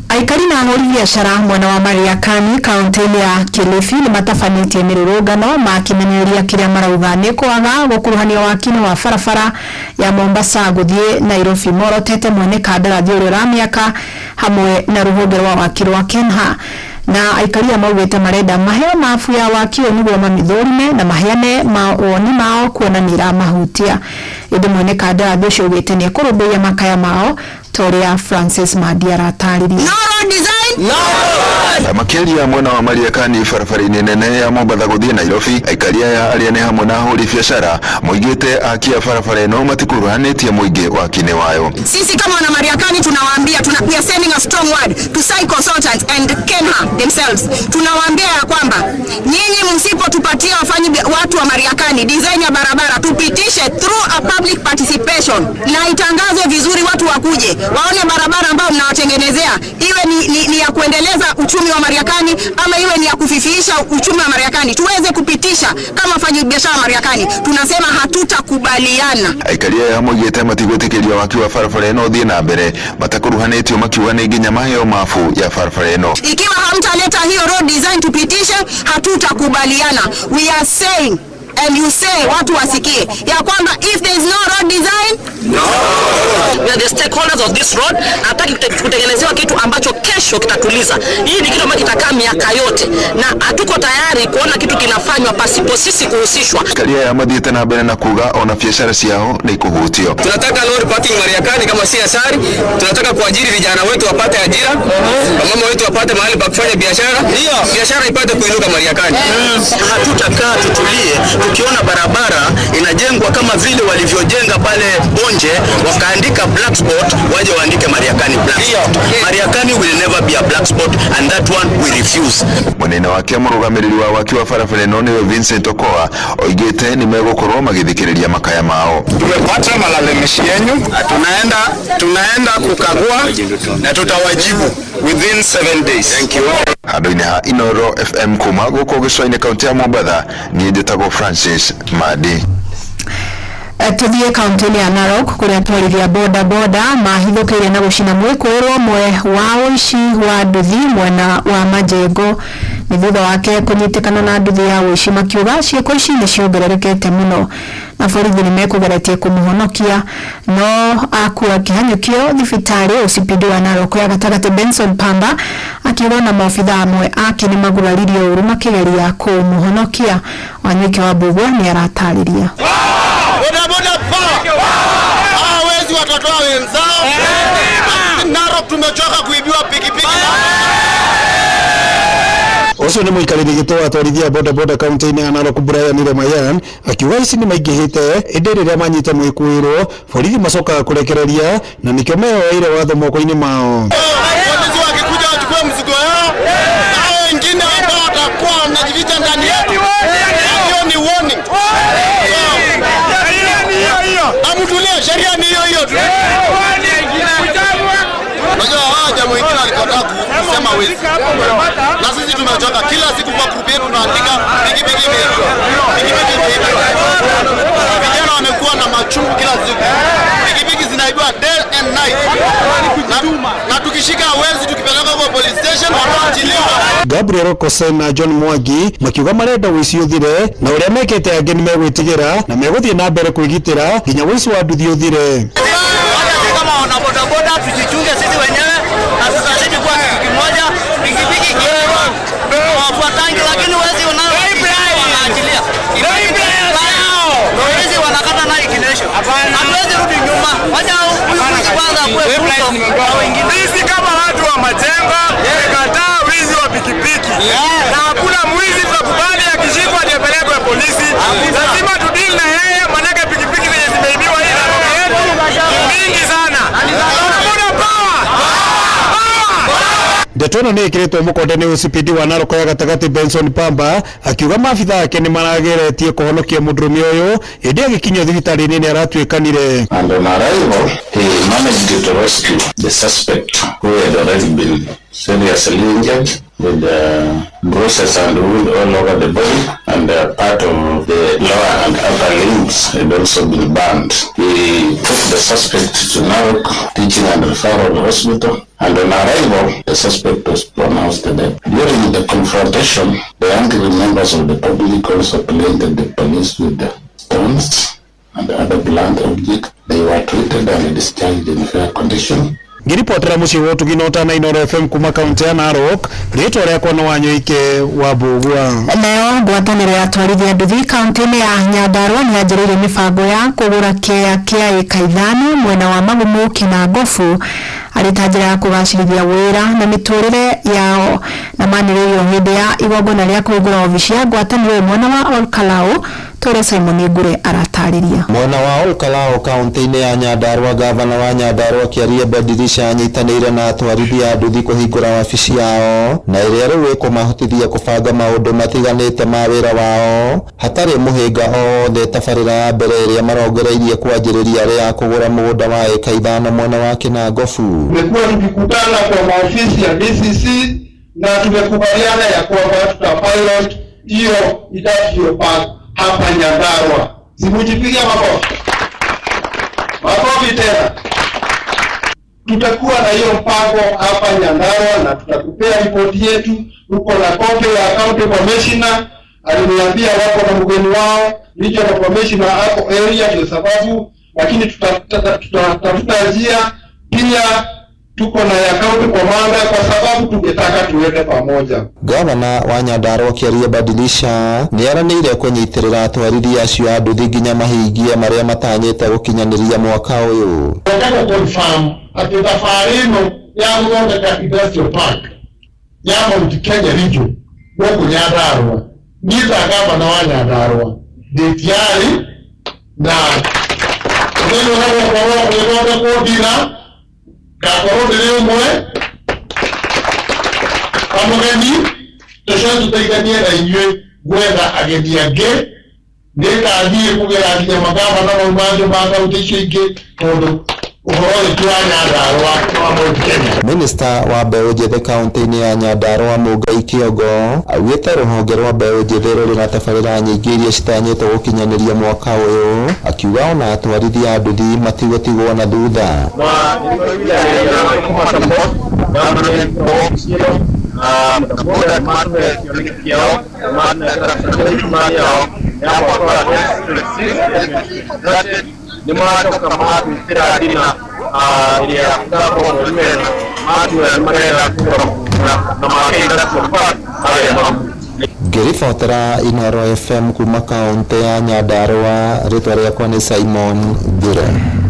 Aikari na ahũri biacara mwena wa Mariakani kaunti-inĩ ya Kilifi nĩ matabanĩtie mĩrũrũngano makĩmenyeria kĩrĩa marauga nĩ kwaga gũkuruhania wakini wa barabara ya Mombasa gũthiĩ Nairobi morotete mwene kandarathi ũrĩa ũramĩaka hamwe na rũhonge rwa wakiri wa Kenha. Na aikari maugĩte marenda maheo mafu ya wakio nĩguo mamithũrime na maheane mawoni mao kuonanĩra mahutia. Ĩndĩ mwene kandarathi ũcio augĩte nĩ kũrũmbũiya makaya mao Toria Francis Madiara tariri. No road design. No. Makiria mwena wa Mariakani barabara-inĩ nene ya Mombasa gũthiĩ Nairobi, aikari aya arĩa nĩ hamwe na ahũri biacara moigĩte akia barabara ĩno matikuruhanĩtie mũingĩ wakini wayo. Sisi kama wana Mariakani tunawaambia we are sending a strong word to Sai Consultants and Kenha themselves. Tunawaambia ya kwamba nyinyi msipotupatia watu wa Mariakani design ya barabara tupitishe through a public participation na itangazwe vizuri, watu wakuje waone barabara ambayo mnawatengenezea iwe ni ya kuendeleza uchumi wa Mariakani ama iwe ni ya kufifisha uchumi wa Mariakani, tuweze kupitisha kama wafanyabiashara wa Mariakani. Tunasema hatutakubaliana. Aikari aya moigĩte matigwĩtĩkĩria waki wa barabara ĩno ũthiĩ na mbere matakuruhanĩtio makiuga nĩ nginya maheo mafu ya barabara ĩno. Ikiwa hamtaleta hiyo road design tupitishe, hatutakubaliana. We are saying and you say watu wasikie ya kwamba if there is no road design, no. We are the stakeholders of this road. Nataki kutengenezewa kitu ambacho kesho kitatuliza. Hii ni kitu ambacho kitakaa miaka yote na hatuko tayari kuona kitu kinafanywa pasipo sisi kuhusishwa. Karia ya mathiĩte na mbere na kuga ona biacara ciao nĩ ikũhutio. Tunataka road parking Mariakani kama si asari, tunataka kuajiri vijana wetu wapate ajira, mama wetu wapate mahali pa kufanya biashara, biashara ipate kuinuka Mariakani. Hatutakaa tutulie tukiona barabara inajengwa kama vile walivyojenga pale Bonje wakaandika black spot, waje waandike Mariakani black spot. Mariakani will never be a black spot and that one we refuse. Munene wake mũrũgamĩrĩri wa waki wa barabara ĩno nĩwe Vincent Okoa oigĩte nĩ megũkorwo magĩthikĩrĩria makaya mao. Tumepata malalamishi yenu, tunaenda kukagua na tutawajibu within 7 days. Thank you. Handũ-inĩ ha Inoro FM kuma gũkũ gĩcũa-inĩ kaunti ya Mombasa, niĩ njĩtagwo Francis Madi. Tuthie kaunti-inĩ ya Narok kũrĩa atwarithia boda mahithũkĩire na gũcina mwĩkũĩrwo mwe wa ũici wa nduthi mwena wa Majengo. Nĩ thutha wake kũnyitĩkana na nduthi ya ũici makiuga ciĩko ici nĩ ciongererekete mũno na borithi nĩ mekũgeretie kũmũhonokia no akua kĩhanyũkio thibitarĩ ũcipindi wa Narok ya gatagatĩ Benson Pamba akiuga na maobitha amwe ake nĩ maguraririe ũru makĩgeria kũmũhonokia. Wanyuki wa Mbugua nĩ aratarĩria. Boda hawezi watotoa wenzao. Narok tumechoka kuibiwa pikipiki. Ucio nĩ mũikarĩri gĩtĩ wa atwarithia boda kaunti-inĩ ya Narok Brian Remayan akiuga ici nĩ maingĩhĩte ĩndĩ rĩrĩa manyita mwĩkũĩrwo borithi macokaga kũrekereria na nĩkĩo meyoeire watho moko-inĩ mao. Polisi wakikuja wachukue mzigo yao, hao wengine ambao watakuwa wanajificha ndani yetu, hiyo ni warning. Amutulie, sheria ni hiyo tu. Unajua hawa jamaa wengine walikataa kusema kusema wezi, na sisi tumechoka. Kila siku kwa group yetu tunaandika pikipiki imeibiwa, pikipiki imeibiwa. Vijana wamekuwa na machungu kila siku, pikipiki zinaibiwa day and night, na tukishika wezi tukipeleka kwa police station wanaachiliwa. Gabriel Kosen na John Mwangi makiuga marenda wici uthire na uria mekete angi nimegwitigira na meguthie na mbere kwigitira nginya wici wa nduthi uthire. Kama wana bodaboda tujichunge sisi wenyewe, na tutazidi kuwa kitu kimoja. Pikipiki kidogo wafuatangi, lakini wezi wanaachilia wezi wanakata na ignition. Hatuwezi rudi nyuma, wacha huyu kwanza kuwe fursa kwa wengine. Sisi kama watu wa Majengo tumekataa wizi wa pikipiki, na hakuna mwizi tutakubali akishikwa apelekwe polisi. Lazima tudili na yeye, manake pikipiki zenye zimeibiwa hii mingi sana. Ndeto ĩno nĩ ĩkĩrĩtwo mũkonde nĩ ũcipidi wa Narok ya gatagati Benson Pamba akiuga maabitha ake nĩ marageretie kũhonokia mũndũrũme ũyũ hĩndĩ agĩkinyio thibitarĩ-inĩ nĩ aratuĩkanire. And on arrival, he managed to rescue the suspect who had already been seriously injured with bruises and wounds all over the body, and part of the lower and upper limbs had also been burned. He took the suspect to Narok Teaching and Referral Hospital, and on arrival, the suspect was pronounced dead. During the confrontation, the angry members of the public also planted the police with the stones and other blunt objects. They were treated and discharged in fair condition. Ngiripotera muciĩ wa ũtugi na ũtana Inooro FM kuma kaunti ya Narok, rĩtwa rĩakwa nĩ Wanyoike wa Mbugua. Leo ngwatanĩro ya atwarithia nduthi kaunti-inĩ ya Nyandarua nĩ yanjĩrĩirie mĩbango ya kũgũra kĩa ĩka 5 mwena wa Magumu Kinangofu arĩ ta njĩra ya kũgacĩrithia wĩra na mĩtũrĩre yao, na manĩrĩirio hĩndĩ ya igongona rĩa kũhingũra obici ya ngwatanĩro mwena wa Olkalau. Tore Simon Ngure aratarĩria. Mwena wa Olkalau kaunti-inĩ ya Nyandarua, gavana wa Nyandarua Kiaria Badirisha anyitanĩire na atwarithia a nduthi kũhingũra wabici yao, na ĩrĩa rĩu ĩkũmahotithia kũbanga maũndũ matiganĩte ma wĩra wao hatarĩ mũhĩnga o wothe. Tabarĩra ya mbere ĩrĩa marongoreirie kwanjĩrĩria rĩ ya kũgũra mũgũnda wa ĩka 5 mwena wa Kinangofu. Tumekuwa tukikutana kwa maofisi ya DCC na tumekubaliana ya kwamba tutapilot hiyo industrial park hapa Nyandarua. Simujipigia makofi. Makofi tena. Tutakuwa na hiyo mpango hapa Nyandarua na tutakupea ripoti yetu. Tuko na kopi ya county commissioner, aliniambia wako na mgeni wao, regional commissioner hapo area, kwa sababu lakini tutatafuta njia pia. Tuko na ya county commander kwa sababu tungetaka tuweke pamoja. Gavana wa Nyandarua Kiaria Badirisha nĩ aranĩire kũnyitĩrĩra atwarithia acio a nduthi nginya mahingia marĩa matanyĩte gũkinyanĩria mwaka ũyũ. Nataka confirm ati thabarĩ ĩno ya gũthondeka industrial park ya Mount Kenya region gũkũ Nyandarua, niĩ ta gavana wa Nyandarua ndĩ tayari na nĩ gũkorwo ndina gakorwo ndĩrĩ ũmwe kamũgeni tũcoke tũteithanie na inyuĩ gwetha ageni angĩ. Nĩngathiĩ kũgera nginya magavana mau mangĩ ma kaunti icio ingĩ tondũ ũhoro witũ wa Nyandarua wa Mount Kenya. Minista wa mbeũ njĩthĩ kaunti-inĩ ya Nyandarua Mũngai Kĩongo augĩte rũhonge rwa mbeũ njĩthĩ rũrĩ na tabarĩra nyingĩ iria citanyĩtwo gũkinyanĩria mwaka ũyũ, akiuga ona atwarithia a nduthi matigũtigwo na thutha. Ngĩribotera Inooro FM kuma kaunti ya Nyandarua, rĩtwa rĩakwa nĩ Simon Ngure.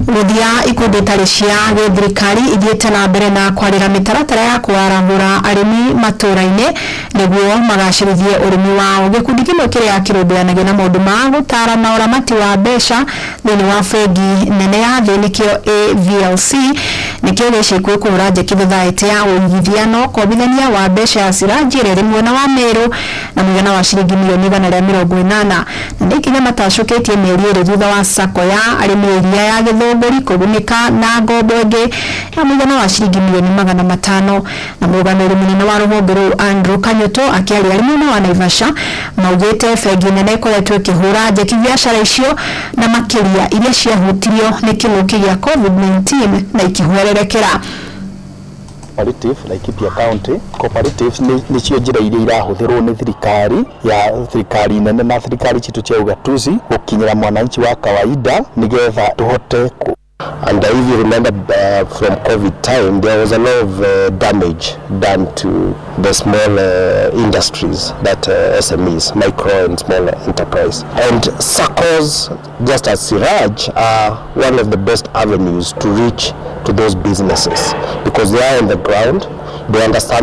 Gũthia ikundi itarĩ cia gĩthirikari ithiĩte na mbere na kwarĩra mĩtaratara ya kwarahũra arĩmi matũũra-inĩ nĩguo magacĩrithie ũrĩmi wao. Gĩkundi kĩmwe kĩrĩa kĩrũmbũyanagia na maũndũ ma gũtara na ũramati wa mbeca thĩinĩ wa bengi nene ya thĩ nĩkĩo AVLC nĩkĩo gĩcikũĩ kũhũra njeki thothaĩtĩ ya ũigithia na ũkombithania wa mbeca ya Siranji ĩrĩa ĩrĩ mwena wa Meru na mũigana wa ciringi milioni 180, na nĩ ikinya matacũkĩtie mĩeri ĩrĩ thutha wa sako ya arĩmi iria ya Gĩthũngũ atongoria kugunĩka na ngombo ĩngĩ ya mũigana wa ciringi milioni 500 na mũrũgamĩrĩri mũnene wa rũhonge rũu Andrew Kanyoto akĩaria mũno wa Naivasha maugĩte bengi nene ĩkoretwo ĩkĩhũra njeki biacara icio na makĩria iria ciahutirio nĩ kĩng'ũki gĩa COVID-19 na ikĩhwererekera. Cooperative Laikipia County cooperatives ni cio njira iria irahũthĩrwo nĩ thirikari nene na thirikari citu cia ugatuzi gukinyira mwananchi wa kawaida nigetha tuhote. And if you remember from COVID time, there was a lot of damage done to the small industries, that SMEs, micro and small enterprise. And SACCOs, just as Siraj, are one of the best avenues to reach to those businesses because they are on the ground, they understand